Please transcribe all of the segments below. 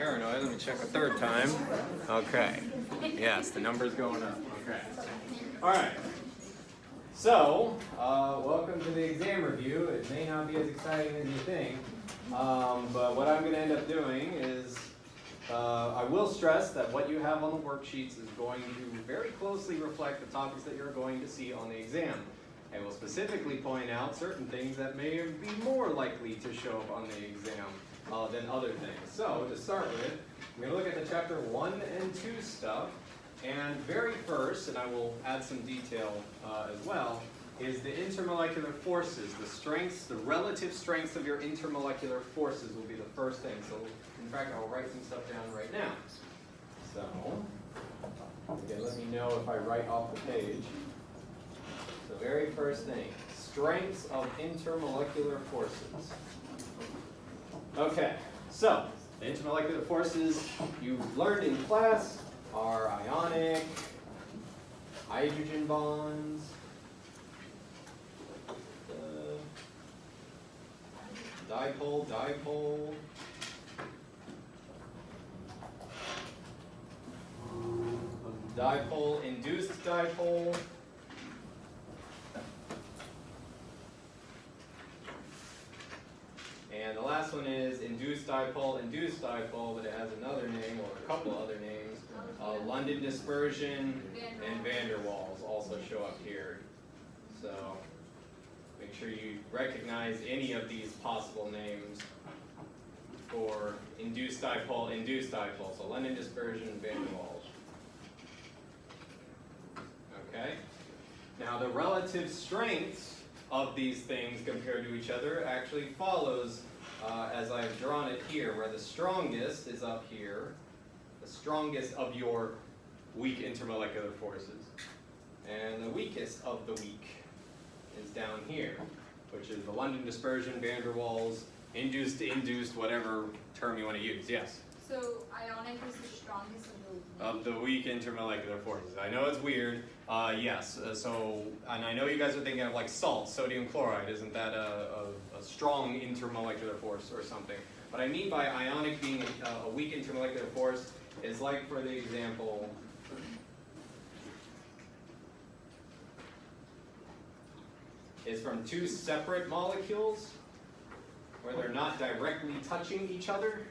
paranoid. Let me check a third time. Okay. Yes, the number's going up. Okay. All right. So, welcome to the exam review. It may not be as exciting as you think, but what I'm going to end up doing is I will stress that what you have on the worksheets is going to very closely reflect the topics that you're going to see on the exam. I will specifically point out certain things that may be more likely to show up on the exam than other things. So, to start with, I'm going to look at the chapter 1 and 2 stuff. And very first, and I will add some detail as well, is the intermolecular forces. The strengths, the relative strengths of your intermolecular forces will be the first thing. So, in fact, I will write some stuff down right now. So, okay, let me know if I write off the page. The very first thing, strengths of intermolecular forces. Okay, so the intermolecular forces you've learned in class are ionic, hydrogen bonds, dipole, induced dipole, and the last one is induced dipole, but it has another name or a couple other names. London dispersion and van der Waals also show up here. So make sure you recognize any of these possible names for induced dipole. So London dispersion and van der Waals. Okay. Now the relative strengths of these things compared to each other actually follows as I've drawn it here, where the strongest is up here, the strongest of your weak intermolecular forces, and the weakest of the weak is down here, which is the London dispersion, van der Waals, induced, whatever term you want to use. Yes? So ionic is the strongest of the weak intermolecular forces. I know it's weird. Yes. And I know you guys are thinking of like salt, sodium chloride. Isn't that a strong intermolecular force or something? What I mean by ionic being a weak intermolecular force is like, for the example, is from two separate molecules where they're not directly touching each other.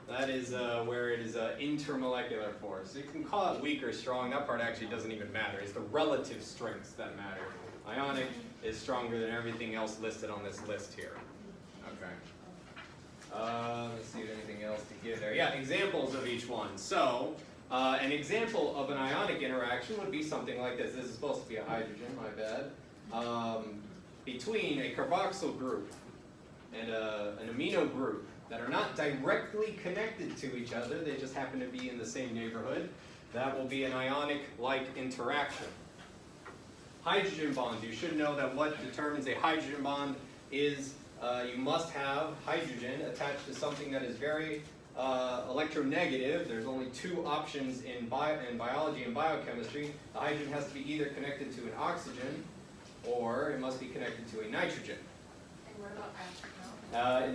That is where it is an intermolecular force. You can call it weak or strong. That part actually doesn't even matter. It's the relative strengths that matter. Ionic is stronger than everything else listed on this list here. Okay. Let's see if anything else to give there. Yeah, examples of each one. So, an example of an ionic interaction would be something like this. This is supposed to be a hydrogen, my bad. Between a carboxyl group and an amino group that are not directly connected to each other, they just happen to be in the same neighborhood, that will be an ionic-like interaction. Hydrogen bonds, you should know that what determines a hydrogen bond is you must have hydrogen attached to something that is very electronegative. There's only two options in biology and biochemistry. The hydrogen has to be either connected to an oxygen or it must be connected to a nitrogen. And what about acid?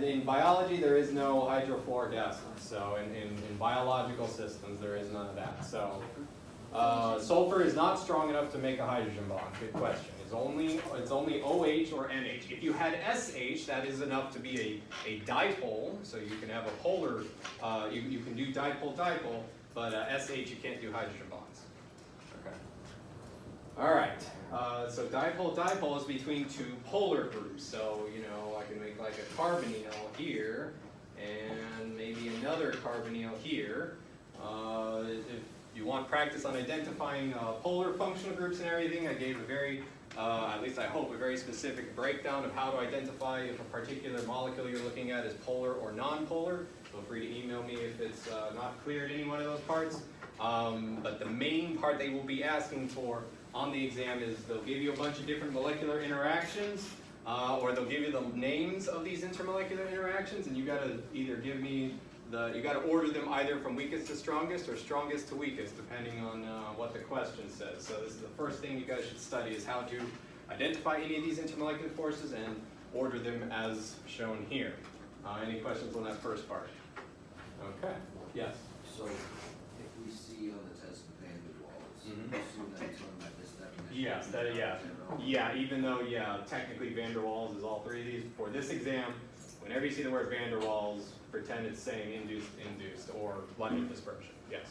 In biology, there is no hydrofluoric acid. So in biological systems, there is none of that. So sulfur is not strong enough to make a hydrogen bond. Good question. It's only OH or NH. If you had SH, that is enough to be a dipole. So you can have a polar. You can do dipole, but SH you can't do hydrogen bonds. Okay. All right. So dipole is between two polar groups. So, you know, I can make like a carbonyl here and maybe another carbonyl here. If you want practice on identifying polar functional groups and everything, I gave a very, at least I hope, a very specific breakdown of how to identify if a particular molecule you're looking at is polar or non-polar. Feel free to email me if it's not clear at any one of those parts. But the main part they will be asking for on the exam is they'll give you a bunch of different molecular interactions, or they'll give you the names of these intermolecular interactions, and you got to either give me you got to order them either from weakest to strongest or strongest to weakest, depending on what the question says. So this is the first thing you guys should study, is how to identify any of these intermolecular forces and order them as shown here. Any questions on that first part? Okay, yes. So if we see on the test van der Waals, assume that it's on by this definition. Yes, yeah, even though, technically van der Waals is all three of these. For this exam, whenever you see the word van der Waals, pretend it's saying induced, or blended dispersion, yes.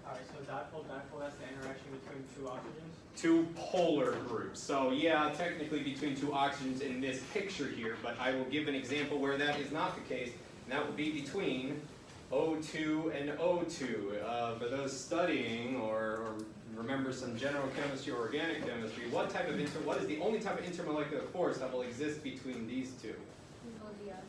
Alright, so dipole, that's the interaction between two oxygens? Two polar groups. So yeah, technically between two oxygens in this picture here, but I will give an example where that is not the case, and that would be between O2 and O2. For those studying or remember some general chemistry or organic chemistry, what is the only type of intermolecular force that will exist between these two?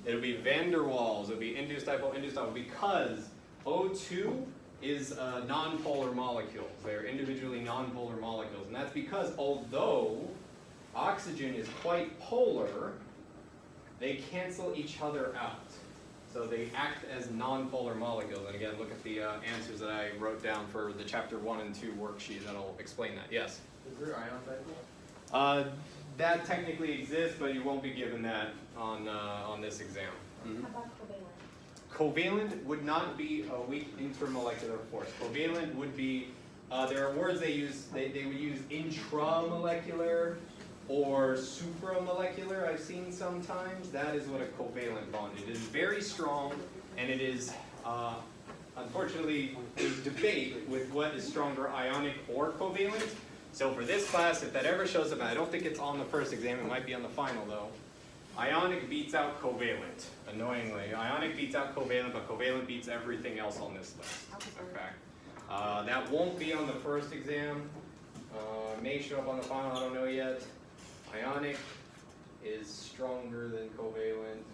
It'll be van der Waals. It'll be induced dipole, because O2 is nonpolar molecules. They're individually nonpolar molecules, and that's because although oxygen is quite polar, they cancel each other out. So they act as nonpolar molecules. And again, look at the answers that I wrote down for the chapter 1 and 2 worksheet that'll explain that. Yes? Is there ion dipole? That technically exists, but you won't be given that on this exam. How about covalent? Covalent would not be a weak intermolecular force. Covalent would be, there are words they use, they would use intramolecular or supramolecular, I've seen sometimes. That is what a covalent bond is. It is very strong, and it is, unfortunately, there's debate with what is stronger, ionic or covalent. So for this class, if that ever shows up, and I don't think it's on the first exam, it might be on the final though, ionic beats out covalent, annoyingly. Ionic beats out covalent, but covalent beats everything else on this list, in fact. That won't be on the first exam. May show up on the final, I don't know yet. Ionic is stronger than covalent.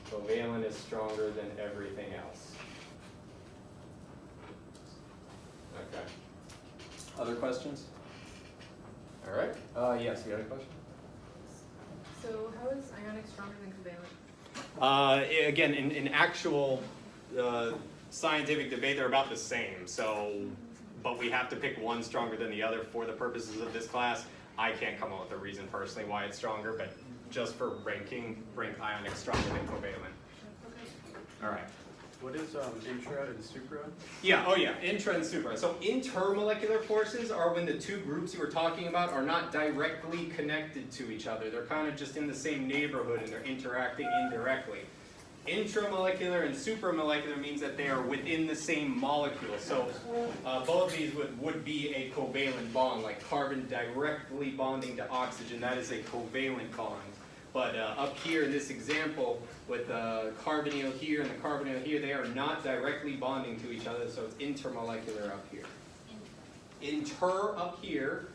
Covalent is stronger than everything else. Okay. Other questions? All right. Yes, you got a question? So how is ionic stronger than covalent? Again, in actual scientific debate, they're about the same. So, but we have to pick one stronger than the other for the purposes of this class. I can't come up with a reason personally why it's stronger, but just for ranking, rank ionic stronger than covalent. All right. What is intra and supra? Yeah, oh yeah, intra and supra. So intermolecular forces are when the two groups you were talking about are not directly connected to each other. They're kind of just in the same neighborhood and they're interacting indirectly. Intramolecular and supramolecular means that they are within the same molecule. So both of these would be a covalent bond, like carbon directly bonding to oxygen. That is a covalent bond. But up here in this example, with the carbonyl here and the carbonyl here, they are not directly bonding to each other, so it's intermolecular up here. Inter up here,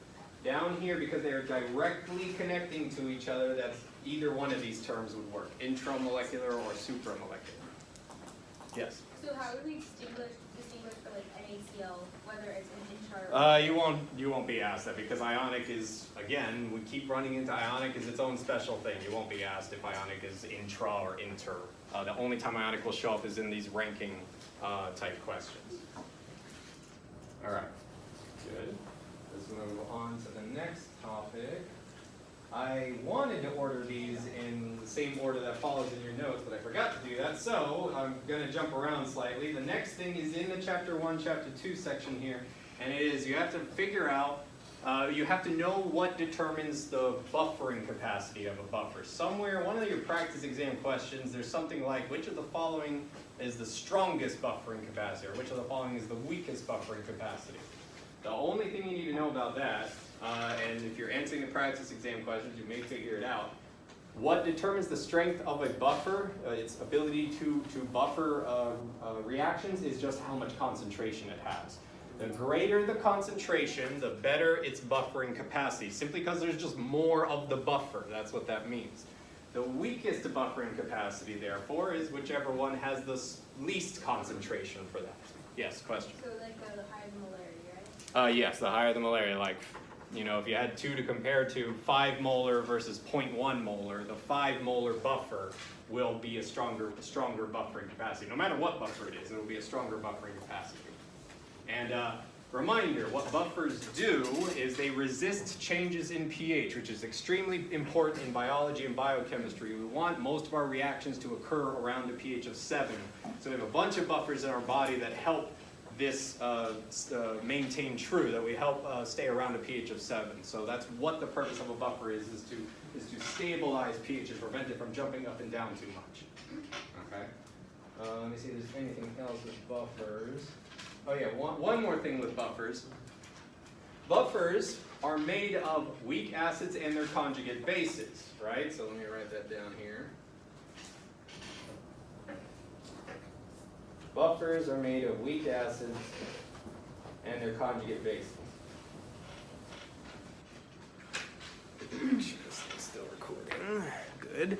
down here, because they are directly connecting to each other, that's either one of these terms would work, intramolecular or supramolecular. Yes? So how do we distinguish for like NaCl, whether it's an intra or You won't be asked that because ionic is, again, we keep running into ionic is its own special thing. You won't be asked if ionic is intra or inter. The only time ionic will show up is in these ranking type questions. All right, good. Let's move on to the next topic. I wanted to order these in the same order that follows in your notes, but I forgot to do that, so I'm going to jump around slightly. The next thing is in the Chapter 1, Chapter 2 section here, and it is you have to figure out, you have to know what determines the buffering capacity of a buffer. Somewhere, one of your practice exam questions, there's something like, which of the following is the strongest buffering capacity, or which of the following is the weakest buffering capacity? The only thing you need to know about that, and if you're answering the practice exam questions, you may figure it out. What determines the strength of a buffer, its ability to buffer reactions, is just how much concentration it has. The greater the concentration, the better its buffering capacity, simply because there's just more of the buffer. That's what that means. The weakest buffering capacity, therefore, is whichever one has the least concentration for that. Yes, question? so like the higher the molarity, right? Yes, the higher the molarity, like, you know, if you had two to compare to, 5 molar versus 0.1 molar, the 5 molar buffer will be a stronger buffering capacity. No matter what buffer it is, it will be a stronger buffering capacity. And Reminder, what buffers do is they resist changes in pH, which is extremely important in biology and biochemistry. We want most of our reactions to occur around a pH of 7. So we have a bunch of buffers in our body that help this maintain true, that we help stay around a pH of 7. So that's what the purpose of a buffer is to stabilize pH and prevent it from jumping up and down too much. Okay. Let me see if there's anything else with buffers. Oh yeah, one more thing with buffers. Buffers are made of weak acids and their conjugate bases, right? So let me write that down here. Buffers are made of weak acids and their conjugate bases. Make sure this thing's still recording. Good.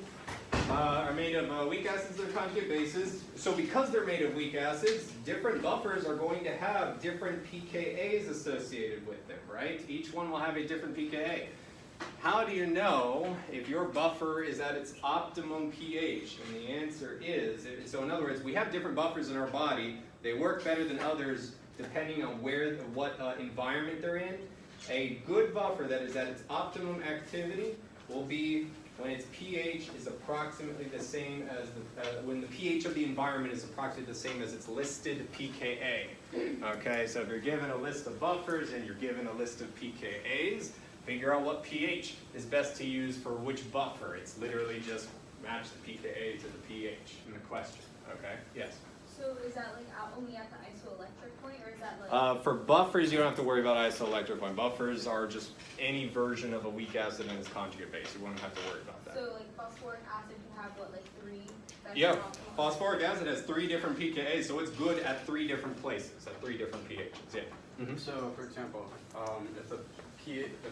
Are made of weak acids and their conjugate bases. So because they're made of weak acids, different buffers are going to have different pKa's associated with them, right? Each one will have a different pKa. How do you know if your buffer is at its optimum pH? And the answer is, so in other words, we have different buffers in our body. They work better than others depending on what environment they're in. A good buffer that is at its optimum activity will be when its pH is approximately the same as when the pH of the environment is approximately the same as its listed pKa. Okay, so if you're given a list of buffers and you're given a list of pKa's, figure out what pH is best to use for which buffer. It's literally just match the pKa to the pH in the question. Okay, yes? So is that like only at the isoelectric point, or is that like? For buffers, you don't have to worry about isoelectric point. Buffers are just any version of a weak acid and its conjugate base. You won't have to worry about that. So like phosphoric acid can have what, like 3? Yeah, phosphoric acid has 3 different pKa's, so it's good at 3 different places, at 3 different pHs. Yeah. Mm-hmm. So, for example, if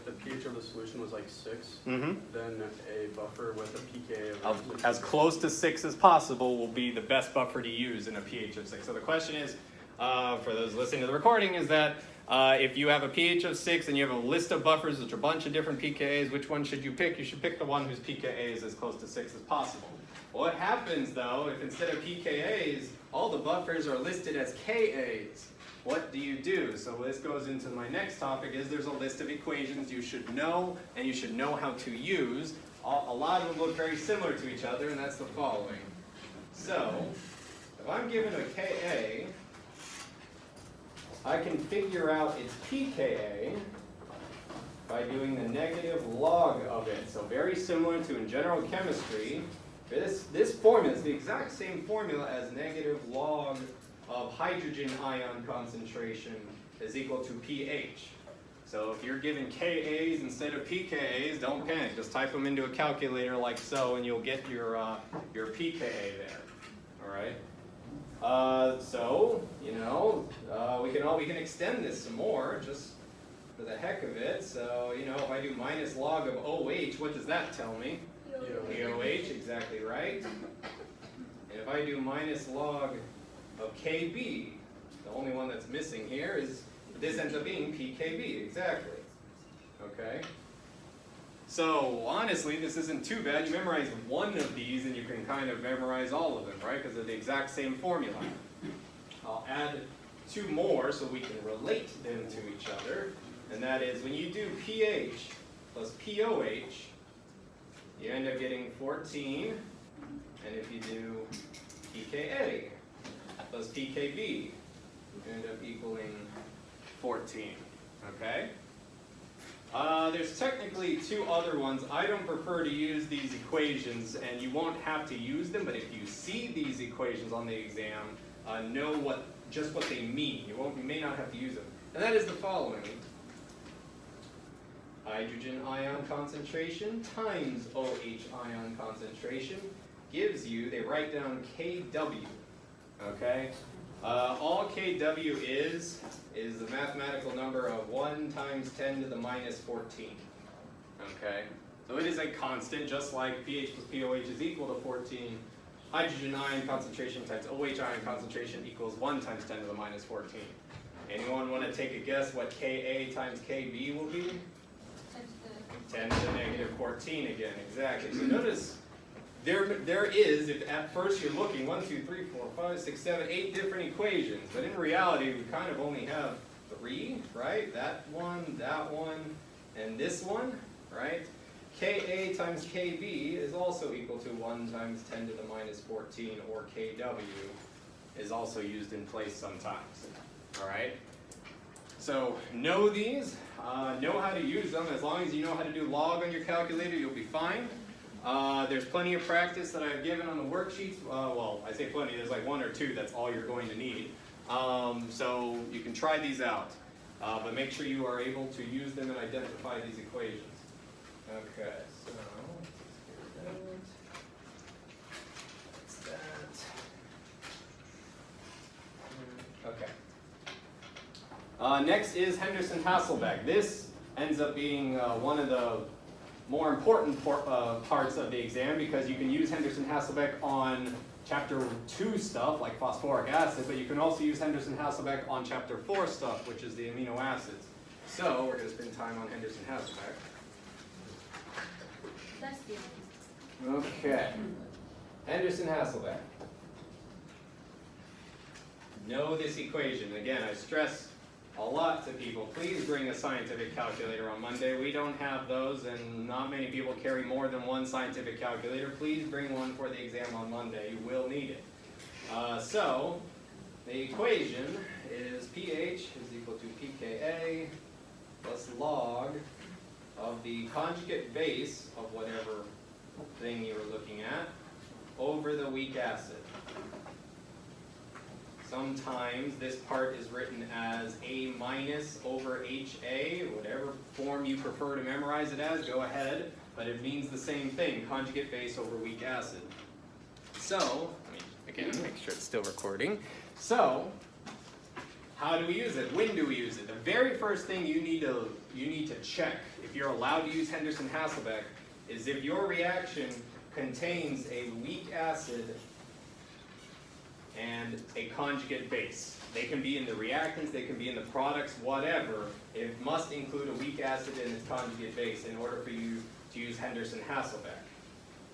the pH of the solution was like 6, then a buffer with a pKa of As close to 6 as possible will be the best buffer to use in a pH of 6. So the question is, for those listening to the recording, is that if you have a pH of 6 and you have a list of buffers which are a bunch of different pKa's, which one should you pick? You should pick the one whose pKa is as close to 6 as possible. What happens though, if instead of pKa's, all the buffers are listed as Ka's? What do you do? So this goes into my next topic, is there's a list of equations you should know, and you should know how to use. A lot of them look very similar to each other, and that's the following. So, if I'm given a Ka, I can figure out its pKa by doing the negative log of it. So very similar to in general chemistry, this formula is the exact same formula as negative log of hydrogen ion concentration is equal to pH. So if you're given Ka's instead of pKa's, don't panic. Just type them into a calculator like so, and you'll get your pKa there. All right. So you know we can extend this some more just for the heck of it. So you know if I do minus log of OH, what does that tell me? EOH, exactly right. And if I do minus log of KB, the only one that's missing here is this ends up being PKB, exactly. Okay? So honestly, this isn't too bad. You memorize one of these and you can kind of memorize all of them, right? Because they're the exact same formula. I'll add 2 more so we can relate them to each other. And that is when you do pH plus POH, you end up getting 14. And if you do pKa plus pKb, you end up equaling 14, okay? There's technically 2 other ones. I don't prefer to use these equations, and you won't have to use them, but if you see these equations on the exam, know just what they mean. You may not have to use them. And that is the following. Hydrogen ion concentration times OH ion concentration gives you, they write down Kw. Okay? All Kw is the mathematical number of 1 times 10 to the minus 14. Okay? So it is a constant, just like pH plus POH is equal to 14. Hydrogen ion concentration times OH ion concentration equals 1 times 10 to the minus 14. Anyone want to take a guess what Ka times Kb will be? 10 to the negative 14 again, exactly. So notice, there is, if at first you're looking, 1, 2, 3, 4, 5, 6, 7, 8 different equations, but in reality we kind of only have 3, right? That one, and this one, right? Ka times Kb is also equal to 1 times 10 to the minus 14, or Kw is also used in place sometimes, all right? So know these, know how to use them. As long as you know how to do log on your calculator, you'll be fine. There's plenty of practice that I've given on the worksheets. Well, I say plenty, there's like 1 or 2, that's all you're going to need. So you can try these out, but make sure you are able to use them and identify these equations. Okay, so that's that. Okay. Next is Henderson Hasselbach. This ends up being one of the more important parts of the exam, because you can use Henderson Hasselbach on Chapter 2 stuff like phosphoric acid, but you can also use Henderson Hasselbach on Chapter 4 stuff, which is the amino acids. So we're going to spend time on Henderson Hasselbach. That's the Okay. Henderson Hasselbach. Know this equation. Again, I stress a lot to people, please bring a scientific calculator on Monday. We don't have those, and not many people carry more than one scientific calculator. Please bring one for the exam on Monday. You will need it. So, the equation is pH is equal to pKa plus log of the conjugate base of whatever thing you were looking at over the weak acid. Sometimes this part is written as A minus over HA, whatever form you prefer to memorize it as, go ahead, but it means the same thing, conjugate base over weak acid. So, again, make sure it's still recording. So, how do we use it? When do we use it? The very first thing you need to check, if you're allowed to use Henderson Hasselbach, is if your reaction contains a weak acid and a conjugate base. They can be in the reactants, they can be in the products, whatever. It must include a weak acid and its conjugate base in order for you to use Henderson Hasselbach.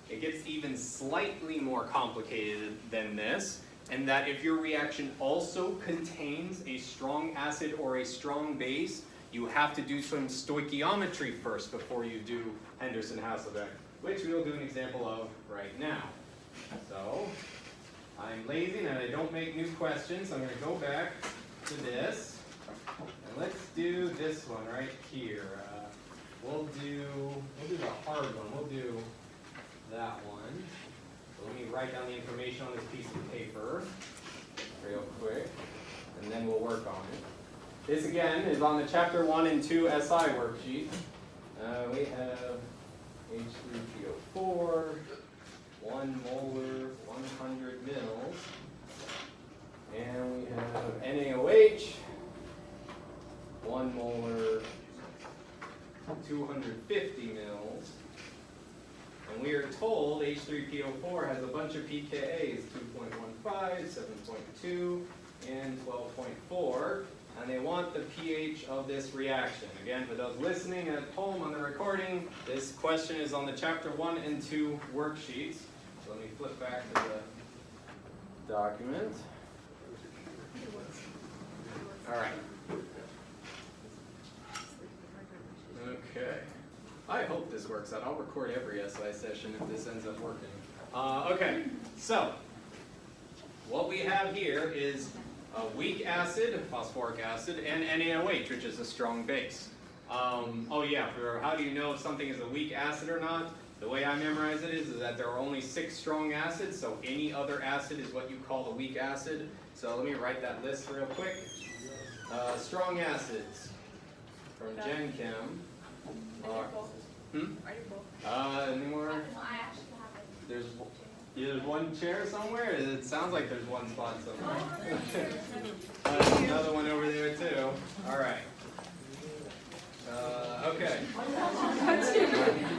It gets even slightly more complicated than this, and that if your reaction also contains a strong acid or a strong base, you have to do some stoichiometry first before you do Henderson Hasselbach, which we will do an example of right now. So, I'm lazy and I don't make new questions, so I'm going to go back to this. And let's do this one right here. We'll do the hard one. We'll do that one. So let me write down the information on this piece of paper real quick, and then we'll work on it. This again is on the Chapter 1 and 2 SI worksheet. We have H3PO4. 1 molar, 100 mils, and we have NaOH, 1 molar, 250 mils, and we are told H3PO4 has a bunch of pKa's, 2.15, 7.2, and 12.4, and they want the pH of this reaction. Again, for those listening at home on the recording, this question is on the Chapter 1 and 2 worksheets. So let me flip back to the document. All right. Okay. I hope this works out. I'll record every SI session if this ends up working. Okay, so what we have here is a weak acid, phosphoric acid, and NaOH, which is a strong base. Oh yeah, for how do you know if something is a weak acid or not? The way I memorize it is that there are only 6 strong acids, so any other acid is what you call a weak acid. So let me write that list real quick. Strong acids from Gen Chem. Any more? I actually have it. There's one chair somewhere? It sounds like there's one spot somewhere. Another one over there too. All right. Okay.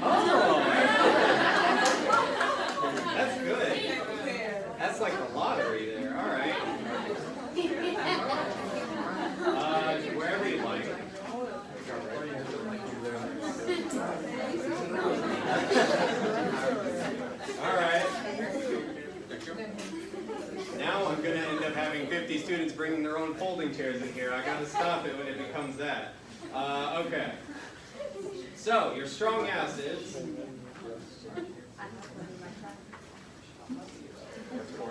Oh, that's good. That's like the lottery there. All right. Wherever you like. All right. Now I'm going to end up having 50 students bringing their own folding chairs in here. I gotta stop it when it becomes that. Okay. So, your strong acids.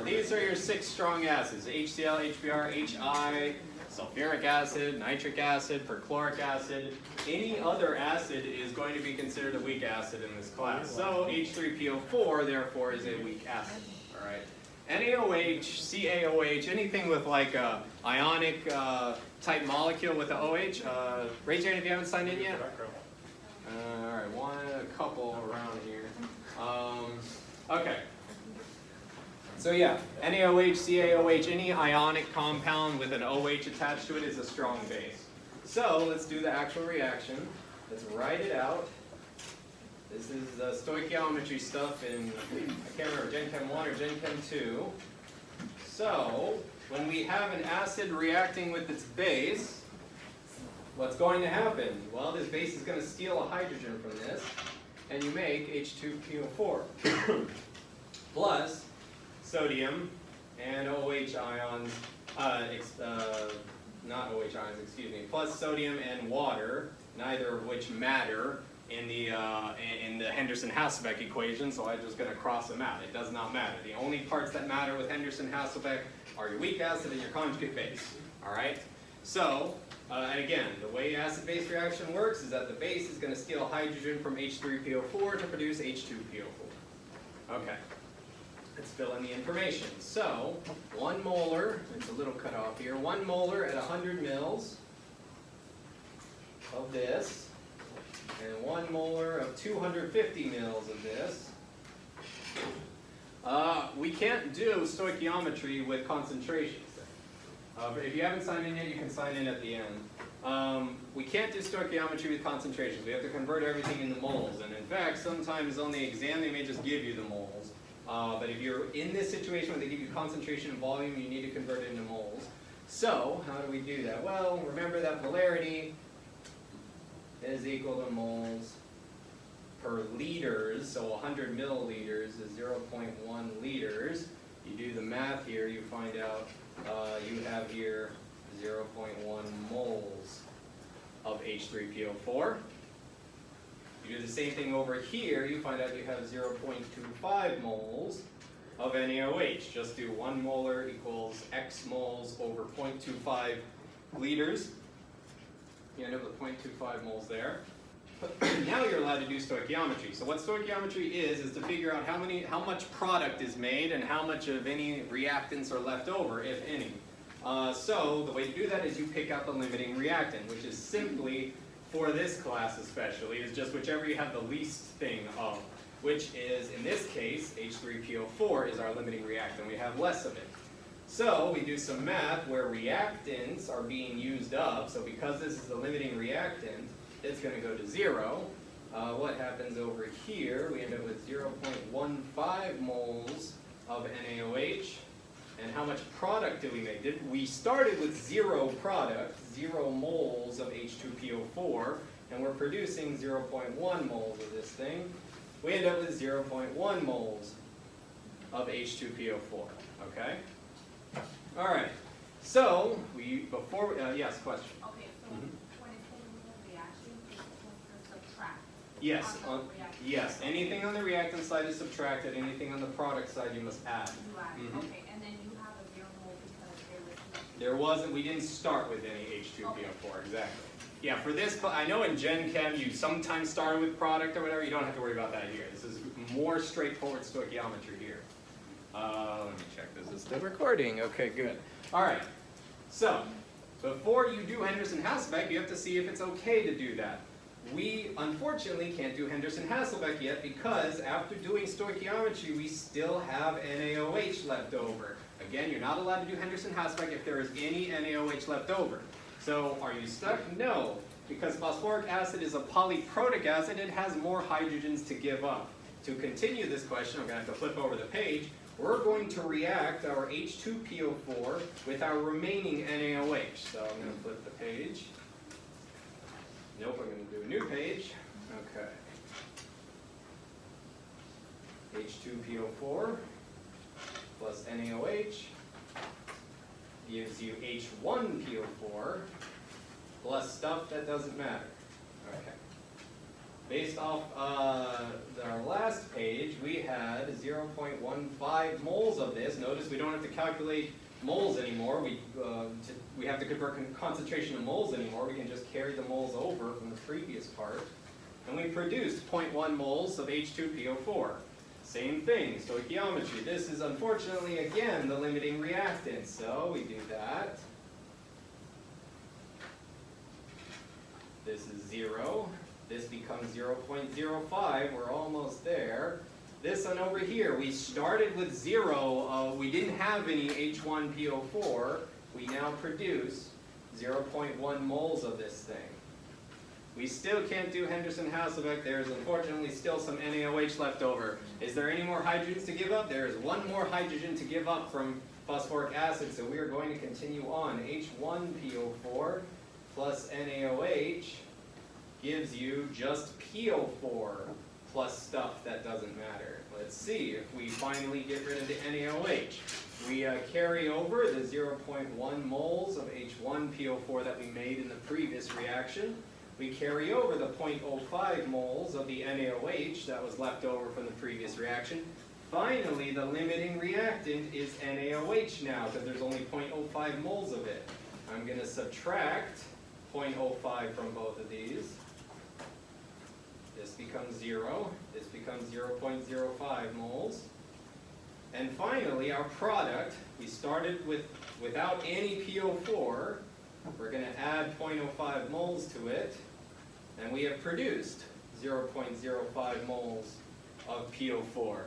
These are your 6 strong acids: HCl, HBr, HI, sulfuric acid, nitric acid, perchloric acid. Any other acid is going to be considered a weak acid in this class. So H3PO4 therefore is a weak acid. All right. NaOH, CaOH, anything with like a ionic type molecule with a OH. Raise your hand if you haven't signed in yet. All right, a couple around here. Okay. So yeah, NaOH, CaOH, any ionic compound with an OH attached to it is a strong base. So let's do the actual reaction. Let's write it out. This is Stoic Geometry stuff in, I can't remember, Gen Chem 1 or Gen Chem 2. So when we have an acid reacting with its base, what's going to happen? Well, this base is going to steal a hydrogen from this, and you make H2PO4 plus sodium and OH ions, not OH ions, excuse me, plus sodium and water, neither of which matter in the Henderson Hasselbach equation, so I'm just going to cross them out. It does not matter. The only parts that matter with Henderson Hasselbach are your weak acid and your conjugate base. All right? So, and again, the way acid-base reaction works is that the base is going to steal hydrogen from H3PO4 to produce H2PO4. Okay. Let's fill in the information. So, 1 molar, it's a little cut off here, 1 molar at 100 mils of this, and 1 molar of 250 mils of this. We can't do stoichiometry with concentrations. If you haven't signed in yet, you can sign in at the end. We can't do stoichiometry with concentrations. We have to convert everything into moles. And in fact, sometimes on the exam, they may just give you the moles. But if you're in this situation where they give you concentration and volume, you need to convert it into moles. So, how do we do that? Well, remember that polarity is equal to moles per liters. So 100 milliliters is 0.1 liters. You do the math here, you find out you have here 0.1 moles of H3PO4. You do the same thing over here, you find out you have 0.25 moles of NaOH. Just do 1 molar equals X moles over 0.25 liters. You end up with 0.25 moles there. Now you're allowed to do stoichiometry. So what stoichiometry is to figure out how much product is made and how much of any reactants are left over, if any. So the way to do that is you pick out the limiting reactant, which is simply, for this class especially, is just whichever you have the least thing of, which is, in this case, H3PO4 is our limiting reactant. We have less of it. So we do some math where reactants are being used up. So because this is the limiting reactant, it's going to go to 0. What happens over here? We end up with 0.15 moles of NaOH. And how much product did we make? We started with 0 product, 0 moles of H2PO4, and we're producing 0.1 moles of this thing. We end up with 0.1 moles of H2PO4, okay? All right, so yes, question? Okay, so when it's in the reaction, it's supposed to subtract. Yes, on the reaction. yes, anything on the reactant side is subtracted, anything on the product side you must add. You add, Mhm. okay, and then you have a 0 mole because We didn't start with any H2PO4, exactly. Yeah, for this, I know in Gen Chem you sometimes start with product or whatever, you don't have to worry about that here. This is more straightforward stoichiometry here. Let me check, this is still recording, okay, good. All right, so, before you do Henderson Hasselbach, you have to see if it's okay to do that. We, unfortunately, can't do Henderson Hasselbach yet because after doing stoichiometry, we still have NaOH left over. Again, you're not allowed to do Henderson Hasselbach if there is any NaOH left over. So, are you stuck? No, because phosphoric acid is a polyprotic acid, it has more hydrogens to give up. To continue this question, I'm going to have to flip over the page. We're going to react our H2PO4 with our remaining NaOH. So I'm going to flip the page. Nope, I'm going to do a new page. Okay. H2PO4 plus NaOH gives you H1PO4 plus stuff that doesn't matter. Okay. Based off our last page, we had 0.15 moles of this. Notice we don't have to calculate moles anymore. We have to convert concentration to moles anymore. We can just carry the moles over from the previous part. And we produced 0.1 moles of H2PO4. Same thing, Stoic Geometry. This is unfortunately, again, the limiting reactant. So we do that. This is 0. This becomes 0.05. We're almost there. This one over here, we started with 0. We didn't have any H1PO4. We now produce 0.1 moles of this thing. We still can't do Henderson Hasselbach. There's unfortunately still some NaOH left over. Is there any more hydrogens to give up? There's one more hydrogen to give up from phosphoric acid, so we are going to continue on. H1PO4 plus NaOH gives you just PO4 plus stuff that doesn't matter. Let's see if we finally get rid of the NaOH. We carry over the 0.1 moles of H1PO4 that we made in the previous reaction. We carry over the 0.05 moles of the NaOH that was left over from the previous reaction. Finally, the limiting reactant is NaOH now, because there's only 0.05 moles of it. I'm going to subtract 0.05 from both of these. This becomes 0. This becomes 0.05 moles. And finally, our product, we started without any PO4. We're going to add 0.05 moles to it. And we have produced 0.05 moles of PO4.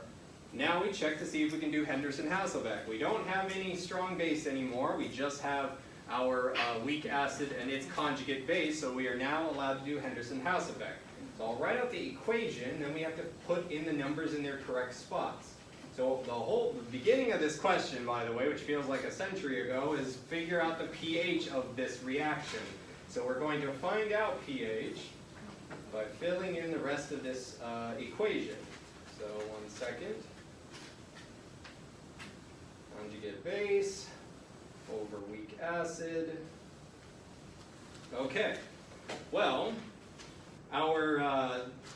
Now we check to see if we can do Henderson Hasselbach. We don't have any strong base anymore. We just have our weak acid and its conjugate base. So we are now allowed to do Henderson Hasselbach. So I'll write out the equation, then we have to put in the numbers in their correct spots. So the beginning of this question, by the way, which feels like a century ago, is figure out the pH of this reaction. So we're going to find out pH by filling in the rest of this equation. So 1 second. Conjugate base over weak acid. Okay. Well,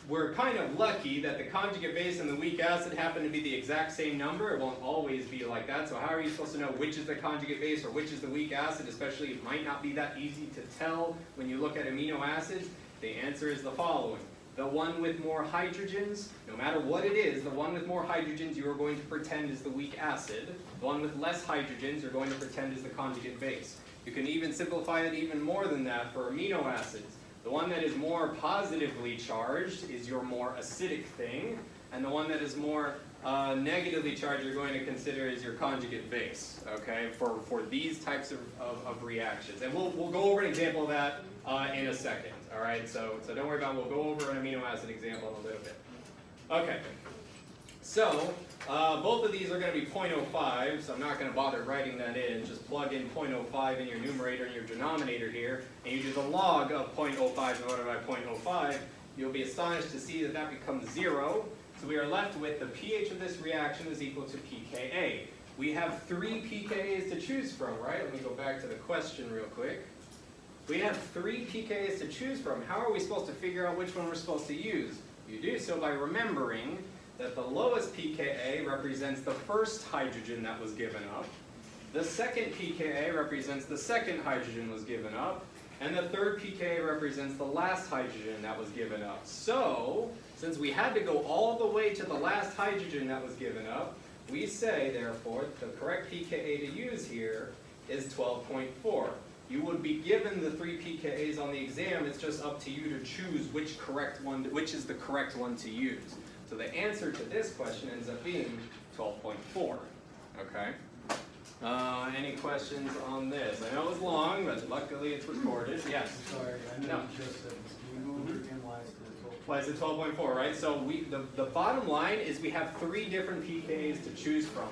we're kind of lucky that the conjugate base and the weak acid happen to be the exact same number. It won't always be like that. So how are you supposed to know which is the conjugate base or which is the weak acid? Especially, it might not be that easy to tell when you look at amino acids. The answer is the following. The one with more hydrogens, no matter what it is, the one with more hydrogens you are going to pretend is the weak acid. The one with less hydrogens you're going to pretend is the conjugate base. You can even simplify it even more than that for amino acids. The one that is more positively charged is your more acidic thing, and the one that is more negatively charged you're going to consider is your conjugate base, okay, for these types of reactions. And we'll go over an example of that in a second, all right? So don't worry about it. We'll go over an amino acid example in a little bit. Okay, so both of these are going to be 0.05, so I'm not going to bother writing that in. Just plug in 0.05 in your numerator and your denominator here, and you do the log of 0.05 divided by 0.05. You'll be astonished to see that that becomes 0. So we are left with the pH of this reaction is equal to pKa. We have 3 pKa's to choose from, right? Let me go back to the question real quick. We have 3 pKa's to choose from. How are we supposed to figure out which one we're supposed to use? You do so by remembering that the lowest pKa represents the first hydrogen that was given up. The second pKa represents the second hydrogen was given up. And the third pKa represents the last hydrogen that was given up. So, since we had to go all the way to the last hydrogen that was given up, we say, therefore, the correct pKa to use here is 12.4. You would be given the 3 pKa's on the exam. It's just up to you to choose which is the correct one to use. So the answer to this question ends up being 12.4. Okay? Any questions on this? I know it was long, but luckily it's recorded. Yes? Sorry, I know No. you just said this. Can you go over again why it's the Why is it 12.4, right? So the bottom line is we have 3 different pKa's to choose from.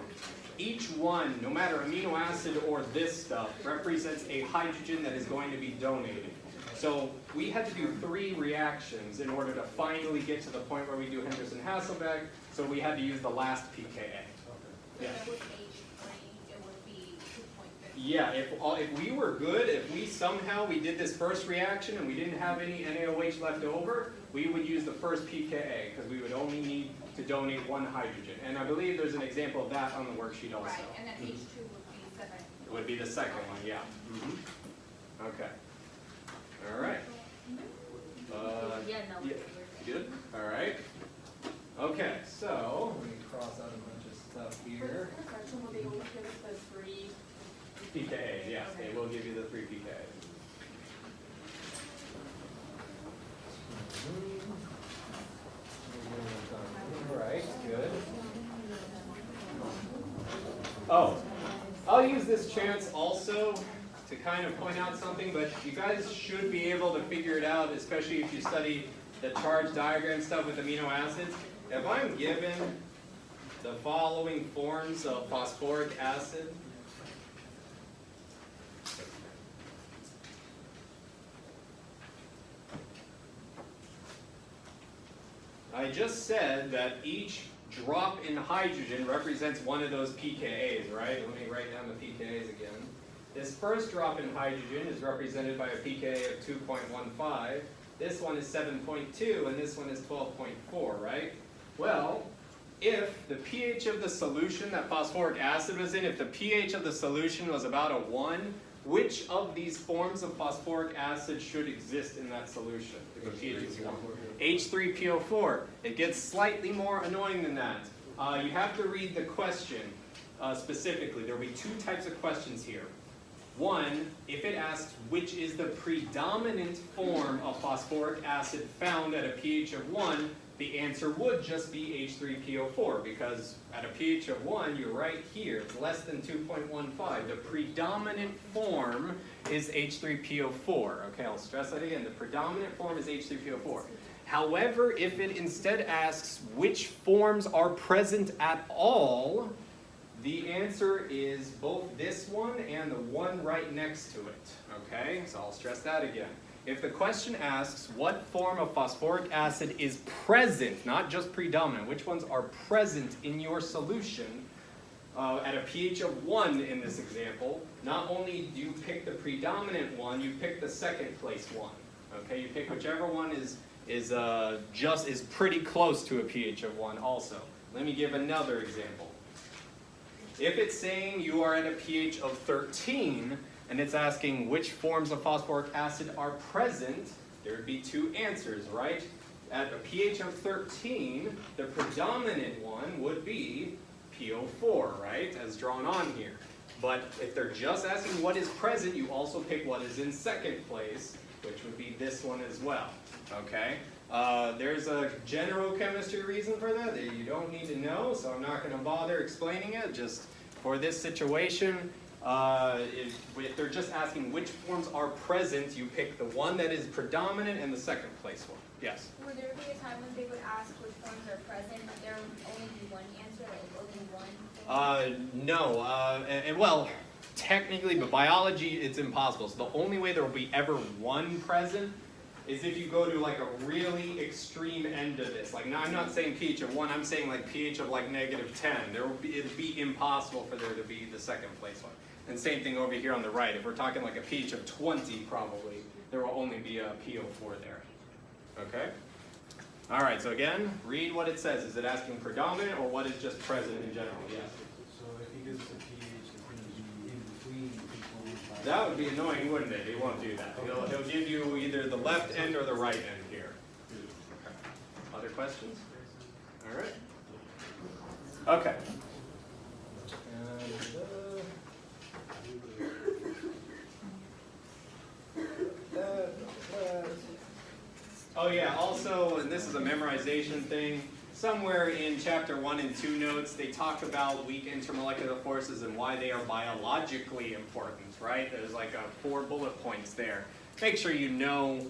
Each one, no matter amino acid or this stuff, represents a hydrogen that is going to be donated. So we had to do 3 reactions in order to finally get to the point where we do Henderson Hasselbach, so we had to use the last pKa. So Yeah. if it was H20, it would be 2.50. Yeah, if we were good, if we somehow we did this first reaction and we didn't have any NaOH left over, we would use the first pKa because we would only need to donate one hydrogen. And I believe there's an example of that on the worksheet also. Right, and then H2 would be second. It would be the second one, yeah. Okay. All right. Yeah, no. Yeah. Good. All right. Okay, so let me cross out a bunch of stuff here. Will they always give us the three? pKa, yes, they will give you the 3 pKa. All right, good. Oh, I'll use this chance also to kind of point out something, but you guys should be able to figure it out, especially if you study the charge diagram stuff with amino acids. If I'm given the following forms of phosphoric acid, I just said that each drop in hydrogen represents one of those pKa's, right? Let me write down the pKa's again. This first drop in hydrogen is represented by a pKa of 2.15. This one is 7.2, and this one is 12.4, right? Well, if the pH of the solution that phosphoric acid was in, if the pH of the solution was about a 1, which of these forms of phosphoric acid should exist in that solution? If the pH is 1. H3PO4. It gets slightly more annoying than that. You have to read the question specifically. There will be 2 types of questions here. One, if it asks which is the predominant form of phosphoric acid found at a pH of 1, the answer would just be H3PO4 because at a pH of 1, you're right here, it's less than 2.15. The predominant form is H3PO4. Okay, I'll stress that again. The predominant form is H3PO4. However, if it instead asks which forms are present at all, the answer is both this one and the one right next to it. Okay, so I'll stress that again. If the question asks what form of phosphoric acid is present, not just predominant, which ones are present in your solution at a pH of 1 in this example, not only do you pick the predominant one, you pick the second place one. Okay, you pick whichever one is pretty close to a pH of 1 also. Let me give another example. If it's saying you are at a pH of 13, and it's asking which forms of phosphoric acid are present, there would be 2 answers, right? At a pH of 13, the predominant one would be PO4, right? As drawn on here. But if they're just asking what is present, you also pick what is in second place, which would be this one as well, okay? There's a general chemistry reason for that you don't need to know, so I'm not going to bother explaining it. Just for this situation, if they're just asking which forms are present, you pick the one that is predominant and the second place one. Yes? Would there be a time when they would ask which forms are present, but there would only be one answer, like only one? No, and well, technically, but biology, it's impossible. So the only way there will be ever one present is if you go to like a really extreme end of this. Like, now I'm not saying pH of 1, I'm saying like pH of like -10. It'd be impossible for there to be the second place one. And same thing over here on the right. If we're talking like a pH of 20 probably, there will only be a PO4 there. Okay? All right, so again, read what it says. Is it asking predominant or what is just present in general? Yes. So if he gives us a pH that's going to be in between equal. That would be annoying, wouldn't it? He won't do that. He'll give you either the left end or the right end here. Okay. Other questions? All right. Okay. Oh yeah, also, and this is a memorization thing, somewhere in chapter 1 and 2 notes, they talk about weak intermolecular forces and why they are biologically important, right? There's like 4 bullet points there. Make sure you know,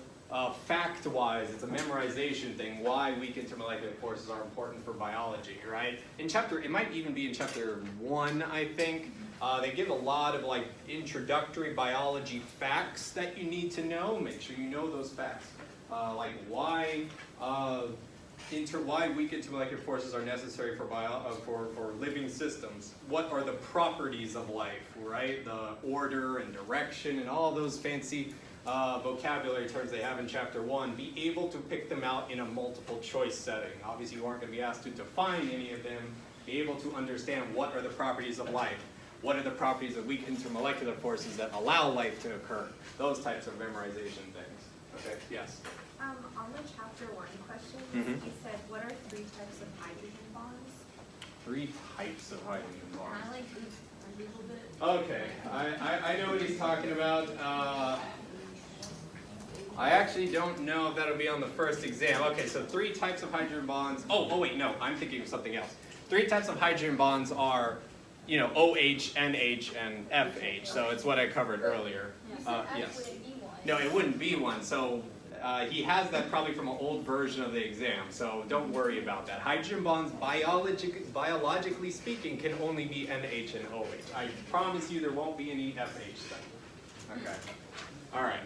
fact-wise, it's a memorization thing, why weak intermolecular forces are important for biology, right? It might even be in chapter 1, I think. They give a lot of like introductory biology facts that you need to know. Make sure you know those facts. Like why why weak intermolecular forces are necessary for living systems. What are the properties of life, right? The order and direction and all those fancy vocabulary terms they have in chapter 1. Be able to pick them out in a multiple choice setting. Obviously you aren't going to be asked to define any of them. Be able to understand what are the properties of life. What are the properties of weak intermolecular forces that allow life to occur? Those types of memorization things. Okay, yes? On the chapter 1 question, you said, what are 3 types of hydrogen bonds? 3 types of hydrogen bonds. Kind of like Googled it. Okay, I know what he's talking about. I actually don't know if that'll be on the first exam. Okay, so 3 types of hydrogen bonds. Oh wait, no, I'm thinking of something else. 3 types of hydrogen bonds are, you know, OH, NH, and FH. So it's what I covered earlier. Yes. Wouldn't be one. No, it wouldn't be one. So he has that probably from an old version of the exam. So don't worry about that. Hydrogen bonds, biologically speaking, can only be NH and OH. I promise you there won't be any FH stuff. Okay. All right.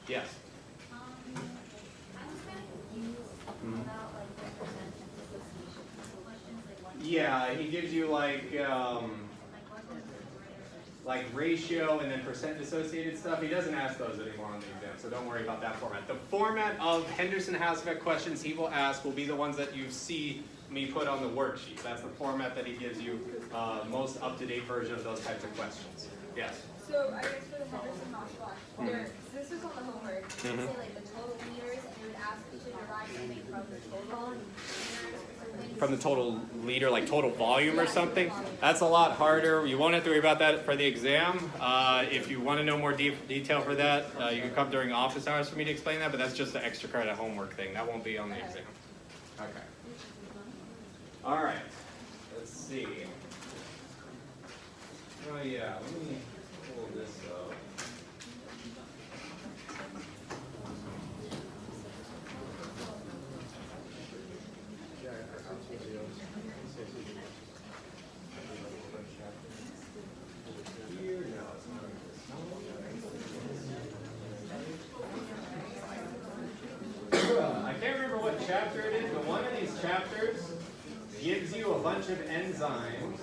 Yes. I was kind of confused about like the percent dissociation questions, like what. Yeah, he gives you like ratio and then percent dissociated stuff. He doesn't ask those anymore on the exam, so don't worry about that format. The format of Henderson Hasselbach questions he will ask will be the ones that you see me put on the worksheet. That's the format that he gives you, most up-to-date version of those types of questions. Yes? So I guess for the Henderson Hasselbach, this is on the homework. They say like the total liters, and you would ask you to derive something from the total liters or something. From the total liter, like total volume or something? That's a lot harder. You won't have to worry about that for the exam. If you want to know more detail for that, you can come during office hours for me to explain that, but that's just the extra credit homework thing. That won't be on the exam. Okay. All right. Let's see. Oh yeah, let me pull this up. Here, no, it's not in this. I can't remember what chapter it is, but one of these chapters gives you a bunch of enzymes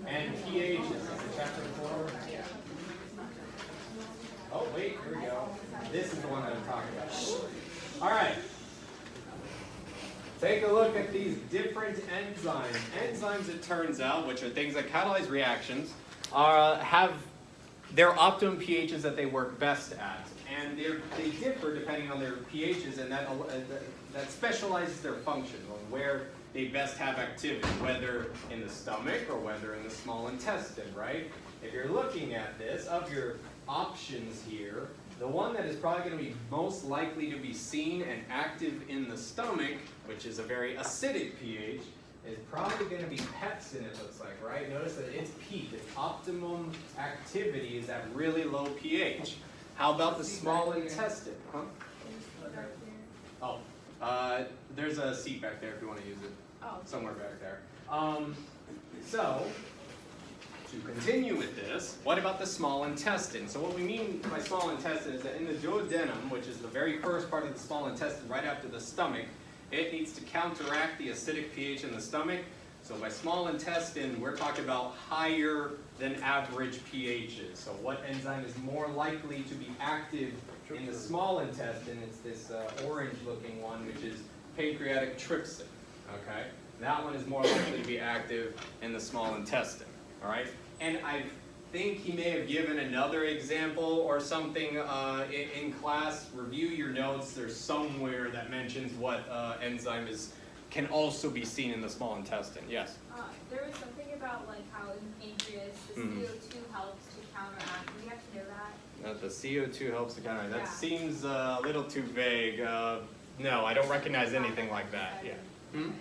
and pHs. Is it chapter 4? Yeah. Oh, wait, here we go. This is the one that I'm talking about. All right. Take a look at these different enzymes. Enzymes, it turns out, which are things that catalyze reactions, have their optimum pHs that they work best at. And they differ depending on their pHs, and that specializes their function on where they best have activity, whether in the stomach or whether in the small intestine, right? If you're looking at this, of your options here, the one that is probably going to be most likely to be seen and active in the stomach, which is a very acidic pH, is probably going to be pepsin, it looks like, right? Notice that its peak, its optimum activity is at really low pH. How about the small intestine? Huh? Oh, there's a seat back there if you want to use it. Somewhere back there. So, to continue with this, what about the small intestine? So what we mean by small intestine is that in the duodenum, which is the very first part of the small intestine right after the stomach, it needs to counteract the acidic pH in the stomach. So by small intestine, we're talking about higher than average pHs. So what enzyme is more likely to be active in the small intestine? It's this orange looking one, which is pancreatic trypsin. Okay? That one is more likely to be active in the small intestine. All right? And I think he may have given another example or something in class. Review your notes. There's somewhere that mentions what enzyme can also be seen in the small intestine. Yes? There was something about like how in pancreas the CO2 helps to counteract. Do you have to know that? The CO2 helps to counteract. That Yeah. seems a little too vague. No, I don't recognize anything like that. Yeah. Hmm?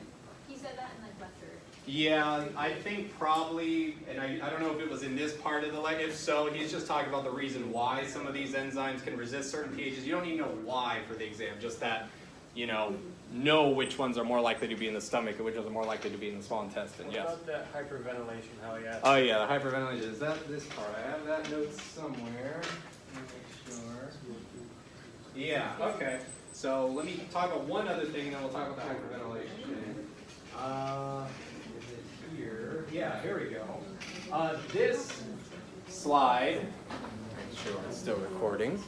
He said that in like lecture. Yeah, I think probably, and I don't know if it was in this part of the lecture. If so, he's just talking about the reason why some of these enzymes can resist certain pHs. You don't need to know why for the exam, just that, you know which ones are more likely to be in the stomach and which ones are more likely to be in the small intestine. Yes? What about that hyperventilation, how he asked? Oh yeah, the hyperventilation. Is that this part? I have that note somewhere. Let me make sure. Yeah, okay. So let me talk about one other thing, and then we'll talk about the hyperventilation. Is it here? Yeah, here we go. This slide, make sure it's still recording.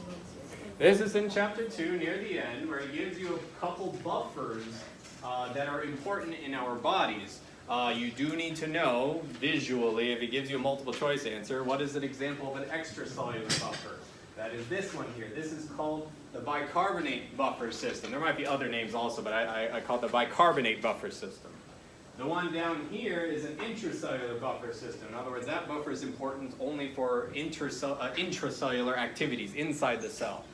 This is in chapter 2, near the end, where it gives you a couple buffers that are important in our bodies. You do need to know, visually, if it gives you a multiple choice answer, what is an example of an extracellular buffer? That is this one here. This is called the bicarbonate buffer system. There might be other names also, but I call it the bicarbonate buffer system. The one down here is an intracellular buffer system. In other words, that buffer is important only for intracellular activities inside the cell.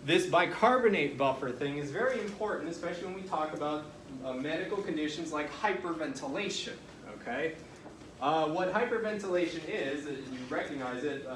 This bicarbonate buffer thing is very important, especially when we talk about medical conditions like hyperventilation, okay? What hyperventilation is, you recognize it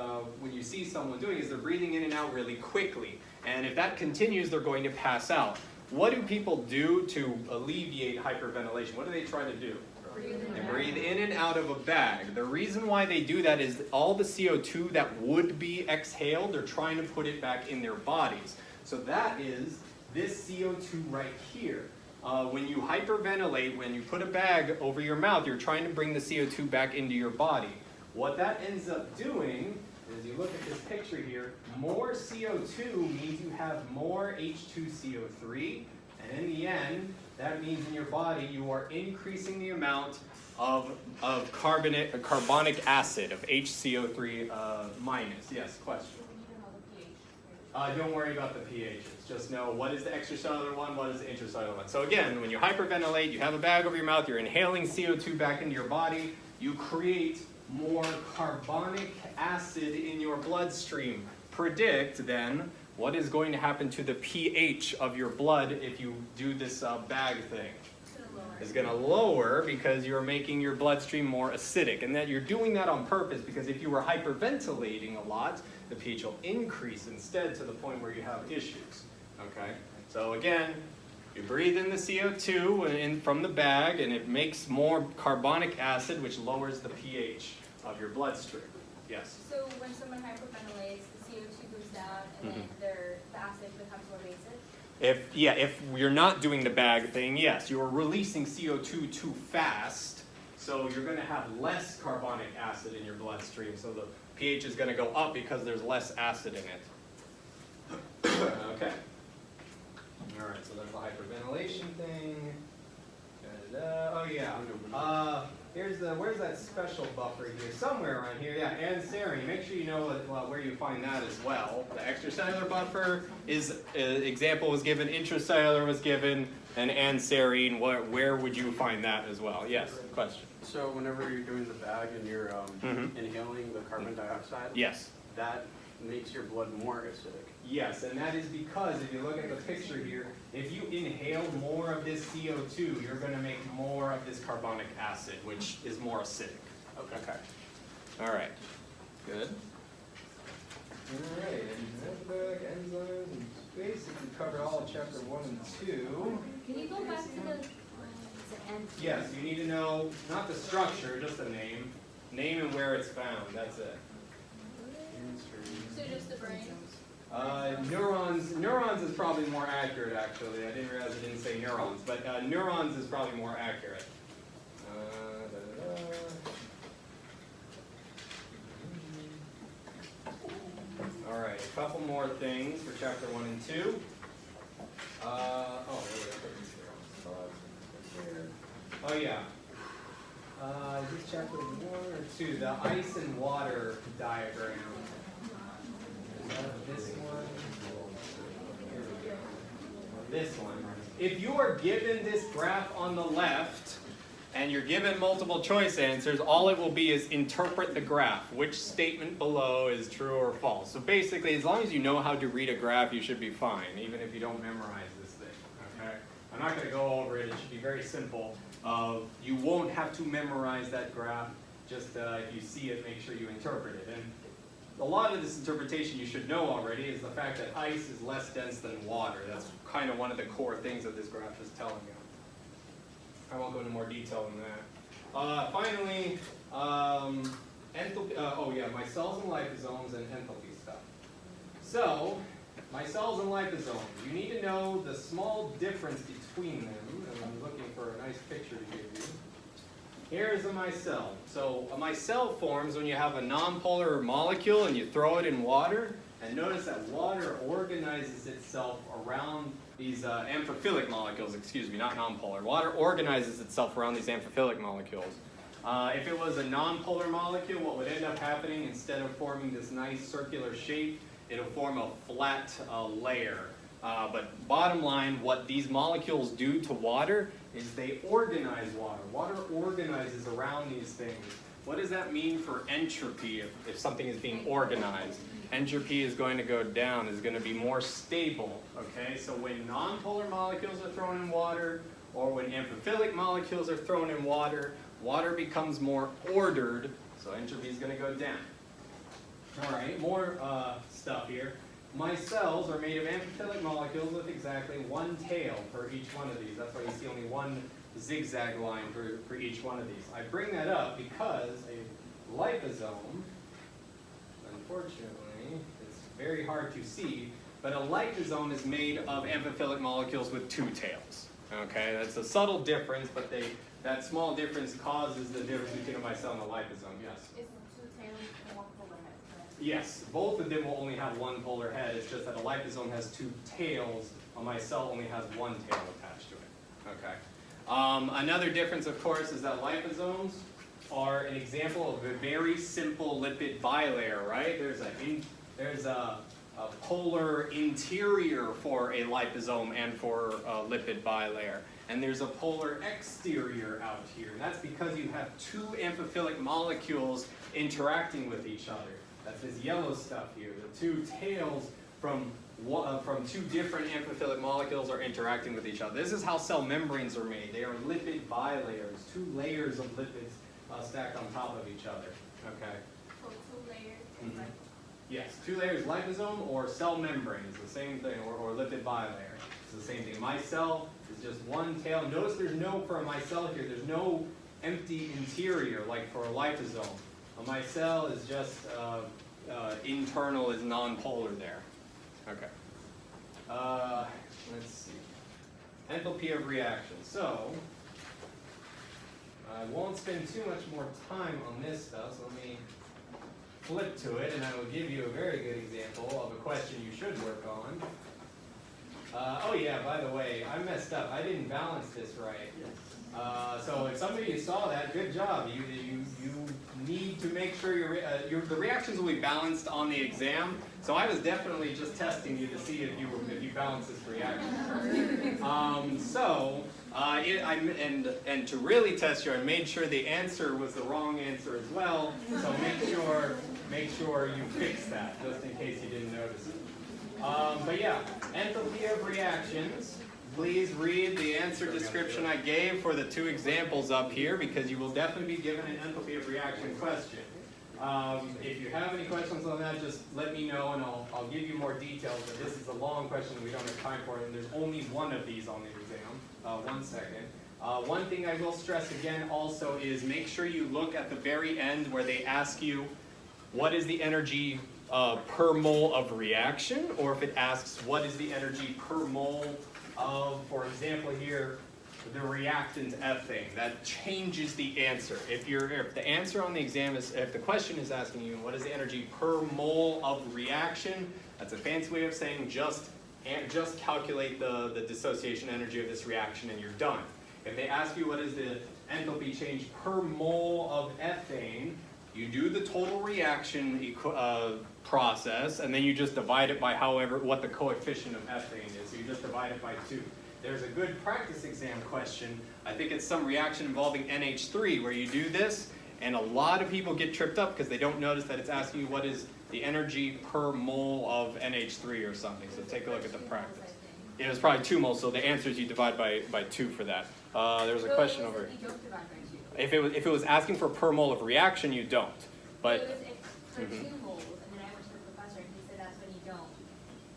when you see someone doing is they're breathing in and out really quickly. And if that continues, they're going to pass out. What do people do to alleviate hyperventilation? What do they try to do? They breathe in and out of a bag. The reason why they do that is all the CO2 that would be exhaled, they're trying to put it back in their bodies. So that is this CO2 right here. When you hyperventilate, when you put a bag over your mouth, you're trying to bring the CO2 back into your body. What that ends up doing, as you look at this picture here, more CO2 means you have more H2CO3, and in the end, that means in your body you are increasing the amount of carbonic acid, of HCO3 minus. Yes, question? Don't worry about the pHs. Just know what is the extracellular one, what is the intracellular one. So again, when you hyperventilate, you have a bag over your mouth, you're inhaling CO2 back into your body, you create more carbonic acid in your bloodstream. Predict then what is going to happen to the pH of your blood if you do this bag thing. It's going to lower because you're making your bloodstream more acidic. And that you're doing that on purpose because if you were hyperventilating a lot, the pH will increase instead to the point where you have issues. Okay? So again, you breathe in the CO2 from the bag and it makes more carbonic acid which lowers the pH of your bloodstream. Yes? So when someone hyperventilates, the CO2 goes down and then the acid becomes more basic? If you're not doing the bag thing, yes, you're releasing CO2 too fast, so you're going to have less carbonic acid in your bloodstream, so the pH is going to go up because there's less acid in it. Okay. All right, so that's the hyperventilation thing. Oh yeah. Where's that special buffer here? Somewhere around here. Yeah, and serine. Make sure you know where you find that as well. The extracellular buffer is example was given. Intracellular was given, and serine. Where would you find that as well? Yes. Question. So whenever you're doing the bag and you're inhaling the carbon dioxide, yes, that makes your blood more acidic. Yes, and that is because if you look at the picture here, if you inhale more of this CO2, you're going to make more of this carbonic acid, which is more acidic. Okay. All right. Good. All right. Enzymes, and basically covered all of chapter 1 and 2. Can you go back to the end? Yes, you need to know not the structure, just the name and where it's found. That's it. So just the brain? Neurons is probably more accurate, actually. I didn't realize it didn't say neurons, but neurons is probably more accurate. All right, a couple more things for chapter 1 and 2. Oh yeah. Is this chapter 1 or 2? The ice and water diagram. This one. Here we go. This one. If you are given this graph on the left and you're given multiple choice answers, all it will be is interpret the graph. Which statement below is true or false? So basically, as long as you know how to read a graph, you should be fine, even if you don't memorize this thing. Okay? I'm not going to go over it. It should be very simple. You won't have to memorize that graph. Just if you see it, make sure you interpret it. And a lot of this interpretation you should know already is the fact that ice is less dense than water. That's kind of one of the core things that this graph is telling you. I won't go into more detail than that. Finally, enthalpy. Oh yeah, my cells and liposomes and enthalpy stuff. So Micelles and liposomes. You need to know the small difference between them, and I'm looking for a nice picture to give you. Here's a micelle. So a micelle forms when you have a nonpolar molecule and you throw it in water, and notice that water organizes itself around these amphiphilic molecules, excuse me, not nonpolar. Water organizes itself around these amphiphilic molecules. If it was a nonpolar molecule, what would end up happening, instead of forming this nice circular shape, it'll form a flat layer. But bottom line, what these molecules do to water is they organize water. Water organizes around these things. What does that mean for entropy if something is being organized? Entropy is going to go down, is going to be more stable, okay? So when nonpolar molecules are thrown in water, or when amphiphilic molecules are thrown in water, water becomes more ordered, so entropy is going to go down. All right, more stuff here. Micelles are made of amphiphilic molecules with exactly one tail for each one of these. That's why you see only one zigzag line for each one of these. I bring that up because a liposome, unfortunately, it's very hard to see, but a liposome is made of amphiphilic molecules with two tails. Okay, that's a subtle difference, but that small difference causes the difference between a micelle and a liposome. Yes? Is two tails and one polar head, correct? Yes, both of them will only have one polar head. It's just that a liposome has two tails. A micelle only has one tail attached to it. Okay. Another difference, of course, is that liposomes are an example of a very simple lipid bilayer, right? There's a polar interior for a liposome and for a lipid bilayer. And there's a polar exterior out here. And that's because you have two amphiphilic molecules interacting with each other. That's this yellow stuff here. The two tails from two different amphiphilic molecules are interacting with each other. This is how cell membranes are made. They are lipid bilayers, two layers of lipids stacked on top of each other. Okay. So two layers is Mhm. like, Yes, two layers, liposome or cell membrane is the same thing, or lipid bilayer. It's the same thing. Micelle is just one tail. Notice there's no, for a micelle here, there's no empty interior like for a liposome. A micelle is just internal, is nonpolar there. Okay. Let's see. Enthalpy of reaction. So, I won't spend too much more time on this stuff, so let me flip to it, and I will give you a very good example of a question you should work on. Oh yeah, by the way, I messed up. I didn't balance this right. So if some of you saw that, good job. You need to make sure the reactions will be balanced on the exam. So I was definitely just testing you to see if you balanced this reaction. And to really test you, I made sure the answer was the wrong answer as well. So make sure you fix that, just in case you didn't notice it. But yeah, enthalpy of reactions. Please read the answer description I gave for the two examples up here, because you will definitely be given an enthalpy of reaction question. If you have any questions on that, just let me know and I'll give you more details, but this is a long question we don't have time for, and there's only one of these on the exam. 1 second. One thing I will stress again also is make sure you look at the very end where they ask you what is the energy per mole of reaction, or if it asks what is the energy per mole of, for example here, the reactant ethane. That changes the answer. If the answer on the exam is, if the question is asking you what is the energy per mole of reaction, that's a fancy way of saying just calculate the dissociation energy of this reaction and you're done. If they ask you what is the enthalpy change per mole of ethane, you do the total reaction process, and then you just divide it by what the coefficient of ethane is. So you just divide it by 2. There's a good practice exam question. I think it's some reaction involving NH3 where you do this, and a lot of people get tripped up because they don't notice that it's asking you what is the energy per mole of NH3 or something. So take a look at the practice. It was probably 2 moles, so the answer is you divide by 2 for that. There was a question over. You don't divide by 2. If it was asking for per mole of reaction, you don't. But So it was for 2 moles, and then I went to the professor and he said that's when you don't.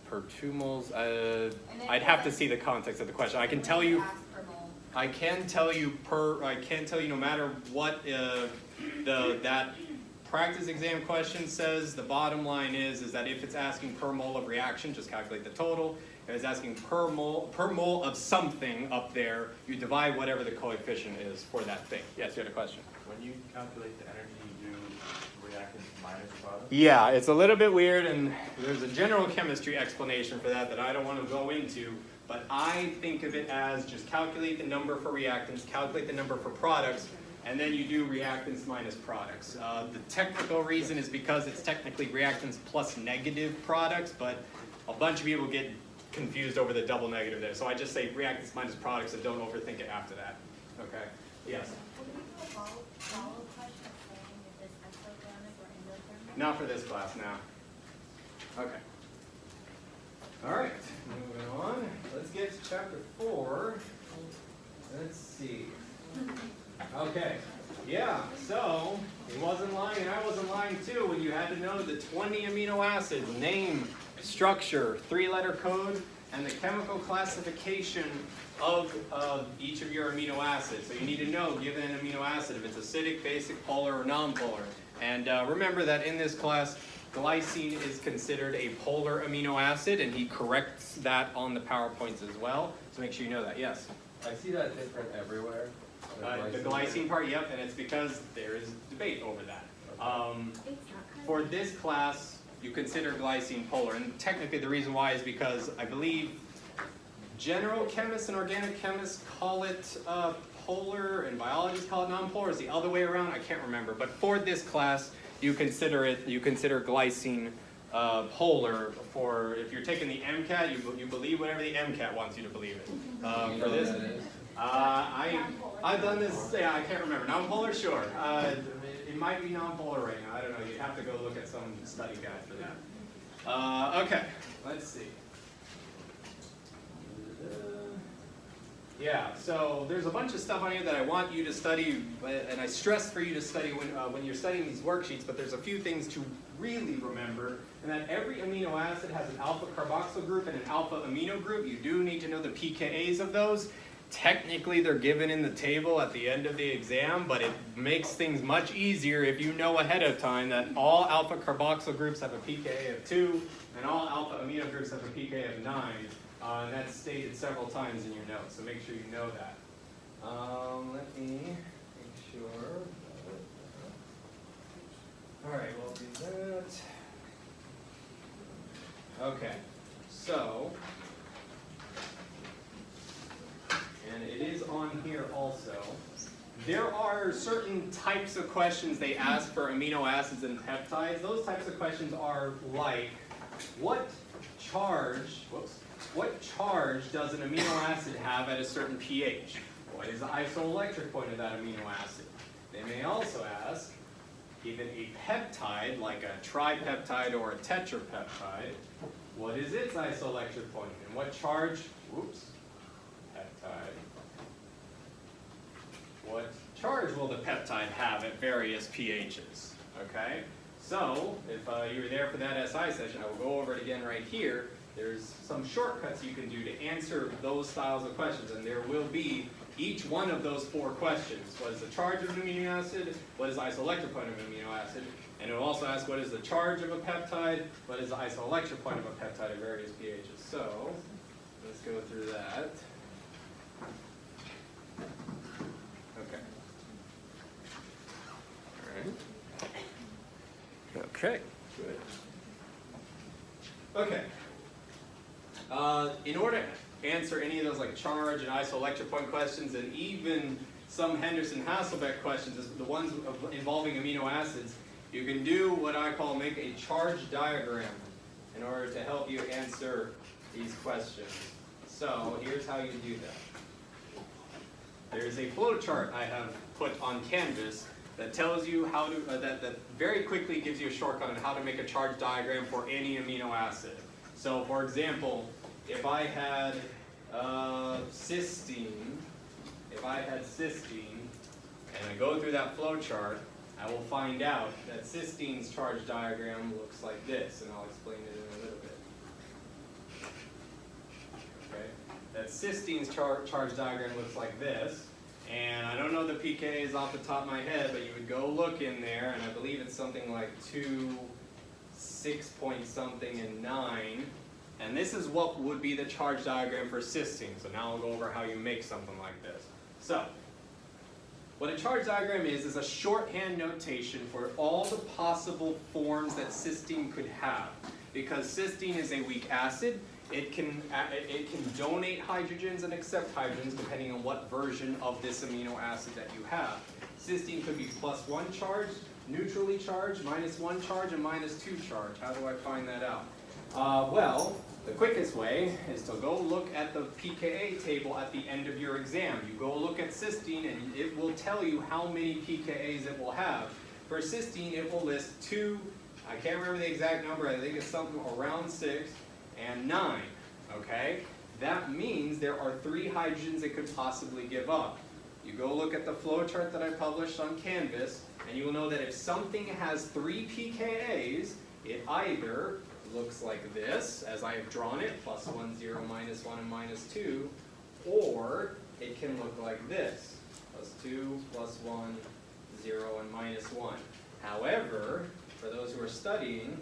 per 2 moles, And then I'd have to see the context of the question. I can tell you. Ask per mole. I can tell you no matter what that practice exam question says, the bottom line is that if it's asking per mole of reaction, just calculate the total. If it's asking per mole of something up there, you divide whatever the coefficient is for that thing. Yes, you had a question? When you calculate the energy, you do reactants minus products? Yeah, it's a little bit weird, and there's a general chemistry explanation for that I don't want to go into, but I think of it as just calculate the number for reactants, calculate the number for products, and then you do reactants minus products. The technical reason is because it's technically reactants plus negative products, but a bunch of people get confused over the double negative there. So I just say reactants minus products and don't overthink it after that. Okay? Yes? Would we do a follow question saying if it's exothermic or endothermic? Not for this class now. Okay. All right, moving on. Let's get to chapter 4. Let's see. Okay, yeah, so he wasn't lying and I wasn't lying too when you had to know the 20 amino acids, name, structure, 3-letter code, and the chemical classification of each of your amino acids. So you need to know, given an amino acid, if it's acidic, basic, polar, or nonpolar. And remember that in this class, glycine is considered a polar amino acid, and he corrects that on the PowerPoints as well. So make sure you know that. Yes? I see that different everywhere. The glycine part, yep, and it's because there is debate over that. For this class, you consider glycine polar, and technically the reason why is because I believe general chemists and organic chemists call it polar, and biologists call it nonpolar. It's the other way around. I can't remember, but for this class, you consider glycine polar. For if you're taking the MCAT, you believe whatever the MCAT wants you to believe it. For this, I've done this. Yeah, I can't remember. Nonpolar, sure. It might be nonpolar right now. I don't know. You'd have to go look at some study guide for that. Okay, let's see. Yeah, so there's a bunch of stuff on here that I want you to study, and I stress for you to study when you're studying these worksheets, but there's a few things to really remember, and that every amino acid has an alpha carboxyl group and an alpha amino group. You do need to know the pKa's of those. Technically, they're given in the table at the end of the exam, but it makes things much easier if you know ahead of time that all alpha carboxyl groups have a pKa of 2, and all alpha amino groups have a pKa of 9. And that's stated several times in your notes, so make sure you know that. Let me make sure. All right, we'll do that. Okay, so, and it is on here also. There are certain types of questions they ask for amino acids and peptides. Those types of questions are like, what charge does an amino acid have at a certain pH? What is the isoelectric point of that amino acid? They may also ask, even a peptide, like a tripeptide or a tetrapeptide, what is its isoelectric point? And what charge, peptide, what charge will the peptide have at various pHs? Okay? So, if you were there for that SI session, I will go over it again right here. There's some shortcuts you can do to answer those styles of questions, and there will be each one of those 4 questions. What is the charge of an amino acid? What is the isoelectric point of an amino acid? And it will also ask what is the charge of a peptide? What is the isoelectric point of a peptide at various pHs? So, let's go through that. Okay. All right. Okay, good. Okay. In order to answer any of those like charge and isoelectric point questions, and even some Henderson Hasselbach questions, the ones involving amino acids, you can do what I call make a charge diagram in order to help you answer these questions. So here's how you do that. There's a flow chart I have put on Canvas that tells you how to, that very quickly gives you a shortcut on how to make a charge diagram for any amino acid. So for example, if I had cysteine, and I go through that flow chart, I will find out that cysteine's charge diagram looks like this, and I'll explain it in a little bit. Okay? That cysteine's charge diagram looks like this, And I don't know the pKa's off the top of my head, but you would go look in there, and I believe it's something like 2, 6 point something, and 9. And this is what would be the charge diagram for cysteine. So now I'll go over how you make something like this. So, what a charge diagram is a shorthand notation for all the possible forms that cysteine could have. Because cysteine is a weak acid, it can donate hydrogens and accept hydrogens depending on what version of this amino acid that you have. Cysteine could be +1 charge, neutrally charged, -1 charge, and -2 charge. How do I find that out? Well, the quickest way is to go look at the pKa table at the end of your exam. You go look at cysteine and it will tell you how many pKa's it will have. For cysteine, it will list 2, I can't remember the exact number, I think it's something around 6, and 9, okay? That means there are 3 hydrogens it could possibly give up. You go look at the flowchart that I published on Canvas, and you will know that if something has 3 pKa's, it either looks like this, as I have drawn it, +1, 0, -1, and -2, or it can look like this, +2, +1, 0, and -1. However, for those who are studying,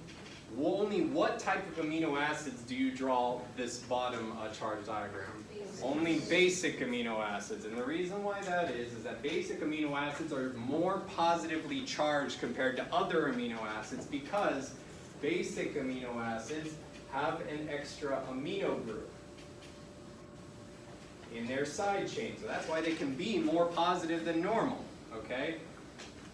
only what type of amino acids do you draw this bottom charge diagram? Only basic amino acids. And the reason why that is that basic amino acids are more positively charged compared to other amino acids because basic amino acids have an extra amino group in their side chain. So that's why they can be more positive than normal, okay?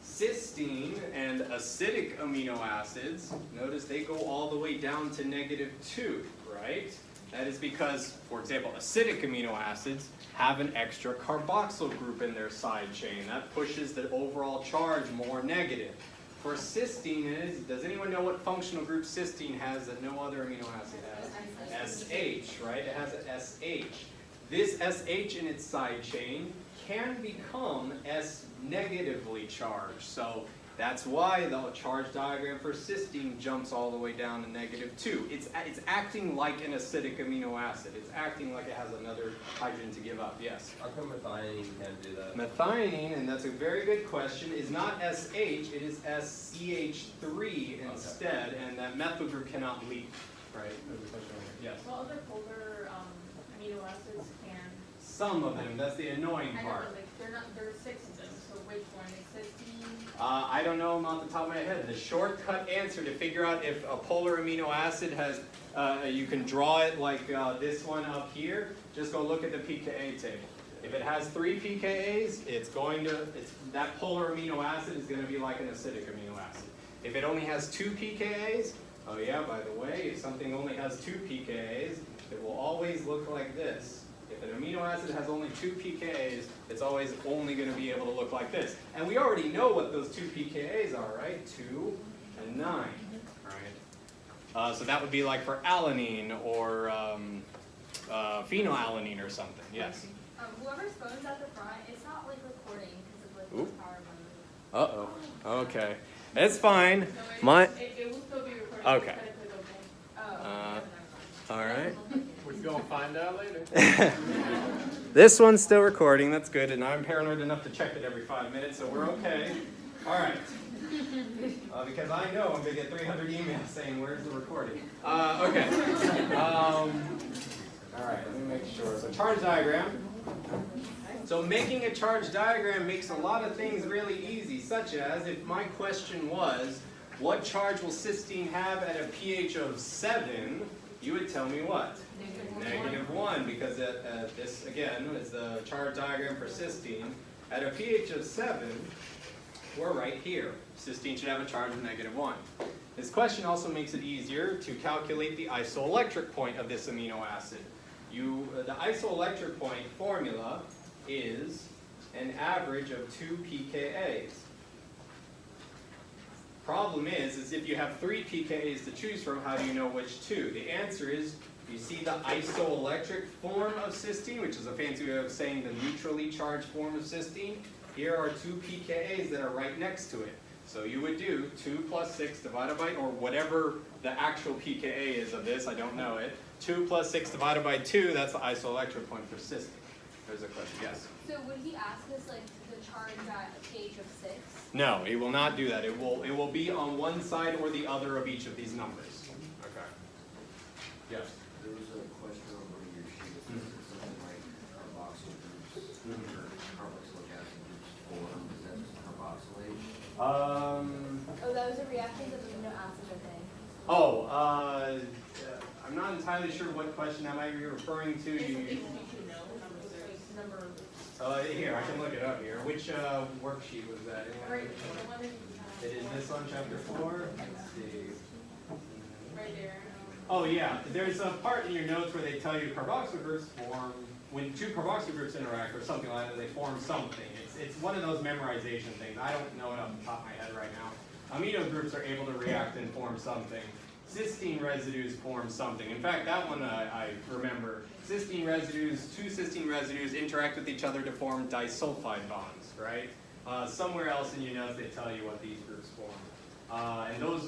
Cysteine and acidic amino acids, notice they go all the way down to -2, right? That is because, for example, acidic amino acids have an extra carboxyl group in their side chain. That pushes the overall charge more negative. For cysteine, does anyone know what functional group cysteine has that no other amino acid has? SH, right? It has an SH. This SH in its side chain can become S negatively charged. So that's why the charge diagram for cysteine jumps all the way down to -2. It's acting like an acidic amino acid. It's acting like it has another hydrogen to give up. Yes? How come methionine can't do that? Methionine, and that's a very good question, is not SH, it is SCH3 instead, and that methyl group cannot leave. Right? There's a question over here. Yes? Well, other polar amino acids can. Some of them, that's the annoying I know, part. but like there are 6 of them, so which one is cysteine? I don't know them off the top of my head. The shortcut answer to figure out if a polar amino acid has, you can draw it like this one up here, just go look at the pKa table. If it has 3 pKa's, that polar amino acid is going to be like an acidic amino acid. If it only has 2 pKa's, oh yeah, by the way, if something only has 2 pKa's, it will always look like this. If an amino acid has only 2 pKa's, it's always only going to be able to look like this. And we already know what those 2 pKa's are, right? 2 and 9, right? So that would be like for alanine or phenylalanine or something, yes? Whoever's phone's at the front, it's not like recording because of like Ooh. the power mode. Uh-oh. Okay. It's fine. No, it will still be recorded. Okay. Just gotta click OK. Oh, All right. We're gonna find out later. This one's still recording, that's good, and I'm paranoid enough to check it every 5 minutes, so we're okay. All right. Because I know I'm going to get 300 emails saying, where's the recording? Okay. All right, let me make sure. So charge diagram. So making a charge diagram makes a lot of things really easy, such as if my question was, what charge will cysteine have at a pH of 7, you would tell me what? -1, because this, again, is the charge diagram for cysteine. At a pH of 7, we're right here. Cysteine should have a charge of -1. This question also makes it easier to calculate the isoelectric point of this amino acid. The isoelectric point formula is an average of 2 pKa's. Problem is if you have 3 pKa's to choose from, how do you know which 2? The answer is, you see the isoelectric form of cysteine, which is a fancy way of saying the neutrally charged form of cysteine. Here are 2 pKa's that are right next to it. So you would do 2 plus 6 divided by, or whatever the actual pKa is of this, I don't know it. 2 plus 6 divided by 2, that's the isoelectric point for cysteine. There's a question, yes. So would he ask us like the charge at a pH of 6? No, it will not do that. It will be on one side or the other of each of these numbers. Okay. Yes. There was a question on one of your sheets, that said something like carboxyl groups, or carboxylic acid groups form, is that just carboxylate? Oh, that was a reaction of amino acids, I think. Oh, I'm not entirely sure what question that might be referring to. Here, I can look it up here. Which worksheet was that? It is this on chapter 4. Let's see. Right there. Oh yeah, there's a part in your notes where they tell you carboxyl groups form, when two carboxyl groups interact or something like that, they form something. It's one of those memorization things. I don't know it off the top of my head right now. Amino groups are able to react and form something. Cysteine residues form something. In fact, that one I remember. Cysteine residues, two cysteine residues interact with each other to form disulfide bonds, right? Somewhere else in your notes they tell you what these groups form. And those,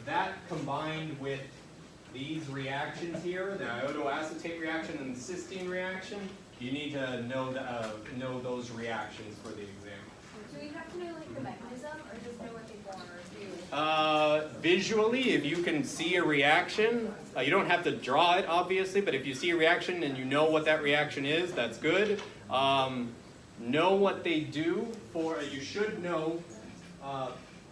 that combined with these reactions here, the iodoacetate reaction and the cysteine reaction, you need to know those reactions for the exam. Do we have to know like the mechanism or just know what they form or do? Visually, if you can see a reaction, you don't have to draw it obviously, but if you see a reaction and you know what that reaction is, that's good. Know what they do for, you should know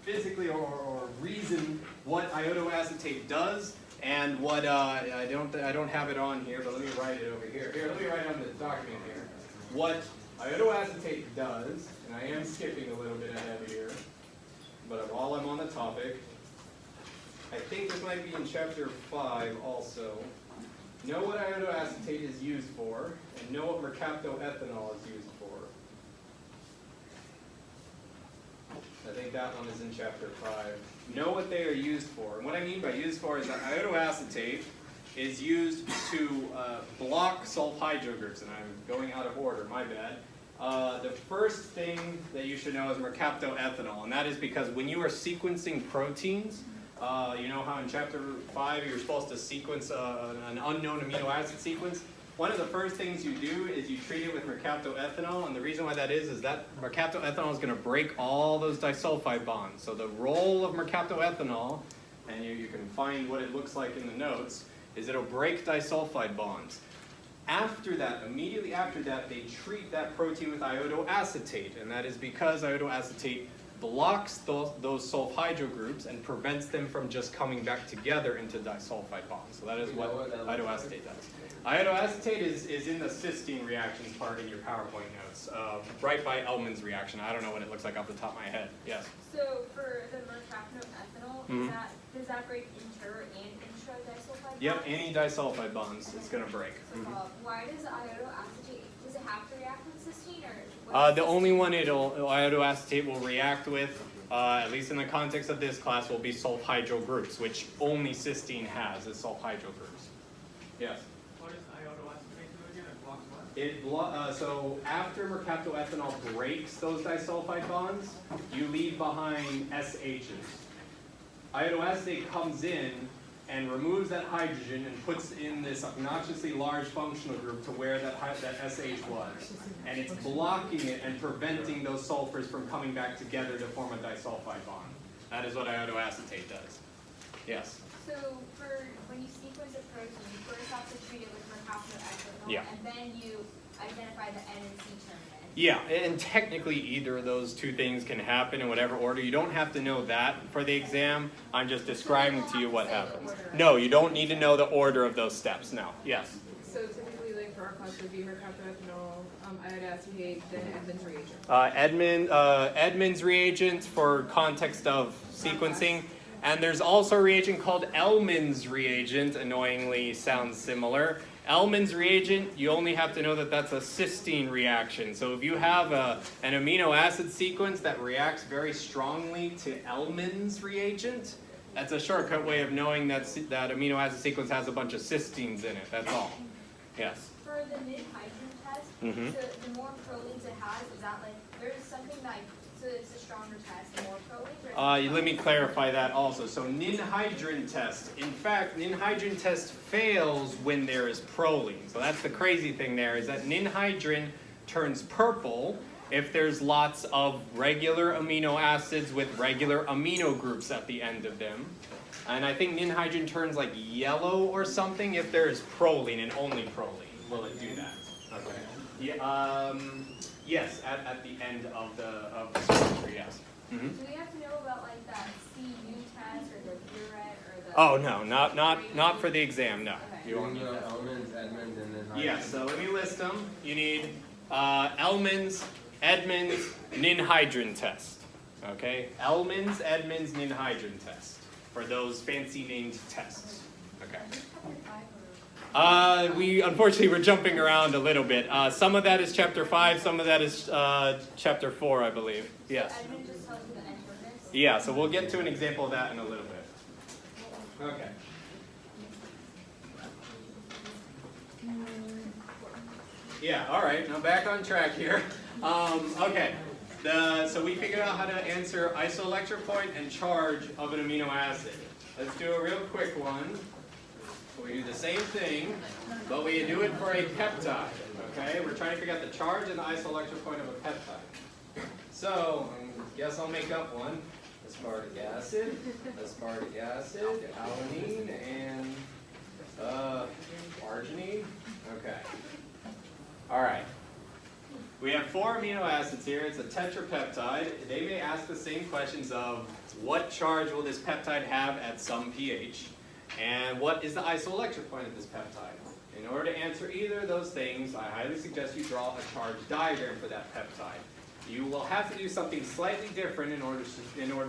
physically or reason what iodoacetate does and what, I don't have it on here, but let me write it over here. Here, let me write on the document here. What iodoacetate does, and I am skipping a little bit ahead here, but while I'm on the topic, I think this might be in chapter 5 also. Know what iodoacetate is used for, and know what mercaptoethanol is used for. I think that one is in chapter 5. Know what they are used for. And what I mean by used for is that iodoacetate is used to block sulfhydryl groups, and I'm going out of order, my bad. The first thing that you should know is mercaptoethanol, and that is because when you are sequencing proteins, you know how in chapter 5 you're supposed to sequence an unknown amino acid sequence? One of the first things you do is you treat it with mercaptoethanol, and the reason why that is that mercaptoethanol is going to break all those disulfide bonds. So the role of mercaptoethanol, and you can find what it looks like in the notes, is it'll break disulfide bonds. After that, immediately after that, they treat that protein with iodoacetate, and that is because iodoacetate blocks those sulfhydryl groups and prevents them from just coming back together into disulfide bonds. So that is what iodoacetate does. Iodoacetate is in the cysteine reactions part in your PowerPoint notes, right by Elman's reaction. I don't know what it looks like off the top of my head. Yes? So for the mercaptoethanol, does that break inter and intra-disulfide bonds? Yep, any disulfide bonds it's going to break. Why does iodoacetate, does it have to react with cysteine or? The only one iodoacetate will react with, at least in the context of this class, will be sulfhydryl groups, which only cysteine has, is sulfhydryl groups. Yes? What does iodoacetate do again? It blocks what? So after mercaptoethanol breaks those disulfide bonds, you leave behind SHs. Iodoacetate comes in and removes that hydrogen and puts in this obnoxiously large functional group to where that SH was. And it's blocking it and preventing those sulfurs from coming back together to form a disulfide bond. That is what iodoacetate does. Yes? So for when you sequence a protein, you first have to treat it with mercaptoethanol, Yeah. and then you identify the N and C terminus. Yeah, and technically either of those two things can happen in whatever order. You don't have to know that for the exam. I'm just describing to you what happens. No, you don't need to know the order of those steps. No. Yes? So typically, like for our class, would be mercaptoethanol, iodoacetate, then Edmund's reagent. Edmund's reagent for context of sequencing. And there's also a reagent called Elman's reagent, annoyingly sounds similar. Elman's reagent, you only have to know that that's a cysteine reaction. So if you have an amino acid sequence that reacts very strongly to Elman's reagent, that's a shortcut way of knowing that that amino acid sequence has a bunch of cysteines in it. That's all. Yes? For the mid-hydrogen test, so the more proteins it has, is that like, there's something that, so So it's a stronger test, more proline? Let me clarify that also. So ninhydrin test. In fact, ninhydrin test fails when there is proline. So that's the crazy thing there, is that ninhydrin turns purple if there's lots of regular amino acids with regular amino groups at the end of them. And I think ninhydrin turns like yellow or something if there is proline and only proline. Will it do that? Okay. Yeah, yes, at the end of the structure, yes. Do we have to know about like that CU test or the burette or the? Oh no, not for the exam. No. Okay. You won't need the that. elements, Edmonds, and then. Yeah. So let me list them. You need Elman's, Edmonds, ninhydrin test. Okay. Elman's, Edmonds, ninhydrin test for those fancy named tests. Okay. We unfortunately we're jumping around a little bit. Some of that is chapter 5, some of that is chapter 4, I believe. Yes. So Edmund just tells you the N-terminus? Yeah, so we'll get to an example of that in a little bit. Okay. Yeah, all right, now back on track here. Okay, so we figured out how to answer isoelectric point and charge of an amino acid. Let's do a real quick one. We do the same thing, but we do it for a peptide, okay? We're trying to figure out the charge and the isoelectric point of a peptide. So, I guess I'll make up one. Aspartic acid, alanine, and arginine. Okay. All right. We have 4 amino acids here. It's a tetrapeptide. They may ask the same questions of what charge will this peptide have at some pH? And what is the isoelectric point of this peptide? In order to answer either of those things, I highly suggest you draw a charge diagram for that peptide. You will have to do something slightly different in order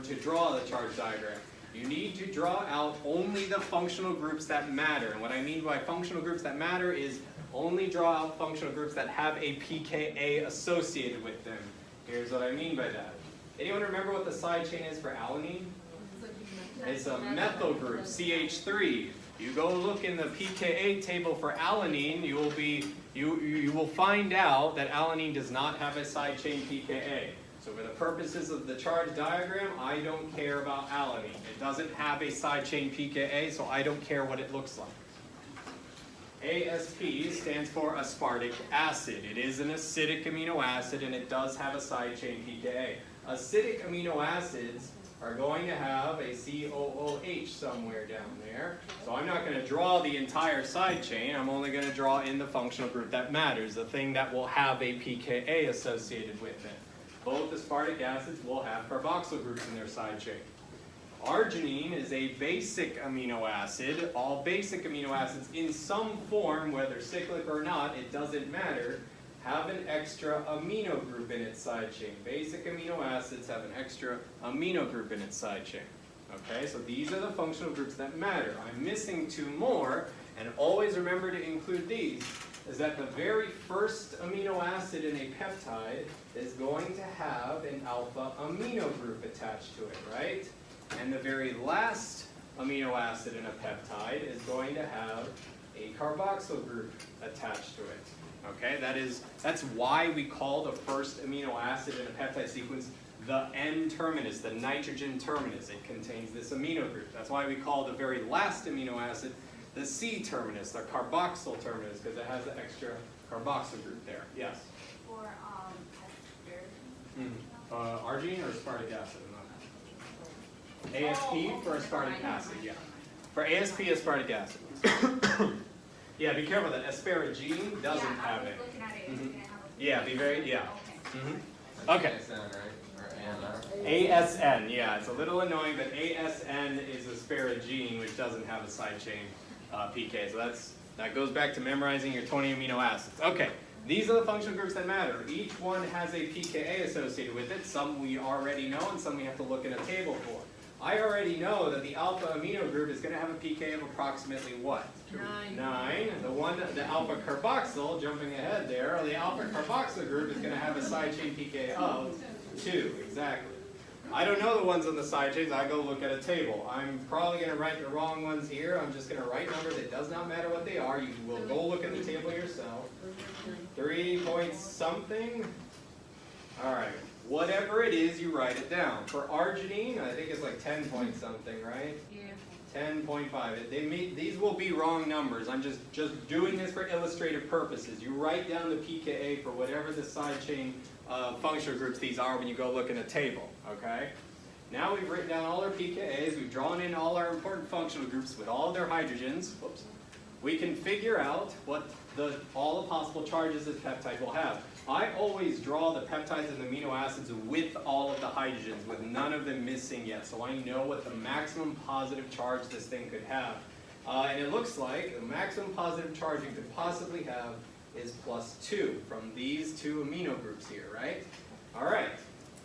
to draw the charge diagram. You need to draw out only the functional groups that matter. And what I mean by functional groups that matter is only draw out functional groups that have a pKa associated with them. Here's what I mean by that. Anyone remember what the side chain is for alanine? It's a methyl group, CH3. You go look in the pKa table for alanine, you will find out that alanine does not have a side chain pKa. So for the purposes of the charge diagram, I don't care about alanine. It doesn't have a side chain pKa, so I don't care what it looks like. ASP stands for aspartic acid. It is an acidic amino acid and it does have a side chain pKa. Acidic amino acids are going to have a COOH somewhere down there. So I'm not going to draw the entire side chain. I'm only going to draw in the functional group that matters, the thing that will have a pKa associated with it. Both aspartic acids will have carboxyl groups in their side chain. Arginine is a basic amino acid. All basic amino acids in some form, whether cyclic or not, it doesn't matter, have an extra amino group in its side chain. Basic amino acids have an extra amino group in its side chain. Okay, so these are the functional groups that matter. I'm missing 2 more, and always remember to include these, is that the very first amino acid in a peptide is going to have an alpha amino group attached to it, right? And the very last amino acid in a peptide is going to have a carboxyl group attached to it. Okay, that's why we call the first amino acid in a peptide sequence the N-terminus, the nitrogen terminus. It contains this amino group. That's why we call the very last amino acid the C-terminus, the carboxyl terminus, because it has the extra carboxyl group there. Yes? For Arginine or aspartic acid? ASP for aspartic acid, yeah. For ASP, aspartic acid. Yeah, be careful that asparagine doesn't have it. Looking at it, it's gonna have a. Yeah, be very, yeah. Okay. Okay. ASN, right? Or ANR? ASN, yeah, it's a little annoying, but ASN is asparagine, which doesn't have a side chain pK. So that goes back to memorizing your 20 amino acids. Okay, these are the functional groups that matter. Each one has a pKa associated with it. Some we already know, and some we have to look in a table for. I already know that the alpha amino group is going to have a pK of approximately what? 9. The alpha carboxyl, jumping ahead there, the alpha carboxyl group is going to have a side chain pK of 2, exactly. I don't know the ones on the side chains. I go look at a table. I'm probably going to write the wrong ones here. I'm just going to write numbers. It does not matter what they are. You will go look at the table yourself. 3 point something. All right. Whatever it is, you write it down. For arginine, I think it's like 10 point something, right? Yeah. 10.5. These will be wrong numbers. I'm just doing this for illustrative purposes. You write down the pKa for whatever the side chain functional groups these are when you go look in a table, okay? Now we've written down all our pKa's, we've drawn in all our important functional groups with all of their hydrogens. Whoops. We can figure out what all the possible charges this peptide will have. I always draw the peptides and the amino acids with all of the hydrogens, with none of them missing yet, so I know what the maximum positive charge this thing could have. And it looks like the maximum positive charge you could possibly have is +2 from these two amino groups here, right? All right,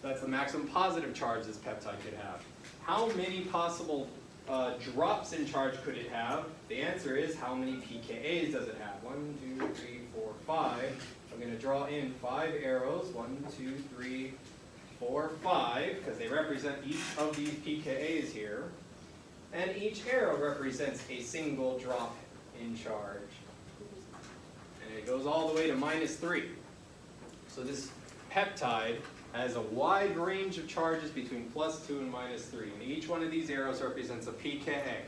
that's the maximum positive charge this peptide could have. How many possible drops in charge could it have? The answer is, how many pKa's does it have? 1, 2, 3, 4, 5. I'm going to draw in 5 arrows. 1, 2, 3, 4, 5, because they represent each of these pKa's here. And each arrow represents a single drop in charge. And it goes all the way to -3. So this peptide has a wide range of charges between +2 and -3. And each one of these arrows represents a pKa.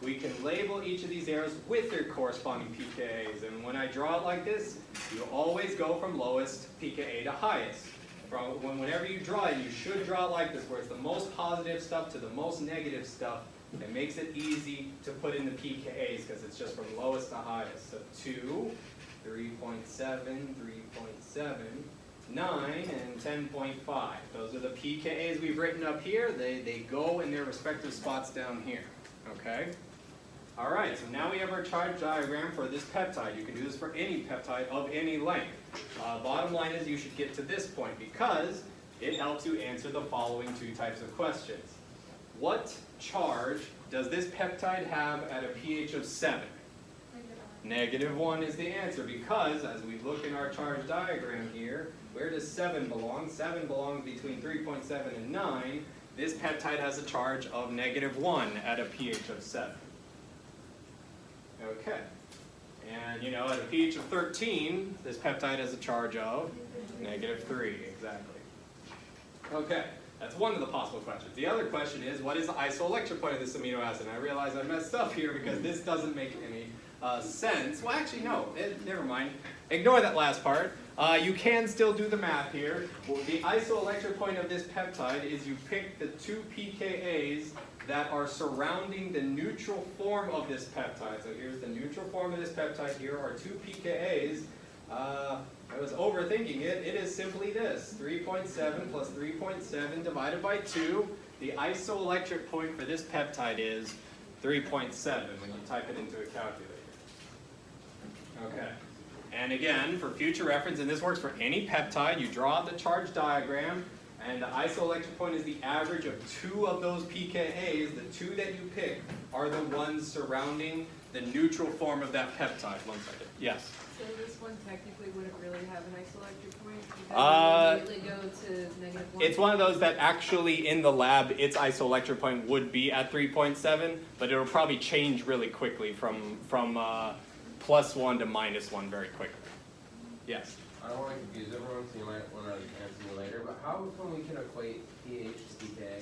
We can label each of these arrows with their corresponding pKa's. And when I draw it like this, you always go from lowest pKa to highest. Whenever you draw it, you should draw it like this, where it's the most positive stuff to the most negative stuff. It makes it easy to put in the pKa's because it's just from lowest to highest. So 2, 3.7, 3.7, 9, and 10.5. Those are the pKa's we've written up here. They go in their respective spots down here. Okay? All right, so now we have our charge diagram for this peptide. You can do this for any peptide of any length. Bottom line is you should get to this point because it helps you answer the following 2 types of questions. What charge does this peptide have at a pH of 7? -1 is the answer because, as we look in our charge diagram here, where does 7 belong? 7 belongs between 3.7 and 9. This peptide has a charge of -1 at a pH of 7. Okay. And, at a pH of 13, this peptide has a charge of -3, exactly. Okay. That's one of the possible questions. The other question is, what is the isoelectric point of this amino acid? And I realize I messed up here because this doesn't make any sense. Well, actually, no. Never mind. Ignore that last part. You can still do the math here. Well, the isoelectric point of this peptide is you pick the 2 pKa's that are surrounding the neutral form of this peptide. So here's the neutral form of this peptide. Here are 2 pKa's. I was overthinking it. It is simply this. 3.7 plus 3.7 divided by 2. The isoelectric point for this peptide is 3.7 when you type it into a calculator. Okay. And again, for future reference, and this works for any peptide, you draw out the charge diagram, and the isoelectric point is the average of 2 of those pKa's. The 2 that you pick are the ones surrounding the neutral form of that peptide. One second. Yes? So this one technically wouldn't really have an isoelectric point because it would immediately go to -1? It's one of those that actually in the lab, its isoelectric point would be at 3.7, but it'll probably change really quickly from +1 to -1 very quickly. Yes? I don't want to confuse everyone, so you might want to answer me later, but how come we can equate pH to pKa?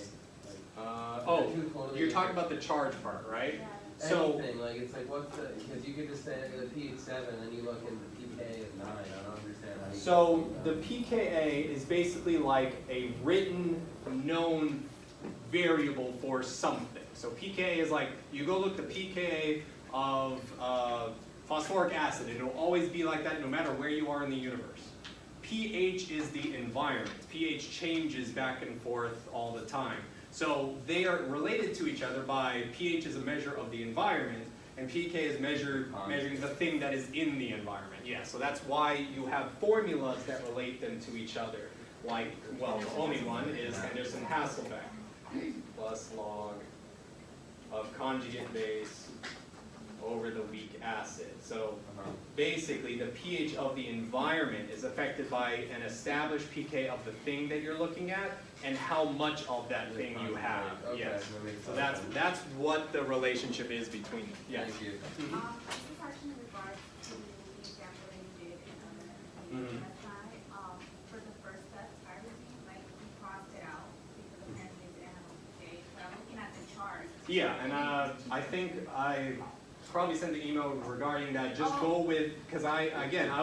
You're talking about the charge part, right? Yeah. So, anything, like, it's like, what's the, because you could just say the pH 7, and then you look in the pKa of 9, I don't understand how you so can the do that. pKa is basically like a written, known variable for something. So pKa is like, you go look the pKa of phosphoric acid, and it'll always be like that no matter where you are in the universe. pH is the environment. pH changes back and forth all the time. So they are related to each other by pH is a measure of the environment, and pK is measuring the thing that is in the environment. Yeah, so that's why you have formulas that relate them to each other. Like, well, the only one is Henderson Hasselbach, plus log of conjugate base over the weak acid. So basically the pH of the environment is affected by an established pK of the thing that you're looking at and how much of that thing you have. Okay, Yes. that makes So sense. that's what the relationship is between them. Yes. Thank you. This is actually in regards to the example that you did in Mhm. Intestine. For the first step, tyrosine, right? Yeah, and I think I probably sent an email regarding that. Just go with, because I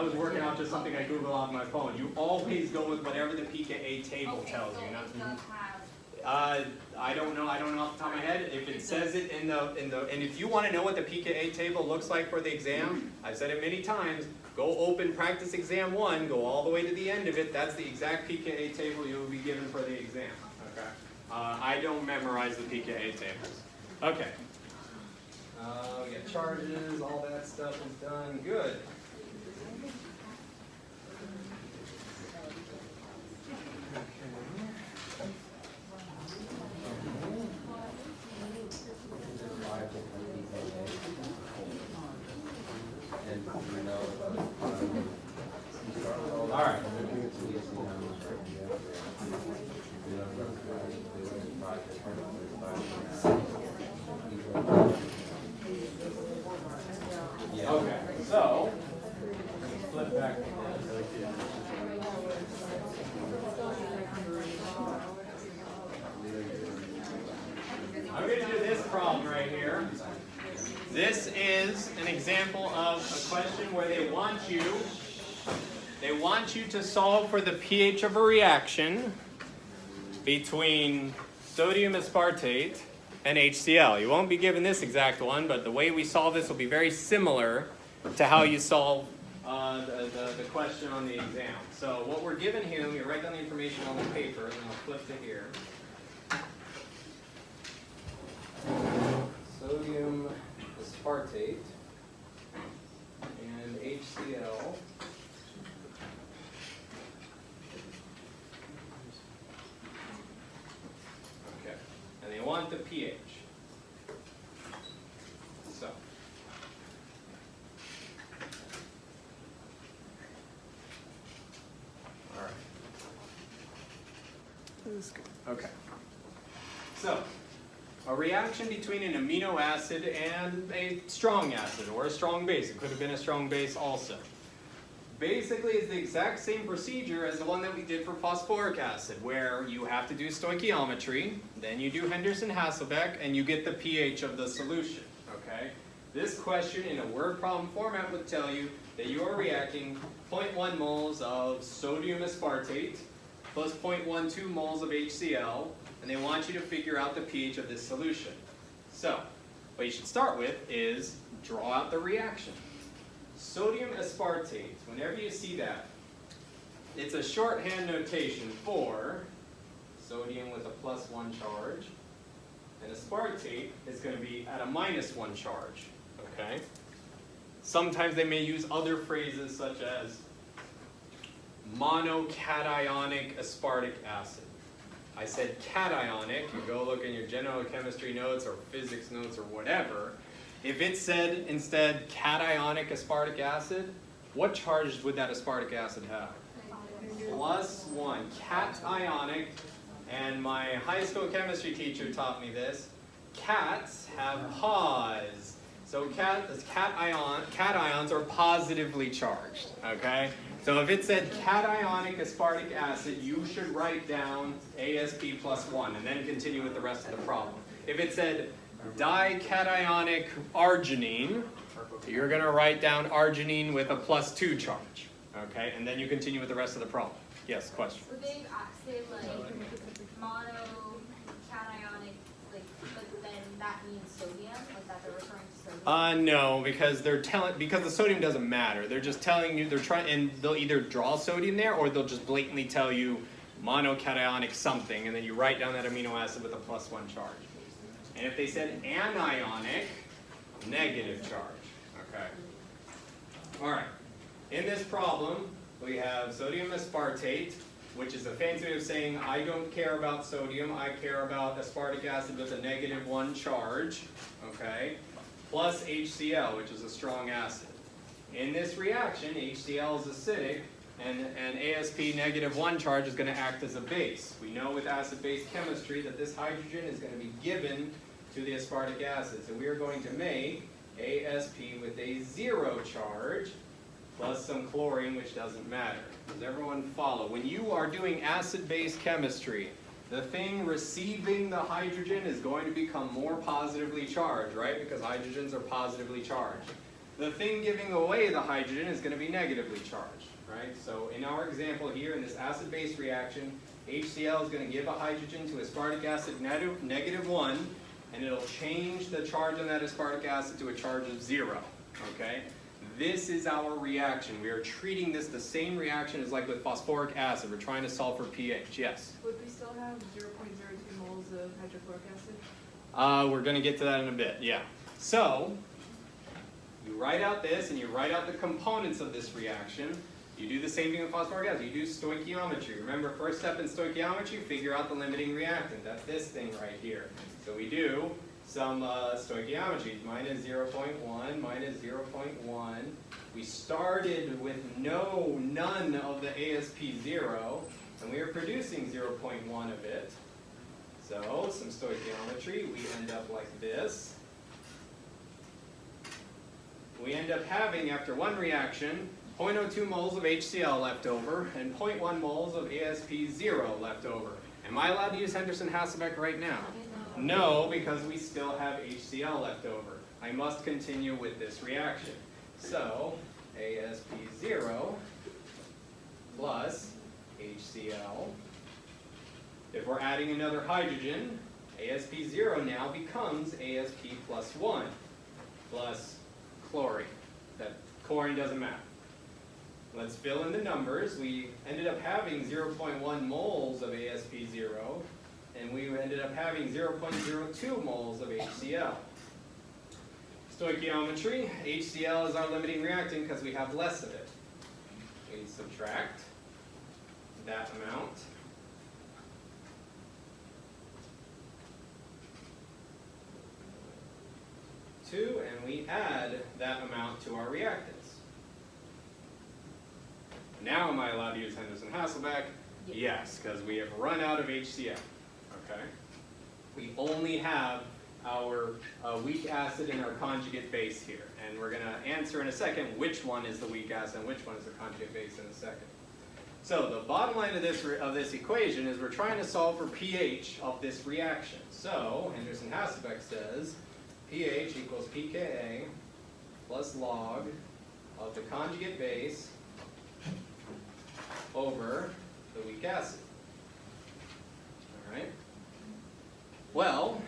was working out just something I Googled off my phone. You always go with whatever the pKa table tells you. Not, I don't know off the top of my head. If it says it in the, and if you want to know what the pKa table looks like for the exam, I've said it many times, go open practice exam 1, go all the way to the end of it. That's the exact pKa table you will be given for the exam. Okay. I don't memorize the pKa tables. Okay. We got charges, all that stuff is done. Good. All right. Okay, so flip back to this. I'm going to do this problem right here. This is an example of a question where they want you to solve for the pH of a reaction between sodium aspartate and HCl. You won't be given this exact one, but the way we solve this will be very similar to how you solve the question on the exam. So what we're given here, let me write down the information on the paper, and I'll flip to here. Sodium aspartate and HCl. Okay, and they want the pH. So, all right. Okay. So, a reaction between an amino acid and a strong acid, or a strong base. It could have been a strong base also. Basically, it's the exact same procedure as the one that we did for phosphoric acid, where you have to do Stoic Geometry, then you do Henderson Hasselbach, and you get the pH of the solution. Okay? This question in a word problem format would tell you that you are reacting 0.1 moles of sodium aspartate plus 0.12 moles of HCl, and they want you to figure out the pH of this solution. So, what you should start with is draw out the reaction. Sodium aspartate, whenever you see that, it's a shorthand notation for sodium with a +1 charge, and aspartate is going to be at a -1 charge. Okay? Sometimes they may use other phrases such as monocationic aspartic acid. I said cationic. You go look in your general chemistry notes or physics notes or whatever. If it said instead cationic aspartic acid, what charge would that aspartic acid have? +1. Cationic, and my high school chemistry teacher taught me this. Cats have pause. So cations are positively charged, okay? So if it said cationic aspartic acid, you should write down ASP +1 and then continue with the rest of the problem. If it said dicationic arginine, you're going to write down arginine with a +2 charge, okay? And then you continue with the rest of the problem. Yes, question? Would they say like monocationic, like, but then that means sodium, like that they're referring to sodium? No, because because the sodium doesn't matter. They're just telling you, and they'll either draw sodium there or they'll just blatantly tell you monocationic something, and then you write down that amino acid with a +1 charge. And if they said anionic, negative charge. Okay. All right. In this problem, we have sodium aspartate, which is a fancy way of saying I don't care about sodium, I care about aspartic acid with a -1 charge. Okay. Plus HCl, which is a strong acid. In this reaction, HCl is acidic, and an ASP -1 charge is going to act as a base. We know with acid-base chemistry that this hydrogen is going to be given to the aspartic acid. So we are going to make ASP with a 0 charge plus some chlorine, which doesn't matter. Does everyone follow? When you are doing acid-base chemistry, The thing receiving the hydrogen is going to become more positively charged, right? Because hydrogens are positively charged. The thing giving away the hydrogen is going to be negatively charged, right? So in our example here, in this acid-base reaction, HCl is going to give a hydrogen to aspartic acid -1, and it'll change the charge on that aspartic acid to a charge of 0, okay? This is our reaction. We are treating this the same reaction as like with phosphoric acid. We're trying to solve for pH. Yes? Would we still have 0.02 moles of hydrochloric acid? We're going to get to that in a bit, yeah. So, you write out this and you write out the components of this reaction. You do the same thing with phosphoric acid. You do Stoic Geometry. Remember, first step in Stoic Geometry, figure out the limiting reactant. That's this thing right here. So we do some Stoic Geometry. Minus 0.1, minus 0.1. We started with none of the AsP0, and we are producing 0.1 of it. So, some Stoic Geometry, we end up like this. We end up having, after one reaction, 0.02 moles of HCl left over and 0.1 moles of AsP0 left over. Am I allowed to use Henderson Hasselbach right now? No, because we still have HCl left over. I must continue with this reaction. So, AsP0 plus HCl. If we're adding another hydrogen, AsP0 now becomes AsP plus 1 plus chlorine. That chlorine doesn't matter. Let's fill in the numbers. We ended up having 0.1 moles of AsP0, and we ended up having 0.02 moles of HCl. Stoic Geometry, HCl is our limiting reactant because we have less of it. We subtract that amount. And we add that amount to our reactants. Now am I allowed to use Henderson Hasselbach? Yes, because we have run out of HCl. Okay? We only have our weak acid and our conjugate base here. And we're going to answer in a second which one is the weak acid and which one is the conjugate base in a second. So the bottom line of this equation is we're trying to solve for pH of this reaction. So Henderson Hasselbach says pH equals pKa plus log of the conjugate base over the weak acid. All right? Well,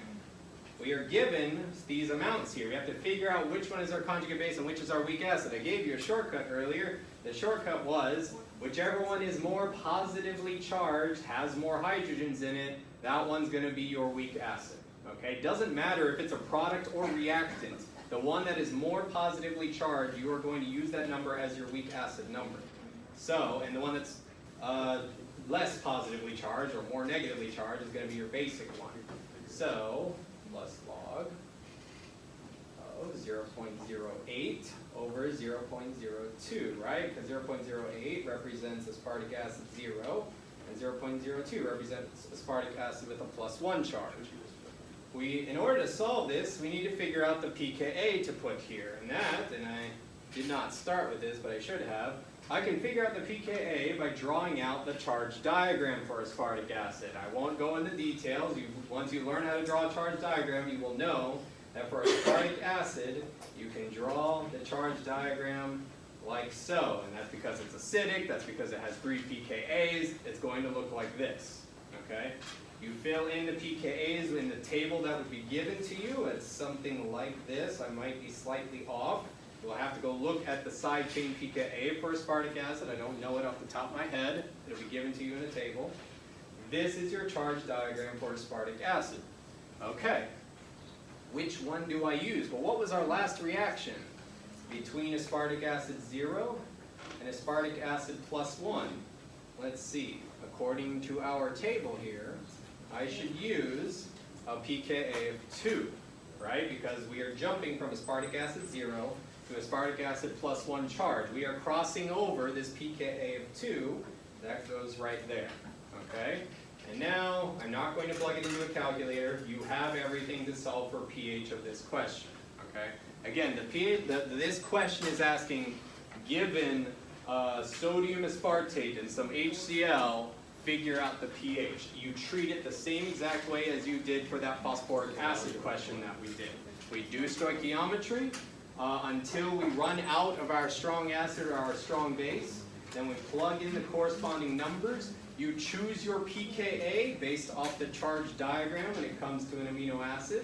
we are given these amounts here. We have to figure out which one is our conjugate base and which is our weak acid. I gave you a shortcut earlier. The shortcut was whichever one is more positively charged, has more hydrogens in it, that one's going to be your weak acid. Okay? It doesn't matter if it's a product or reactant. The one that is more positively charged, you are going to use that number as your weak acid number. So, and the one that's less positively charged or more negatively charged is going to be your basic one. So, plus log of 0.08 over 0.02, right? Because 0.08 represents aspartic acid 0, and 0.02 represents aspartic acid with a plus 1 charge. In order to solve this, we need to figure out the pKa to put here. And I did not start with this, but I should have. I can figure out the pKa by drawing out the charge diagram for aspartic acid. I won't go into details. Once you learn how to draw a charge diagram, you will know that for aspartic acid, you can draw the charge diagram like so. And that's because it's acidic, that's because it has 3 pKa's. It's going to look like this, okay? You fill in the pKa's in the table that would be given to you. It's something like this. I might be slightly off. You'll have to go look at the side chain pKa for aspartic acid. I don't know it off the top of my head. It'll be given to you in a table. This is your charge diagram for aspartic acid. Okay. Which one do I use? Well, what was our last reaction between aspartic acid 0 and aspartic acid plus 1? Let's see. According to our table here, I should use a pKa of 2, right? Because we are jumping from aspartic acid 0 to aspartic acid plus 1 charge. We are crossing over this pKa of 2. That goes right there, okay? And now, I'm not going to plug it into a calculator. You have everything to solve for pH of this question, okay? Again, this question is asking, given sodium aspartate and some HCl, figure out the pH. You treat it the same exact way as you did for that phosphoric acid question that we did. We do Stoic Geometry until we run out of our strong acid or our strong base. Then we plug in the corresponding numbers. You choose your pKa based off the charge diagram when it comes to an amino acid.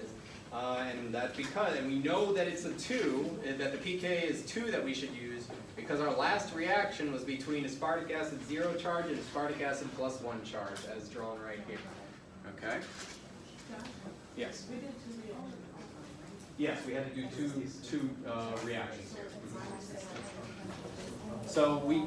And that's because, and we know that it's a 2, that the pKa is 2 that we should use, because our last reaction was between aspartic acid 0 charge and aspartic acid plus 1 charge, as drawn right here. Okay? Yes? Yes, we had to do two reactions here. So we,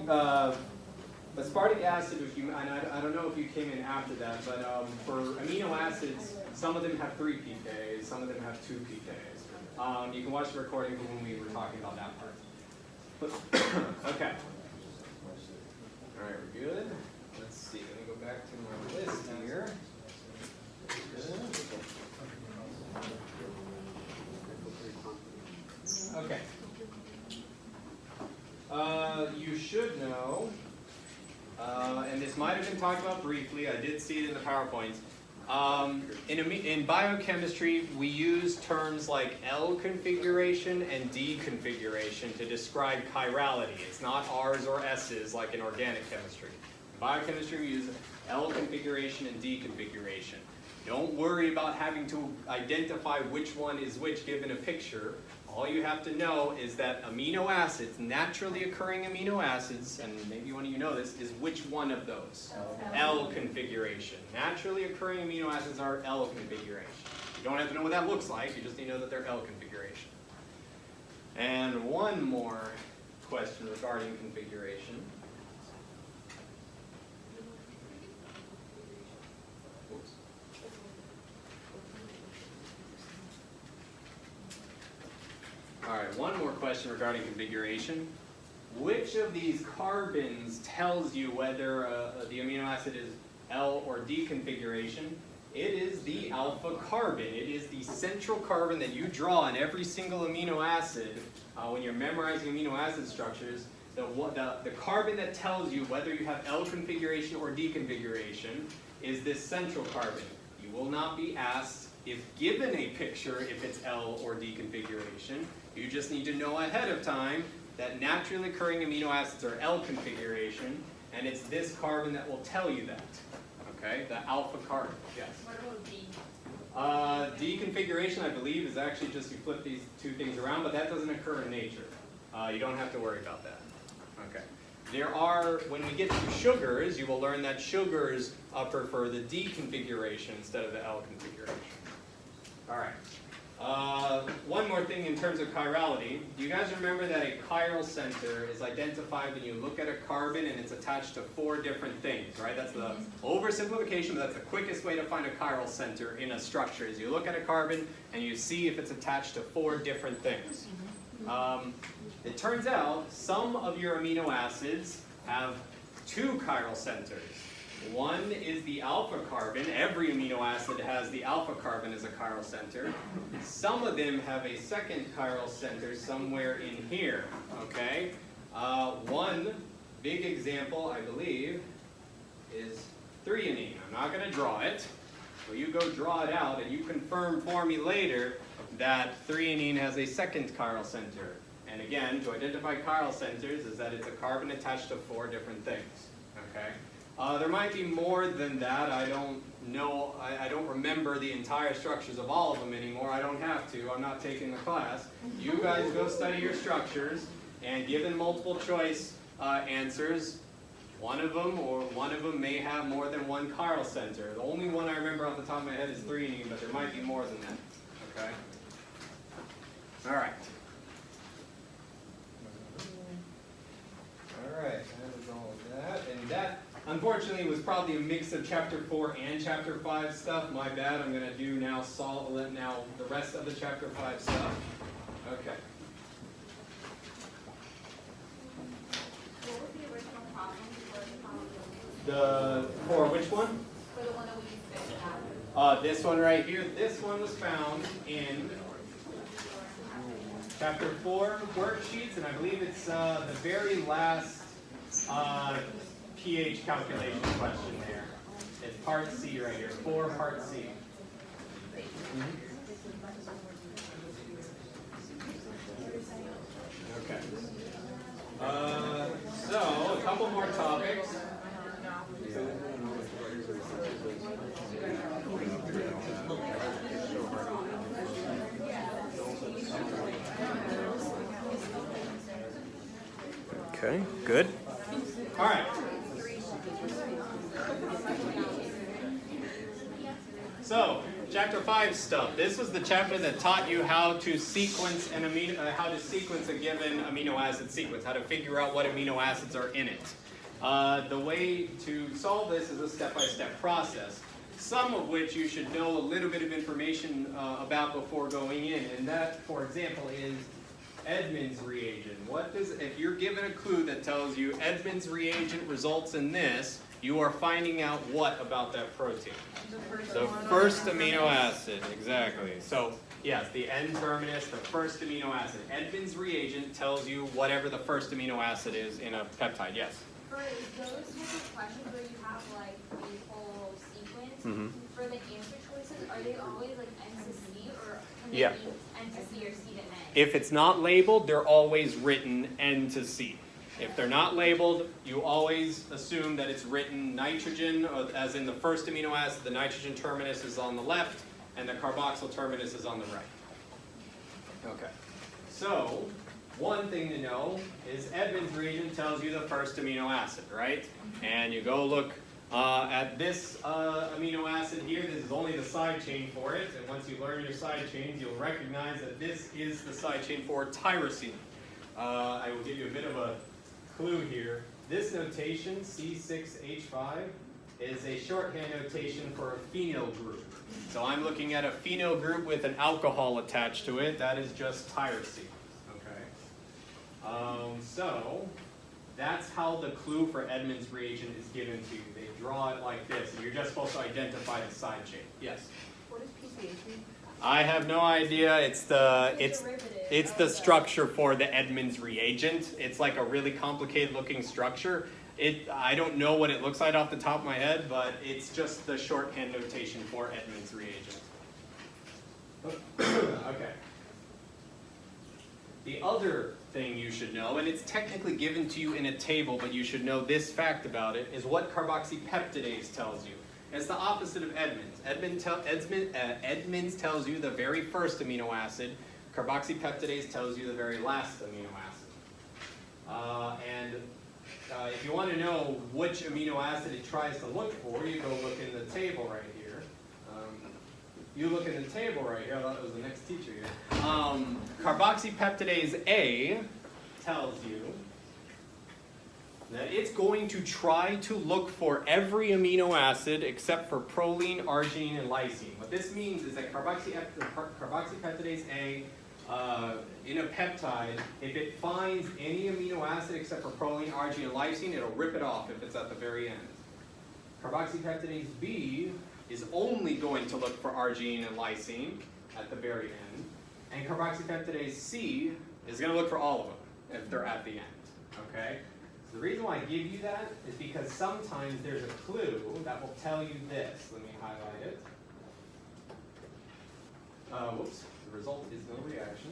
aspartic acid, if you, I don't know if you came in after that, but for amino acids, some of them have 3 pKas, some of them have 2 pKas. You can watch the recording from when we were talking about that part. Okay. All right, we're good. Let's see. Let me go back to my list here. Okay. You should know, and this might have been talked about briefly. I did see it in the PowerPoints. In biochemistry, we use terms like L configuration and D configuration to describe chirality. It's not R's or S's like in organic chemistry. In biochemistry, we use L configuration and D configuration. Don't worry about having to identify which one is which given a picture. All you have to know is that amino acids, naturally occurring amino acids, and maybe one of you know this, is which one of those? L configuration. Naturally occurring amino acids are L configuration. You don't have to know what that looks like, you just need to know that they're L configuration. And one more question regarding configuration. Oops. All right, one more question regarding configuration. Which of these carbons tells you whether the amino acid is L or D configuration? It is the alpha carbon. It is the central carbon that you draw in every single amino acid when you're memorizing amino acid structures. The carbon that tells you whether you have L configuration or D configuration is this central carbon. You will not be asked, if given a picture, if it's L or D configuration. You just need to know ahead of time that naturally occurring amino acids are L configuration, and it's this carbon that will tell you that. Okay, the alpha carbon. Yes? What about D? D configuration, I believe, is actually just you flip these two things around, but that doesn't occur in nature. You don't have to worry about that. Okay. There are, when we get to sugars, you will learn that sugars prefer the D configuration instead of the L configuration. All right. One more thing in terms of chirality. Do you guys remember that a chiral center is identified when you look at a carbon and it's attached to 4 different things, right? That's the oversimplification, but that's the quickest way to find a chiral center in a structure is you look at a carbon and you see if it's attached to 4 different things. It turns out some of your amino acids have 2 chiral centers. One is the alpha carbon. Every amino acid has the alpha carbon as a chiral center. Some of them have a second chiral center somewhere in here, okay? One big example, I believe, is threonine. I'm not going to draw it, so you go draw it out and you confirm for me later that threonine has a second chiral center. And again, to identify chiral centers is that it's a carbon attached to 4 different things, okay? There might be more than that. I don't know. I don't remember the entire structures of all of them anymore. I don't have to. I'm not taking the class. You guys go study your structures, and given multiple choice answers, one of them may have more than 1 chiral center. The only one I remember off the top of my head is threonine, but there might be more than that. Okay. All right. All right. That is all of that, and that. Unfortunately, it was probably a mix of Chapter 4 and Chapter 5 stuff. My bad. I'm going to do now the rest of the Chapter 5 stuff. Okay. What was the original problem for the problem? For which one? For the one that we figured out. This one right here. This one was found in Chapter 4 worksheets, and I believe it's the very last pH calculation question there. It's part C right here, 4 part C. Okay. So, a couple more topics. Okay, good. All right. So, chapter 5 stuff. This was the chapter that taught you how to sequence an how to sequence a given amino acid sequence, how to figure out what amino acids are in it. The way to solve this is a step-by-step process, some of which you should know a little bit of information about before going in, and that, for example, is Edmonds reagent. What does, if you're given a clue that tells you Edmonds reagent results in this, you are finding out what about that protein? The first amino acid, exactly. So, yes, the N-terminus, the first amino acid. Edmonds reagent tells you whatever the first amino acid is in a peptide, yes? For those types of questions where you have like a whole sequence, for the answer choices, are they always like N to C, or can they be N to C or C to N? If it's not labeled, they're always written N to C. If they're not labeled, you always assume that it's written nitrogen, as in the first amino acid, the nitrogen terminus is on the left, and the carboxyl terminus is on the right. Okay. So, one thing to know is Edmonds reagent tells you the first amino acid, right? And you go look at this amino acid here. This is only the side chain for it, and once you learn your side chains, you'll recognize that this is the side chain for tyrosine. I will give you a bit of a clue here. This notation, C6H5, is a shorthand notation for a phenyl group. So I'm looking at a phenyl group with an alcohol attached to it. That is just tyrosine. Okay. So that's how the clue for Edmonds reagent is given to you. They draw it like this, and you're just supposed to identify the side chain. Yes? What does PCH mean? I have no idea. It's the structure for the Edmonds reagent. It's like a really complicated looking structure. I don't know what it looks like off the top of my head, but it's just the shorthand notation for Edmonds reagent. Okay. The other thing you should know, and it's technically given to you in a table, but you should know this fact about it, is what carboxy peptidase tells you. It's the opposite of Edmonds. Edmonds tells you the very first amino acid. Carboxy peptidase tells you the very last amino acid. If you want to know which amino acid it tries to look for, you go look in the table right here. You look in the table right here. I thought it was the next teacher here. Carboxy peptidase A tells you that it's going to try to look for every amino acid except for proline, arginine, and lysine. What this means is that carboxy peptidase A in a peptide, if it finds any amino acid except for proline, arginine, and lysine, it'll rip it off if it's at the very end. Carboxy peptidase B is only going to look for arginine and lysine at the very end. And carboxy peptidase C is going to look for all of them if they're at the end. Okay? So the reason why I give you that is because sometimes there's a clue that will tell you this. Let me highlight it. Whoops. The result is no reaction.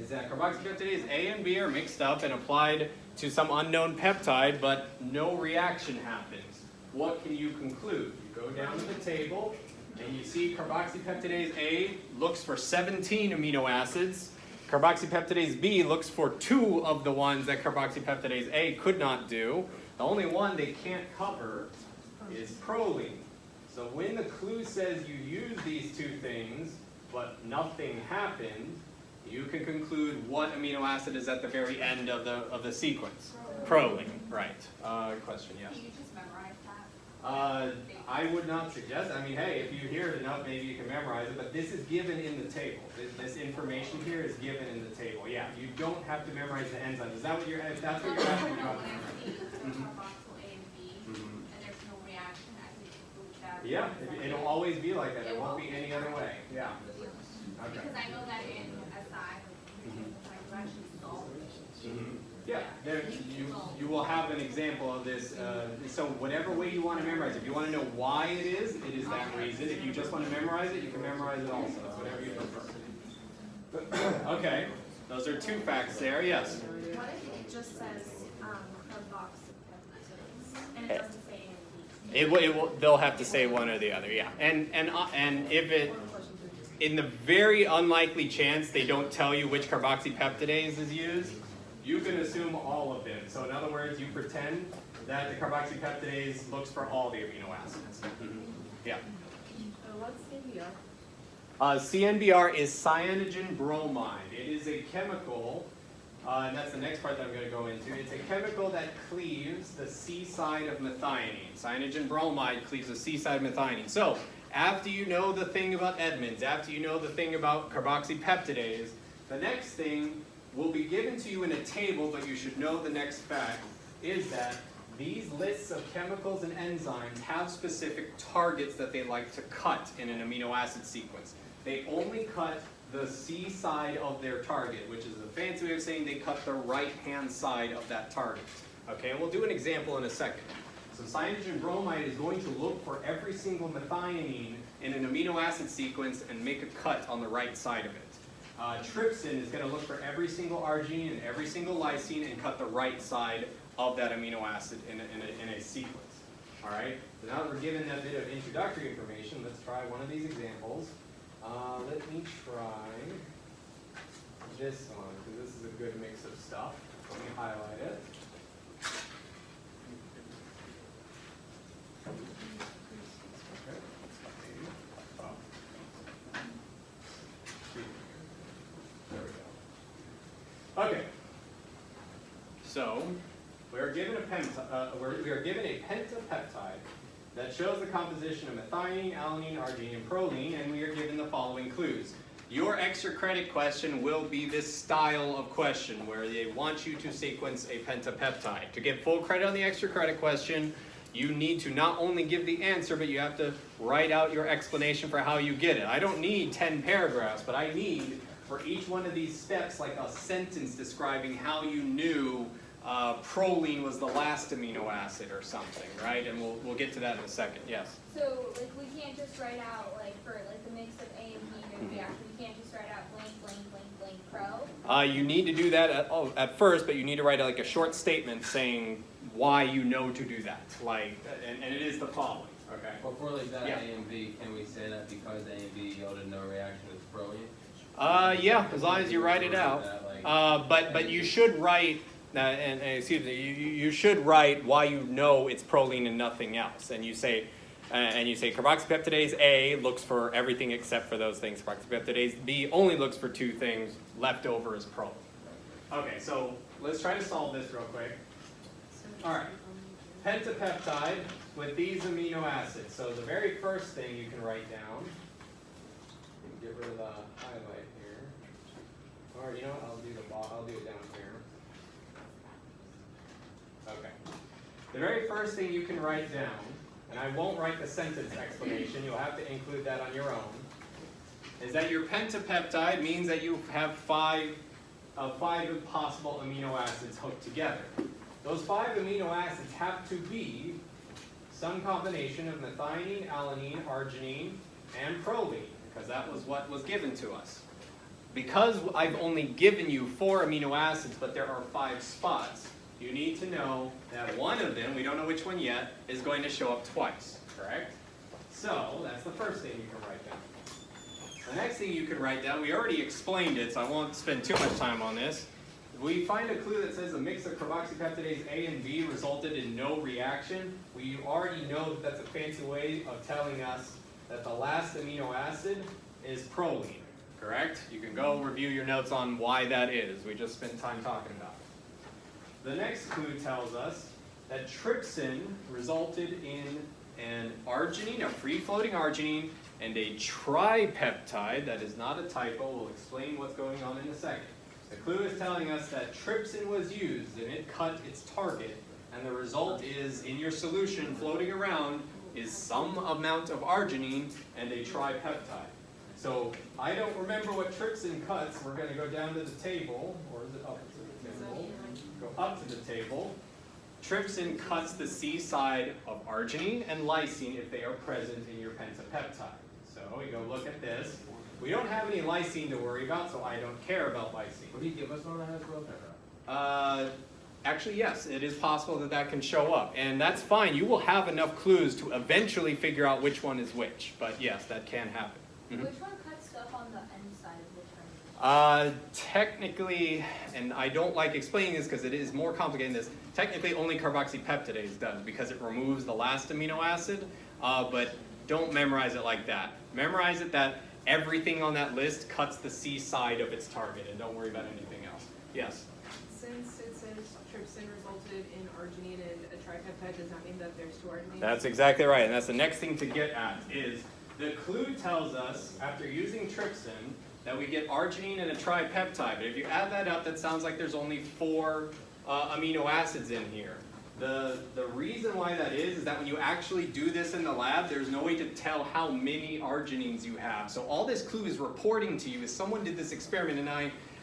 Is that carboxy peptidase A and B are mixed up and applied to some unknown peptide, but no reaction happens. What can you conclude? You go down to the table, and you see carboxy peptidase A looks for 17 amino acids. Carboxy peptidase B looks for 2 of the ones that carboxy peptidase A could not do. The only one they can't cover is proline. So when the clue says you use these 2 things, but nothing happened, you can conclude what amino acid is at the very end of the sequence. Proline, right. Question, yes? Can you just memorize that? I would not suggest. I mean, hey, if you hear it enough, maybe you can memorize it. But this is given in the table. This information here is given in the table. Yeah, you don't have to memorize the enzymes. Is that what you're? If that's what you're asking about. Carboxyl A and B, and there's no reaction, I think that. Yeah, it'll always be like that. It won't be any other way. Yeah. Okay. Because I know that in SI, like, you actually solve it. Yeah, there, you will have an example of this. So whatever way you want to memorize it. If you want to know why it is that reason. If you just want to memorize it, you can memorize it also. It's whatever you prefer. Okay, those are 2 facts there. Yes? What if it just says carboxy peptidase and it doesn't say AMP? They'll have to say one or the other, yeah. And if it, in the very unlikely chance they don't tell you which carboxy peptidase is used, you can assume all of them. So in other words, you pretend that the carboxy peptidase looks for all the amino acids. Yeah. What's CNBR? CNBR is cyanogen bromide. It is a chemical, and that's the next part that I'm going to go into. It's a chemical that cleaves the C side of methionine. Cyanogen bromide cleaves the C side of methionine. So after you know the thing about Edmonds, after you know the thing about carboxy peptidase, the next thing will be given to you in a table, but you should know the next fact is that these lists of chemicals and enzymes have specific targets that they like to cut in an amino acid sequence. They only cut the C side of their target, which is a fancy way of saying they cut the right-hand side of that target. Okay, and we'll do an example in a second. So cyanogen bromide is going to look for every single methionine in an amino acid sequence and make a cut on the right side of it. Trypsin is going to look for every single arginine and every single lysine and cut the right side of that amino acid in a sequence. All right, so now that we're given that bit of introductory information, let's try one of these examples. Let me try this one, because this is a good mix of stuff. Let me highlight it. Okay, so we are given a pentapeptide that shows the composition of methionine, alanine, arginine, and proline, and we are given the following clues. Your extra credit question will be this style of question where they want you to sequence a pentapeptide. To get full credit on the extra credit question, you need to not only give the answer, but you have to write out your explanation for how you get it. I don't need 10 paragraphs, but I need for each one of these steps like a sentence describing how you knew proline was the last amino acid or something, right? And we'll get to that in a second. Yes? So like we can't just write out like for like the mix of A and B to reaction, we can't just write out blank, blank, blank, blank, pro? You need to do that at first, but you need to write like a short statement saying why you know to do that. Like, and it is the following, okay? Before like that Yeah. A and B, can we say that because A and B yielded no reaction with proline? Yeah, as long as you write it out. But you should write, excuse me, you should write why you know it's proline and nothing else. And you say carboxy peptidase A looks for everything except for those things. Carboxy peptidase B only looks for 2 things. Left over is proline. Okay, so let's try to solve this real quick. All right, pentapeptide with these amino acids. So the very first thing you can write down. Get rid of the highlight here. Or you know what? I'll do it down here. Okay. The very first thing you can write down, and I won't write the sentence explanation, you'll have to include that on your own, is that your pentapeptide means that you have 5 possible amino acids hooked together. Those 5 amino acids have to be some combination of methionine, alanine, arginine, and proline, because that was what was given to us. Because I've only given you 4 amino acids, but there are 5 spots, you need to know that one of them, we don't know which one yet, is going to show up twice, correct? So that's the first thing you can write down. The next thing you can write down, we already explained it, so I won't spend too much time on this. We find a clue that says a mix of carboxy peptidase A and B resulted in no reaction. We already know that that's a fancy way of telling us that the last amino acid is proline, correct? You can go review your notes on why that is. We just spent time talking about it. The next clue tells us that trypsin resulted in an arginine, a free-floating arginine, and a tripeptide. That is not a typo. We'll explain what's going on in a second. The clue is telling us that trypsin was used and it cut its target, and the result is, in your solution floating around, is some amount of arginine and a tripeptide. So I don't remember what trypsin cuts. We're going to go down to the table, or is it up to the table? go up to the table. Trypsin cuts the C side of arginine and lysine if they are present in your pentapeptide. So we go look at this. We don't have any lysine to worry about, so I don't care about lysine. Will you give us one that has growth or not? Actually, yes, it is possible that that can show up, and that's fine. You will have enough clues to eventually figure out which one is which, but yes, that can happen. Which one cuts stuff on the end side of the trypsin? Technically, and I don't like explaining this because it is more complicated than this, technically only carboxy peptidase does because it removes the last amino acid, but don't memorize it like that. Memorize it that everything on that list cuts the C side of its target, and don't worry about anything else. Yes? Since it says trypsin resulted in arginine and a tripeptide, does that mean that there's two arginines? That's exactly right, and that's the next thing to get at is the clue tells us, after using trypsin, that we get arginine and a tripeptide. But if you add that up, that sounds like there's only 4 amino acids in here. The reason why that is that when you actually do this in the lab, there's no way to tell how many arginines you have. So all this clue is reporting to you is someone did this experiment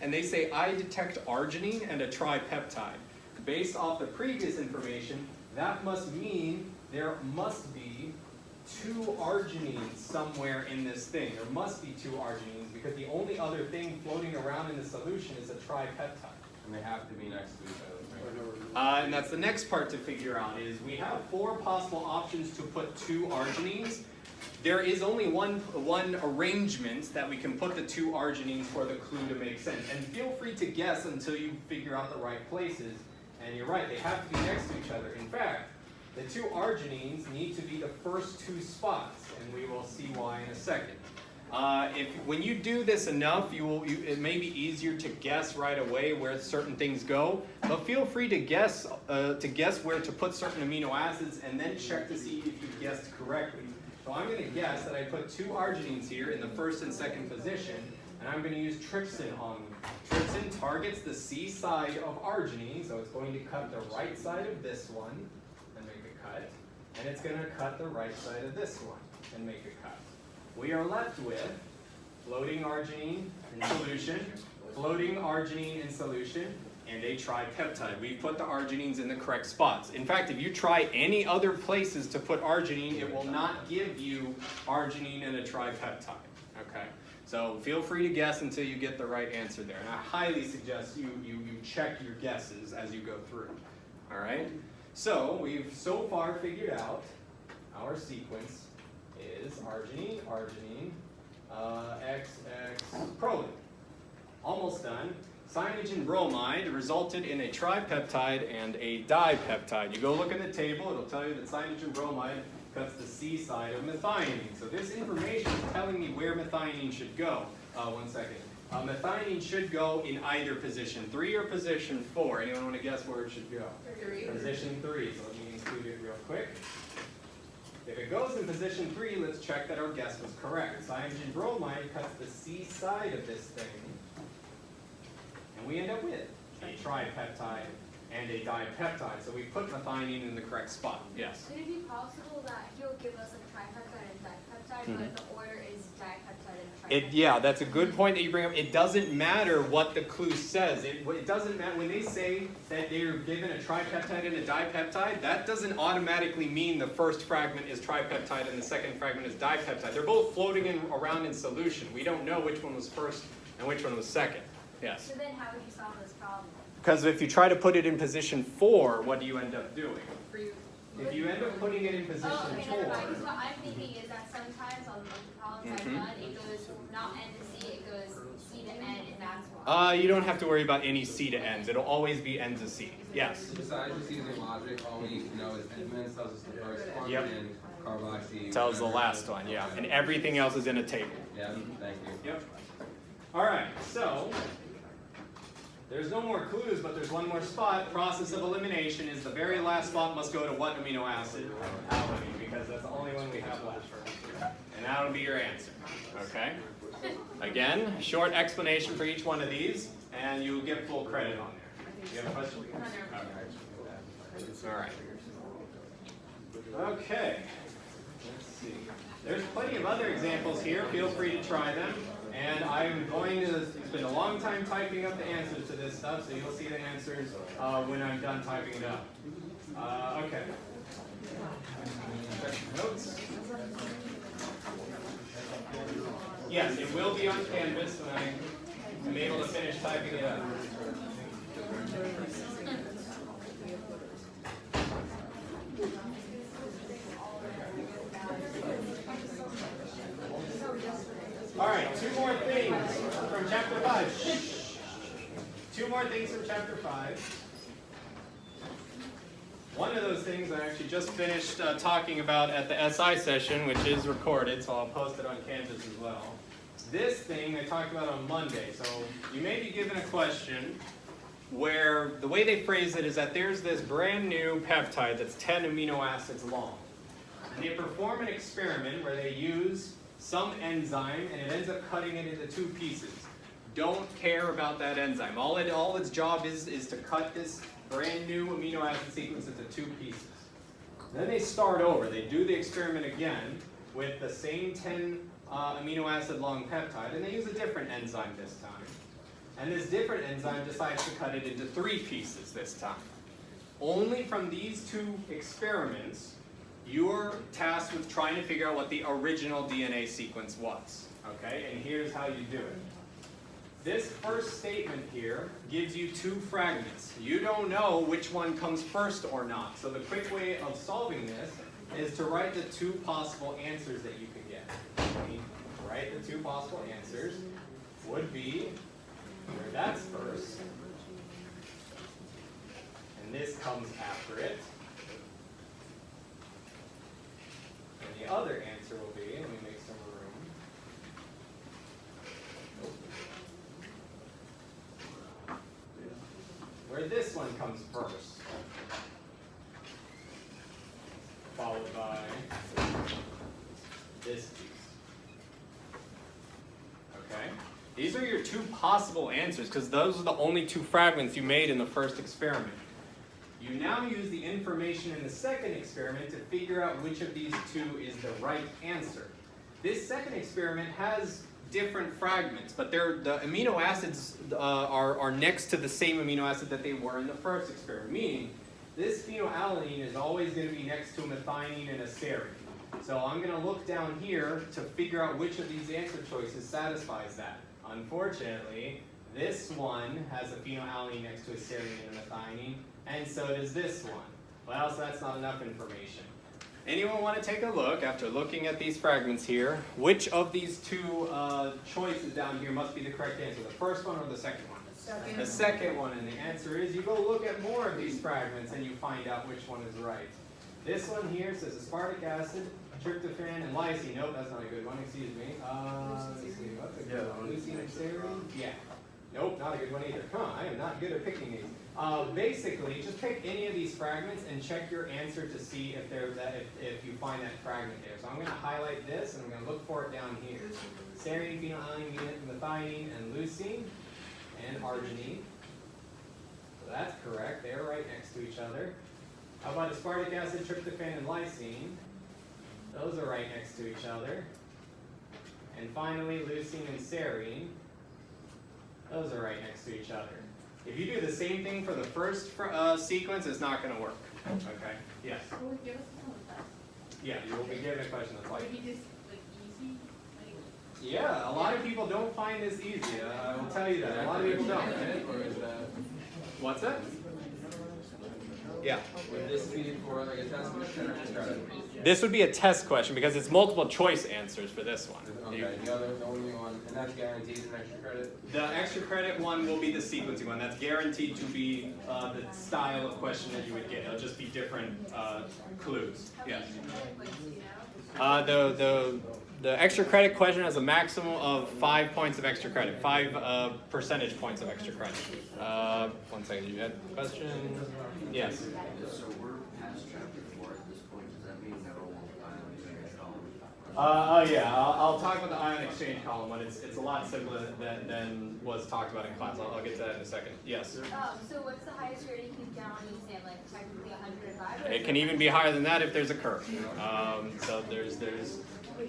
and they say, I detect arginine and a tripeptide. Based off the previous information, that must mean there must be 2 arginines somewhere in this thing. There must be 2 arginines because the only other thing floating around in the solution is a tripeptide. And they have to be next to each other, right? And that's the next part to figure out is we have 4 possible options to put 2 arginines. There is only one arrangement that we can put the 2 arginines for the clue to make sense. And feel free to guess until you figure out the right places. And you're right, they have to be next to each other. In fact, the 2 arginines need to be the first 2 spots, and we will see why in a second. When you do this enough, it may be easier to guess right away where certain things go, but feel free to guess where to put certain amino acids and then check to see if you guessed correctly. So I'm going to guess that I put 2 arginines here in the first and second position, and I'm going to use trypsin on them. Trypsin targets the C side of arginine, so it's going to cut the right side of this one and make a cut, and it's going to cut the right side of this one and make a cut. We are left with floating arginine in solution, floating arginine in solution, and a tripeptide. We've put the arginines in the correct spots. In fact, if you try any other places to put arginine, it will not give you arginine and a tripeptide. Okay? So feel free to guess until you get the right answer there. And I highly suggest you check your guesses as you go through. All right? So we've so far figured out our sequence is arginine, XX, proline. Almost done. Cyanogen bromide resulted in a tripeptide and a dipeptide. You go look at the table, it'll tell you that cyanogen bromide cuts the C side of methionine. So this information is telling me where methionine should go. One second. Methionine should go in either position 3 or position 4. Anyone want to guess where it should go? 3. Position 3. So let me include it real quick. If it goes in position 3, let's check that our guess was correct. Cyanogen bromide cuts the C side of this thing, and we end up with a tripeptide and a dipeptide. So we put methionine in the correct spot. Yes? Could it be possible that he'll give us a tripeptide and dipeptide, but the order is dipeptide and tripeptide? Yeah, that's a good point that you bring up. It doesn't matter what the clue says. It doesn't matter. When they say that they're given a tripeptide and a dipeptide, that doesn't automatically mean the first fragment is tripeptide and the second fragment is dipeptide. They're both floating around in solution. We don't know which one was first and which one was second. Yes? So then how would you solve this problem? Because if you try to put it in position 4, what do you end up doing? Freeze. If you end up putting it in position 4... Oh, okay, never mind. Because what I'm thinking is that sometimes on the problems I've done, it goes not N to C, it goes C to N, and that's why. You don't have to worry about any C to N's. It'll always be N to C. Yes? Besides just using logic, all we need to know is Edmonds tells us the first one, Yep. and Carboxy Tells the last one, yeah. And everything else is in a table. Yeah, thank you. Yep. All right, so there's no more clues, but there's one more spot. Process of elimination is the very last spot must go to what amino acid? Alanine, because that's the only one we have left. And that'll be your answer, okay? Again, short explanation for each one of these, and you'll get full credit on there. You have a question? All right. Okay. Let's see. There's plenty of other examples here. Feel free to try them. And I'm going to spend a long time typing up the answers to this stuff, so you'll see the answers when I'm done typing it up. Okay. Check the notes. Yes, it will be on Canvas when I am able to finish typing it up. All right, two more things from chapter 5. Two more things from chapter 5. One of those things I actually just finished talking about at the SI session, which is recorded, so I'll post it on Canvas as well. This thing I talked about on Monday. So you may be given a question where the way they phrase it is that there's this brand new peptide that's 10 amino acids long. And they perform an experiment where they use some enzyme and it ends up cutting it into two pieces. Don't care about that enzyme. All its job is to cut this brand new amino acid sequence into two pieces. Then they start over. They do the experiment again with the same 10 amino acid long peptide, and they use a different enzyme this time. And this different enzyme decides to cut it into 3 pieces this time. Only from these two experiments, you're tasked with trying to figure out what the original DNA sequence was. Okay, and here's how you do it. This first statement here gives you 2 fragments. You don't know which one comes first or not. So the quick way of solving this is to write the 2 possible answers that you can get. Right? The 2 possible answers would be where that's first, and this comes after it. And the other answer will be, let me make some room. Where this one comes first, followed by this piece. Okay? These are your 2 possible answers because those are the only 2 fragments you made in the first experiment. You now use the information in the second experiment to figure out which of these 2 is the right answer. This second experiment has different fragments, but the amino acids are next to the same amino acid that they were in the first experiment, meaning this phenylalanine is always going to be next to a methionine and a serine. So I'm going to look down here to figure out which of these answer choices satisfies that. Unfortunately, this one has a phenylalanine next to a serine and a methionine, and so does this one. Well, so that's not enough information. Anyone want to take a look, after looking at these fragments here, which of these 2 choices down here must be the correct answer? The first one or the second one? The second one, and the answer is you go look at more of these fragments and you find out which one is right. This one here says aspartic acid, tryptophan, and lysine. Nope, that's not a good one, excuse me. Let's see, what's a good one? Leucine and serine? Yeah. Nope, not a good one either. I am not good at picking these. Basically, just pick any of these fragments and check your answer to see if if you find that fragment there. So I'm going to highlight this and I'm going to look for it down here. Serine, phenylalanine, methionine, and leucine, and arginine. So that's correct. They're right next to each other. How about aspartic acid, tryptophan, and lysine? Those are right next to each other. And finally, leucine and serine. Those are right next to each other. If you do the same thing for the first sequence, it's not going to work. Okay? Yes? Will it give us a test? Yeah, you will be given a question that's like. Would it be just easy? Yeah, a lot of people don't find this easy. I will tell you that. A lot of people don't. Or is that, What's that? Yeah. would this be for like a test question or just credit? This would be a test question because it's multiple choice answers for this one. Okay, the only one, and that's guaranteed an extra credit? The extra credit one will be the sequencing one. That's guaranteed to be the style of question that you would get. It'll just be different clues. Yes. The extra credit question has a maximum of 5 points of extra credit, 5 percentage points of extra credit. 1 second, you had a question? Yes. So we're past chapter 4 at this point, does that mean that all ion exchange column? Oh yeah, I'll talk about the ion exchange column one. It's a lot simpler than was talked about in class. I'll get to that in a second. Yes? So what's the highest rating you can get on you say like technically 105? It can even be higher than that if there's a curve. So there's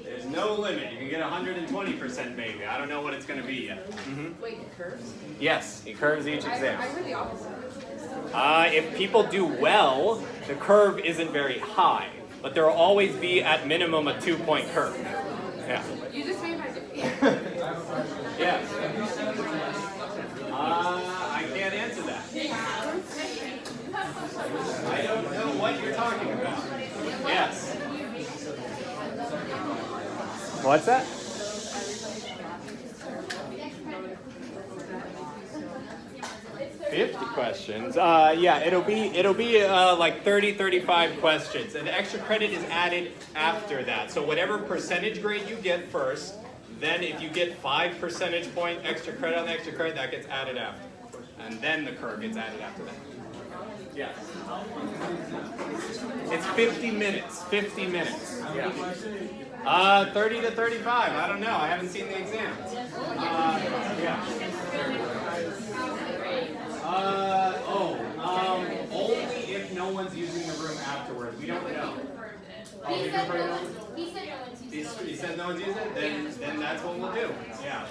There's no limit. You can get 120% maybe. I don't know what it's going to be yet. Wait, it curves? Yes, it curves each exam. I heard the opposite. If people do well, the curve isn't very high, but there will always be at minimum a 2-point curve. Yeah. You just made my defeat. Yes. I can't answer that. I don't know what you're talking about. Yes. What's that? 50 questions. Yeah, it'll be like 30, 35 questions. And extra credit is added after that. So whatever percentage grade you get first, then if you get 5 percentage point extra credit on the extra credit, that gets added after. And then the curve gets added after that. Yes. It's 50 minutes. 50 minutes. Yeah. 30 to 35. I don't know. I haven't seen the exam. Yeah. Only if no one's using the room afterwards. We don't know. Oh, He said no one's using He said no one's using it? Then that's what we'll do. Yeah.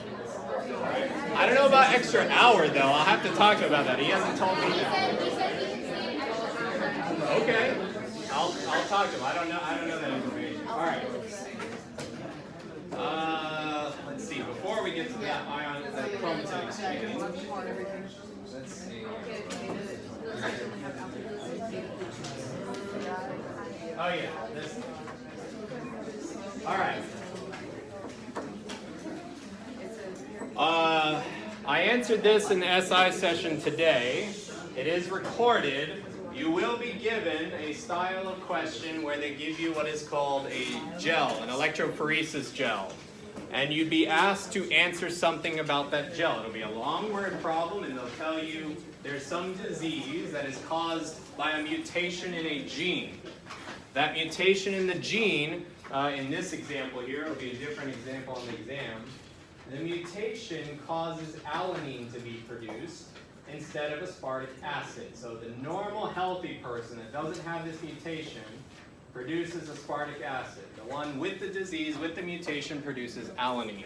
Right. I don't know about extra hour though. I'll have to talk to him about that. He hasn't told me that. He said he can stay an extra hour. Okay. I'll talk to him. I don't know that information. All right. Let's see. Before we get to that chromatin exchange. Let's see. Oh yeah. This. All right. I answered this in the SI session today. It is recorded. You will be given a style of question where they give you what is called a gel, an electrophoresis gel. And you'd be asked to answer something about that gel. It'll be a long word problem, and they'll tell you there's some disease that is caused by a mutation in a gene. That mutation in the gene, in this example here, it'll be a different example on the exam. The mutation causes alanine to be produced instead of aspartic acid. So the normal healthy person that doesn't have this mutation produces aspartic acid. The one with the disease, with the mutation, produces alanine.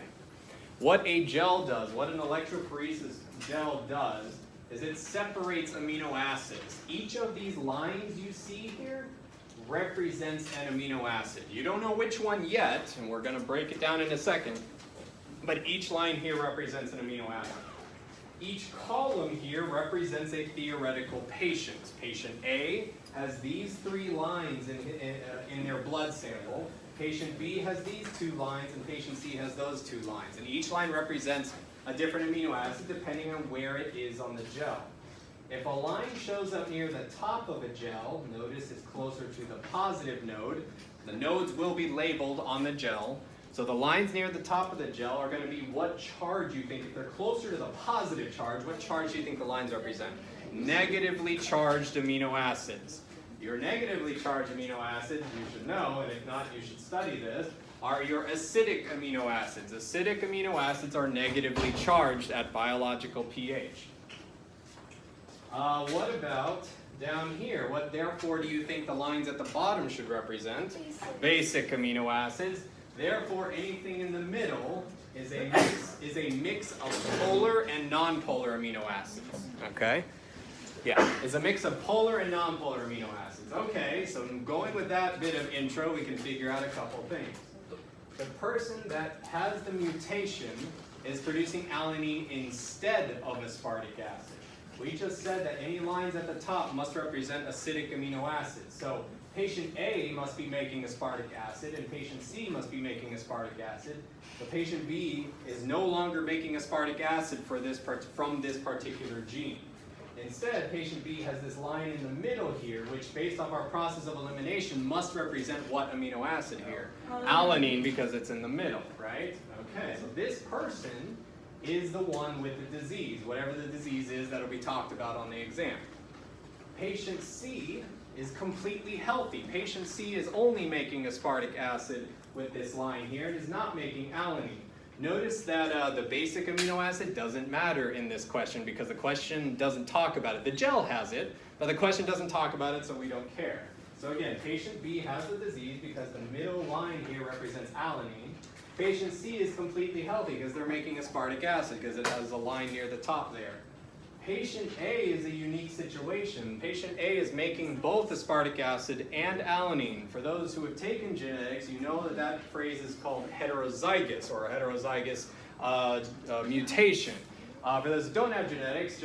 What a gel does, what an electrophoresis gel does, is it separates amino acids. Each of these lines you see here represents an amino acid. You don't know which one yet, and we're going to break it down in a second, but each line here represents an amino acid. Each column here represents a theoretical patient. Patient A has these 3 lines in their blood sample. Patient B has these 2 lines, and patient C has those 2 lines. And each line represents a different amino acid depending on where it is on the gel. If a line shows up near the top of a gel, notice it's closer to the positive node. The nodes will be labeled on the gel. So the lines near the top of the gel are going to be what charge you think. If they're closer to the positive charge, what charge do you think the lines represent? Negatively charged amino acids. Your negatively charged amino acids, you should know, and if not, you should study this, are your acidic amino acids. Acidic amino acids are negatively charged at biological pH. What about down here? What therefore do you think the lines at the bottom should represent? Basic amino acids. Therefore, anything in the middle is a mix of polar and nonpolar amino acids. Okay? Yeah, is a mix of polar and nonpolar amino acids. Okay, so going with that bit of intro, we can figure out a couple things. The person that has the mutation is producing alanine instead of aspartic acid. We just said that any lines at the top must represent acidic amino acids. So patient A must be making aspartic acid, and patient C must be making aspartic acid. But patient B is no longer making aspartic acid from this particular gene. Instead, patient B has this line in the middle here, which based off our process of elimination must represent what amino acid here? Alanine, because it's in the middle, right? Okay, so this person is the one with the disease, whatever the disease is that'll be talked about on the exam. Patient C is completely healthy. Patient C is only making aspartic acid with this line here and is not making alanine. Notice that the basic amino acid doesn't matter in this question because the question doesn't talk about it. The gel has it, but the question doesn't talk about it, so we don't care. So again, patient B has the disease because the middle line here represents alanine. Patient C is completely healthy because they're making aspartic acid because it has a line near the top there. Patient A is a unique situation. Patient A is making both aspartic acid and alanine. For those who have taken genetics, you know that that phrase is called heterozygous or a heterozygous mutation. For those who don't have genetics,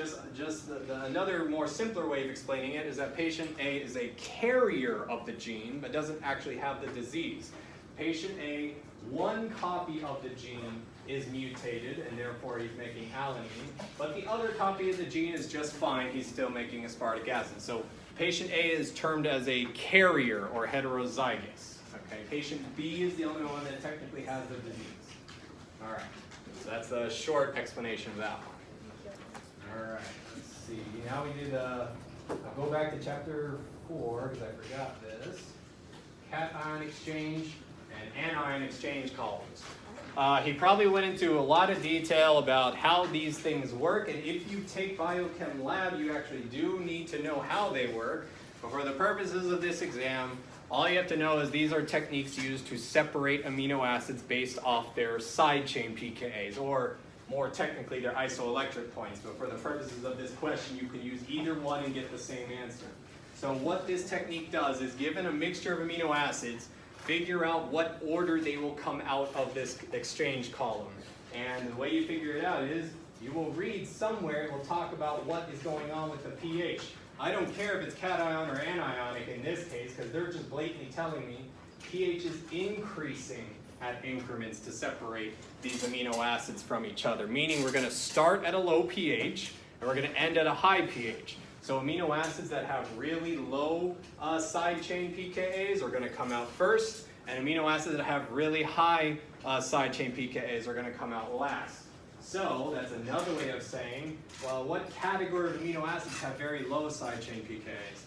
another more simpler way of explaining it is that patient A is a carrier of the gene but doesn't actually have the disease. Patient A, one copy of the gene is mutated and therefore he's making alanine, but the other copy of the gene is just fine, he's still making aspartic acid. So patient A is termed as a carrier or heterozygous. Okay, patient B is the only one that technically has the disease. All right, so that's a short explanation of that one. All right, let's see, now we did, I'll go back to chapter 4 because I forgot this. Cation exchange and anion exchange columns. He probably went into a lot of detail about how these things work, and if you take biochem lab, you actually do need to know how they work. But for the purposes of this exam, all you have to know is these are techniques used to separate amino acids based off their side chain pKa's, or more technically, their isoelectric points. But for the purposes of this question, you can use either one and get the same answer. So what this technique does is, given a mixture of amino acids, figure out what order they will come out of this exchange column. And the way you figure it out is, you will read somewhere, it will talk about what is going on with the pH. I don't care if it's cation or anionic in this case, because they're just blatantly telling me pH is increasing at increments to separate these amino acids from each other. Meaning we're going to start at a low pH, and we're going to end at a high pH. So amino acids that have really low side chain pKa's are going to come out first, and amino acids that have really high side chain pKa's are going to come out last. So that's another way of saying, well, what category of amino acids have very low side chain pKa's?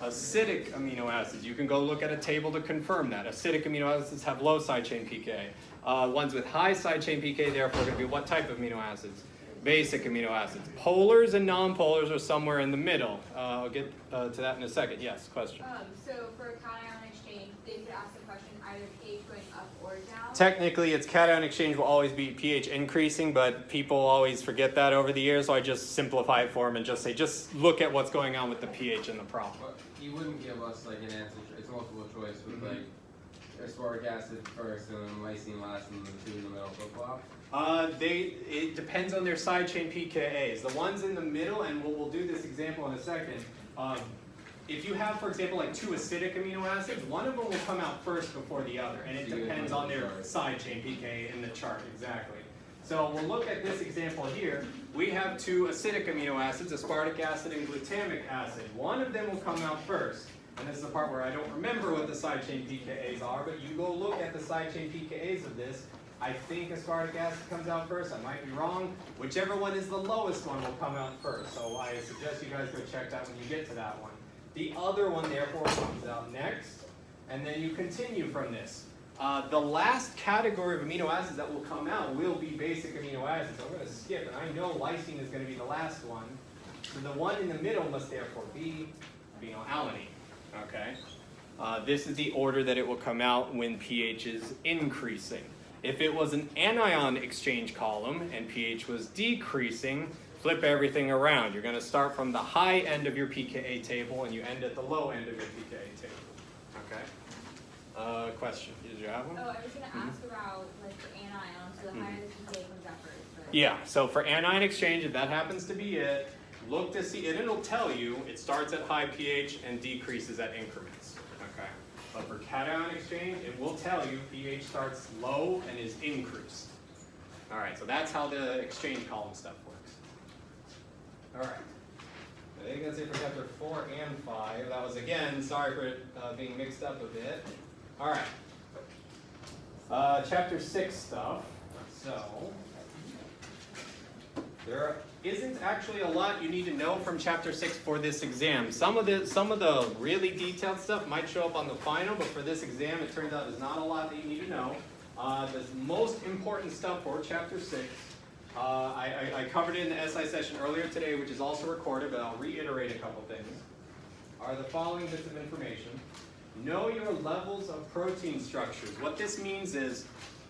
Acidic amino acids. You can go look at a table to confirm that. Acidic amino acids have low side chain pK. Ones with high side chain pK, therefore, are going to be what type of amino acids? Basic amino acids. Polars and non-polars are somewhere in the middle. I'll get to that in a second. Yes, question? So for a cation exchange, they could ask the question either pH going up or down? Technically, its cation exchange will always be pH increasing, but people always forget that over the years, so I just simplify it for them and just say, just look at what's going on with the pH in the problem. But you wouldn't give us like an answer, it's multiple choice with like aspartic acid first and then lysine last and then the two in the middle flip-flop? It depends on their side chain pKa's. The ones in the middle, and we'll do this example in a second, if you have, for example, like two acidic amino acids, one of them will come out first before the other, and it depends on their side chain pKa in the chart, exactly. So we'll look at this example here. We have two acidic amino acids, aspartic acid and glutamic acid. One of them will come out first, and this is the part where I don't remember what the side chain pKa's are, but you go look at the side chain pKa's of this. I think aspartic acid comes out first, I might be wrong. Whichever one is the lowest one will come out first, so I suggest you guys go check that when you get to that one. The other one, therefore, comes out next, and then you continue from this. The last category of amino acids that will come out will be basic amino acids. So I'm going to skip, and I know lysine is going to be the last one. So the one in the middle must therefore be phenylalanine. Okay? This is the order that it will come out when pH is increasing. If it was an anion exchange column and pH was decreasing, flip everything around. You're going to start from the high end of your pKa table and you end at the low end of your pKa table. Okay? Question. Did you have one? Oh, I was going to ask about like the anion, so the higher the pKa comes out first. But... Yeah, so for anion exchange, if that happens to be it, look to see, and it'll tell you it starts at high pH and decreases at increments. Okay? But for cation exchange, it will tell you pH starts low and is increased. All right, so that's how the exchange column stuff works. All right. I think that's it for chapter 4 and 5. That was, again, sorry for it being mixed up a bit. All right. Chapter 6 stuff. So, there isn't actually a lot you need to know from chapter 6 for this exam. Some of the really detailed stuff might show up on the final, but for this exam, it turns out there's not a lot that you need to know. The most important stuff for chapter 6, I covered it in the SI session earlier today, which is also recorded, but I'll reiterate a couple things, are the following bits of information. Know your levels of protein structures. What this means is,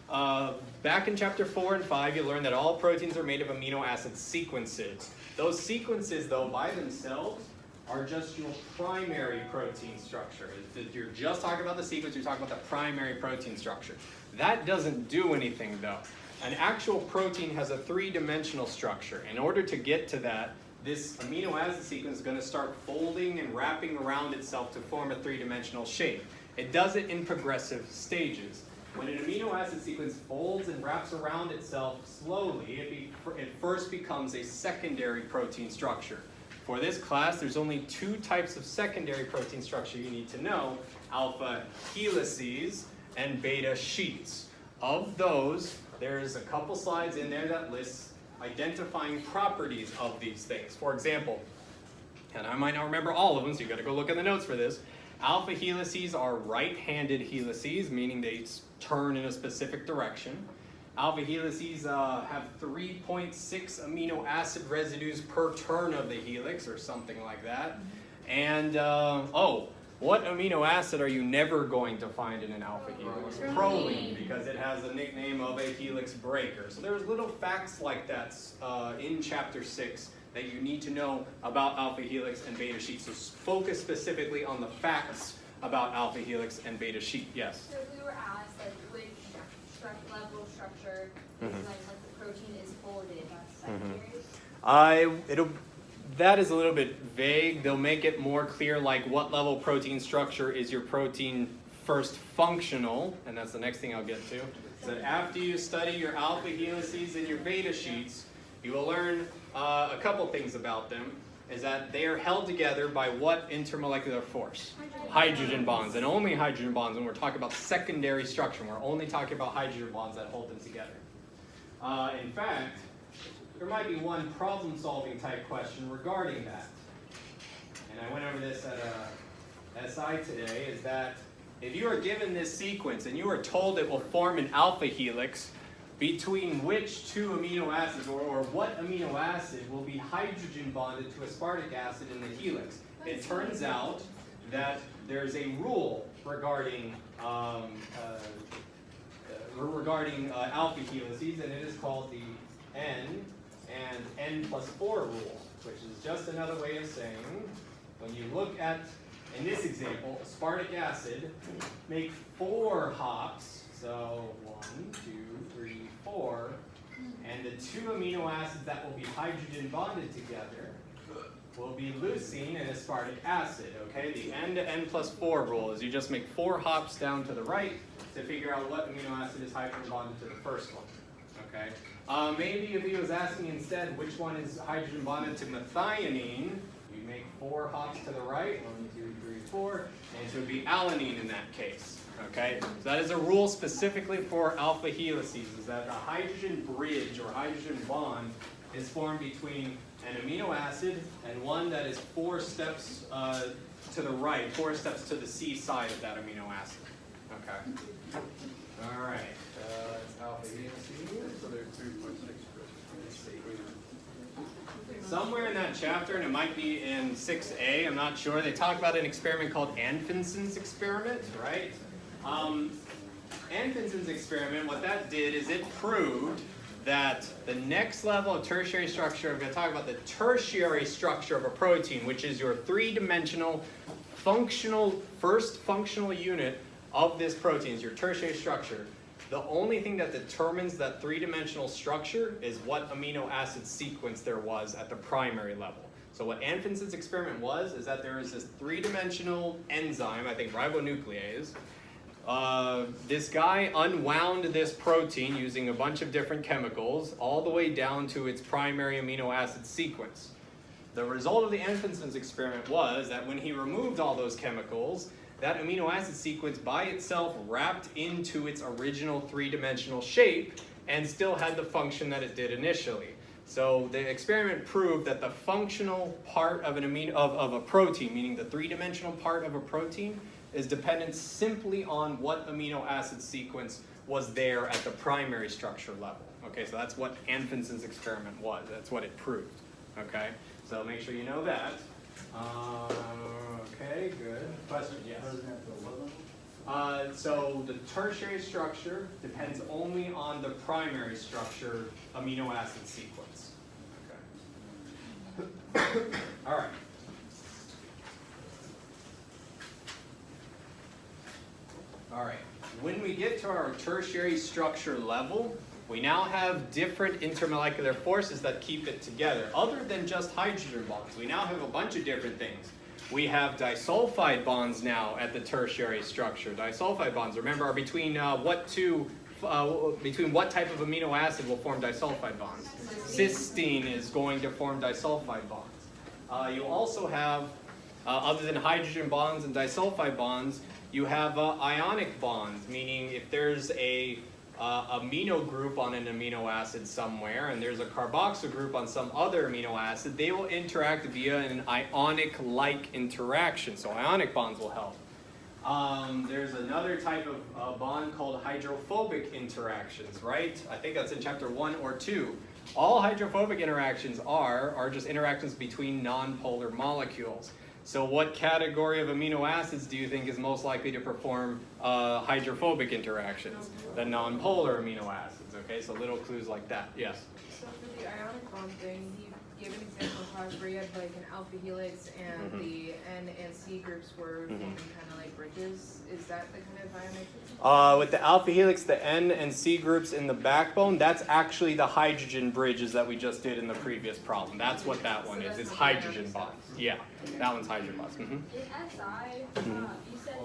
back in chapter 4 and 5, you learned that all proteins are made of amino acid sequences. Those sequences, though, by themselves, are just your primary protein structure. If you're just talking about the sequence, you're talking about the primary protein structure. That doesn't do anything, though. An actual protein has a three-dimensional structure. In order to get to that, this amino acid sequence is going to start folding and wrapping around itself to form a three-dimensional shape. It does it in progressive stages. When an amino acid sequence folds and wraps around itself slowly, it first becomes a secondary protein structure. For this class, there's only two types of secondary protein structure you need to know: alpha helices and beta sheets. Of those, there's a couple slides in there that lists identifying properties of these things. For example, and I might not remember all of them, so you got to go look in the notes for this. Alpha helices are right-handed helices, meaning they turn in a specific direction. Alpha helices have 3.6 amino acid residues per turn of the helix, or something like that. And, what amino acid are you never going to find in an alpha helix? Proline, because it has the nickname of a helix breaker. So there's little facts like that in chapter 6 that you need to know about alpha helix and beta sheet. So focus specifically on the facts about alpha helix and beta sheet. Yes? So if we were asked like which level of structure is like the protein is folded, that's secondary? That is a little bit vague. They'll make it more clear, like what level protein structure is your protein first functional, and that's the next thing I'll get to. So that after you study your alpha helices and your beta sheets, you will learn a couple things about them. Is that they are held together by what intermolecular force? Hydrogen bonds, and only hydrogen bonds. When we're talking about secondary structure, we're only talking about hydrogen bonds that hold them together. In fact, there might be one problem-solving type question regarding that. And I went over this at SI today, is that if you are given this sequence and you are told it will form an alpha helix, between which two amino acids, or what amino acid will be hydrogen bonded to aspartic acid in the helix? It turns out that there's a rule regarding alpha helices, and it is called the N and N+4 rule, which is just another way of saying, when you look at, in this example, aspartic acid, make 4 hops, so 1, 2, 3, 4, and the 2 amino acids that will be hydrogen bonded together will be leucine and aspartic acid, okay? The N to N+4 rule is you just make 4 hops down to the right to figure out what amino acid is hydrogen bonded to the first one, okay? Maybe if he was asking instead which one is hydrogen bonded to methionine, you make 4 hops to the right, 1, 2, 3, 4, and it would be alanine in that case. Okay, so that is a rule specifically for alpha helices, is that a hydrogen bridge or hydrogen bond is formed between an amino acid and one that is 4 steps to the right, 4 steps to the C side of that amino acid. Okay. All right. That's alpha helices. So they're 3.6. Somewhere in that chapter, and it might be in 6A, I'm not sure, they talk about an experiment called Anfinson's experiment, right? Anfinson's experiment, what that did is it proved that the next level of tertiary structure, I'm going to talk about the tertiary structure of a protein, which is your 3-dimensional first functional unit of this protein, is your tertiary structure. The only thing that determines that 3-dimensional structure is what amino acid sequence there was at the primary level. So what Anfinson's experiment was is that there is this 3-dimensional enzyme, I think ribonuclease. This guy unwound this protein using a bunch of different chemicals all the way down to its primary amino acid sequence. The result of the Anfinson's experiment was that when he removed all those chemicals, that amino acid sequence by itself wrapped into its original 3-dimensional shape and still had the function that it did initially. So the experiment proved that the functional part of a protein, meaning the 3-dimensional part of a protein, is dependent simply on what amino acid sequence was there at the primary structure level. Okay, so that's what Anfinson's experiment was. That's what it proved. Okay, so make sure you know that. Okay, good. Question, yes. So the tertiary structure depends only on the primary structure amino acid sequence. Okay. All right. All right. When we get to our tertiary structure level, we now have different intermolecular forces that keep it together. Other than just hydrogen bonds, we now have a bunch of different things. We have disulfide bonds now at the tertiary structure. Disulfide bonds, remember, are between between what type of amino acid will form disulfide bonds? Cysteine is going to form disulfide bonds. You also have, other than hydrogen bonds and disulfide bonds, you have ionic bonds, meaning if there's a amino group on an amino acid somewhere and there's a carboxyl group on some other amino acid, they will interact via an ionic-like interaction. So ionic bonds will help. There's another type of bond called hydrophobic interactions, right? I think that's in chapter 1 or 2. All hydrophobic interactions are just interactions between nonpolar molecules. So what category of amino acids do you think is most likely to perform hydrophobic interactions? The nonpolar amino acids, okay? So little clues like that, yes? So for the ionic bond thing, you gave an example of how where you had like an alpha helix and the N and C groups were forming kind of like bridges. Is that the kind of ionic? With the alpha helix, the N and C groups in the backbone, that's actually the hydrogen bridges that we just did in the previous problem. That's what that one is. It's hydrogen bonds. Yeah, that one's hydrogen bonds. In SI, you said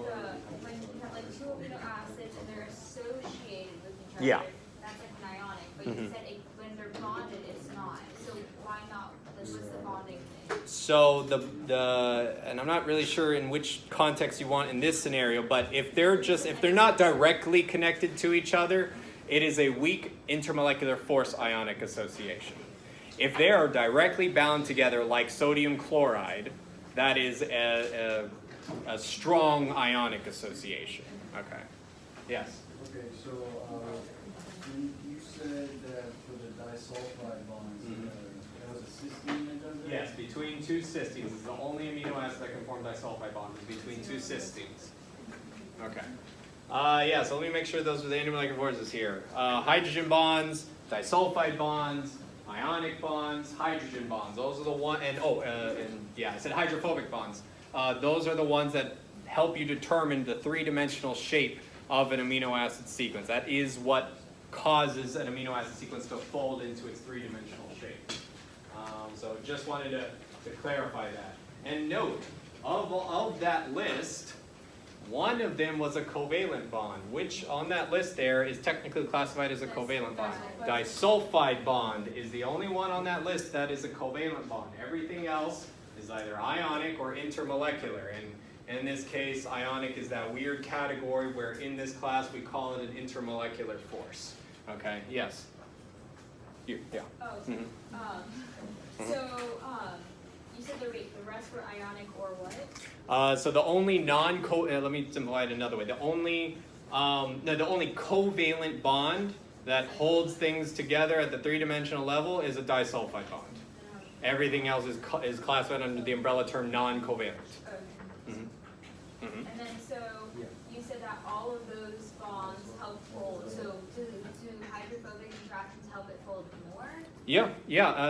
when you have like two amino acids and they're associated with each other, Yeah. that's like an ionic. But you said when they're bonded, it's not. So why not? What's the bonding thing? So and I'm not really sure in which context you want in this scenario, but if they're not directly connected to each other, it is a weak intermolecular force ionic association. If they are directly bound together like sodium chloride, that is a strong ionic association. Okay. Yes? Okay, so you said that for the disulfide bonds, there was a cysteine that does that? Yes, between two cysteines. It's the only amino acid that can form disulfide bonds, is between two cysteines. Okay. Yeah, so let me make sure those are the intermolecular forces here. Hydrogen bonds, disulfide bonds, ionic bonds, hydrogen bonds. Those are the one, and I said hydrophobic bonds. Those are the ones that help you determine the three-dimensional shape of an amino acid sequence. That is what causes an amino acid sequence to fold into its three-dimensional shape. So just wanted to clarify that. And note, of that list, one of them was a covalent bond, which on that list there is technically classified as a covalent bond. Disulfide bond is the only one on that list that is a covalent bond. Everything else is either ionic or intermolecular. And in this case, ionic is that weird category where in this class we call it an intermolecular force. Okay, yes? You, yeah. Oh, you said the rest were ionic or what? So the only let me simplify it another way. The only covalent bond that holds things together at the three-dimensional level is a disulfide bond. Everything else is classified under the umbrella term non-covalent. Okay. And then you said that all of those bonds help fold. So do hydrophobic interactions help it fold more? Yeah.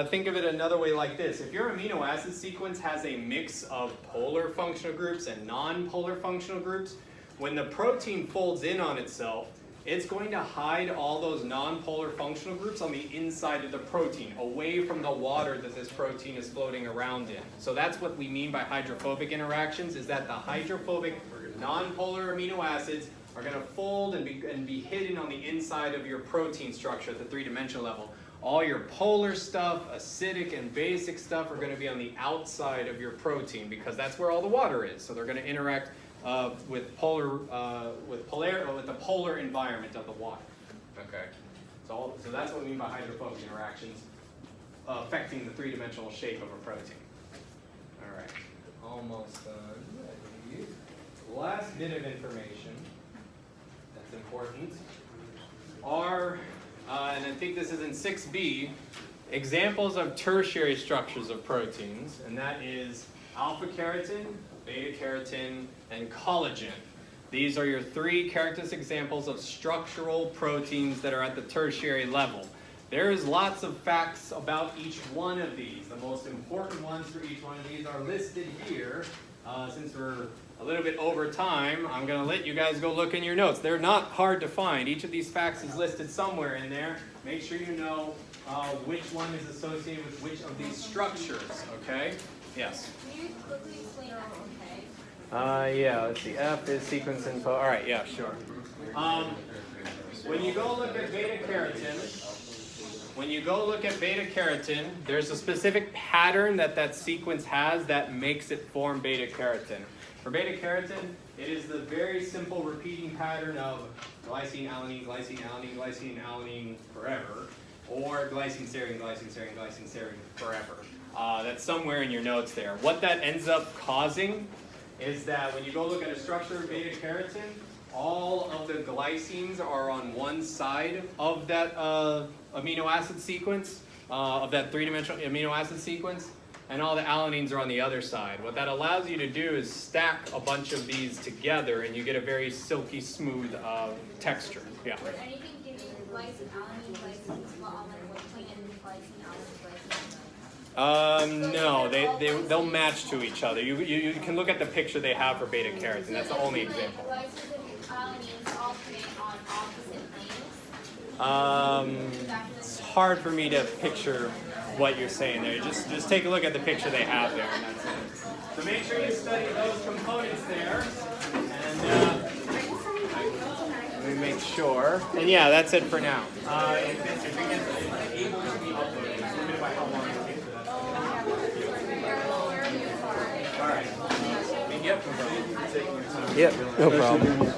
Think of it another way like this. If your amino acid sequence has a mix of polar functional groups and non-polar functional groups, when the protein folds in on itself, it's going to hide all those non-polar functional groups on the inside of the protein, away from the water that this protein is floating around in. So that's what we mean by hydrophobic interactions, is that the hydrophobic non-polar amino acids are going to fold and be hidden on the inside of your protein structure at the three-dimensional level. All your polar stuff, acidic and basic stuff, are going to be on the outside of your protein because that's where all the water is. So they're going to interact with the polar environment of the water. Okay. So that's what we mean by hydrophobic interactions affecting the three-dimensional shape of a protein. All right. Almost done. Last bit of information that's important are, and I think this is in 6b, examples of tertiary structures of proteins, and that is alpha keratin, beta keratin, and collagen. These are your three characteristic examples of structural proteins that are at the tertiary level. There's lots of facts about each one of these. The most important ones for each one of these are listed here. Since we're a little bit over time, I'm going to let you guys go look in your notes. They're not hard to find. Each of these facts is listed somewhere in there. Make sure you know which one is associated with which of these structures, okay? Yes? Can you quickly explain FK? Yeah, let's see. F is sequence info. All right, yeah, sure. When you go look at beta keratin, there's a specific pattern that sequence has that makes it form beta keratin. For beta keratin, it is the very simple repeating pattern of glycine, alanine, glycine, alanine, glycine, alanine forever, or glycine, serine, glycine, serine, glycine, serine forever. That's somewhere in your notes there. What that ends up causing is that when you go look at a structure of beta keratin, all of the glycines are on one side of that amino acid sequence, of that three-dimensional amino acid sequence, and all the alanines are on the other side. What that allows you to do is stack a bunch of these together, and you get a very silky smooth texture. Yeah. Would anything give you glycine, alanine, glycine, split on like one point and glycine, alanine, glycine? No, they'll match to each other. You can look at the picture they have for beta keratin. That's the only example. Glycines and alanines alternate on opposite planes? It's hard for me to picture what you're saying there. Just take a look at the picture they have there, and that's it. So make sure you study those components there, and let me make sure. And yeah, that's it for now. If it gets able to be uploaded, it's limited by how long it takes for that. All right. Yep. No problem.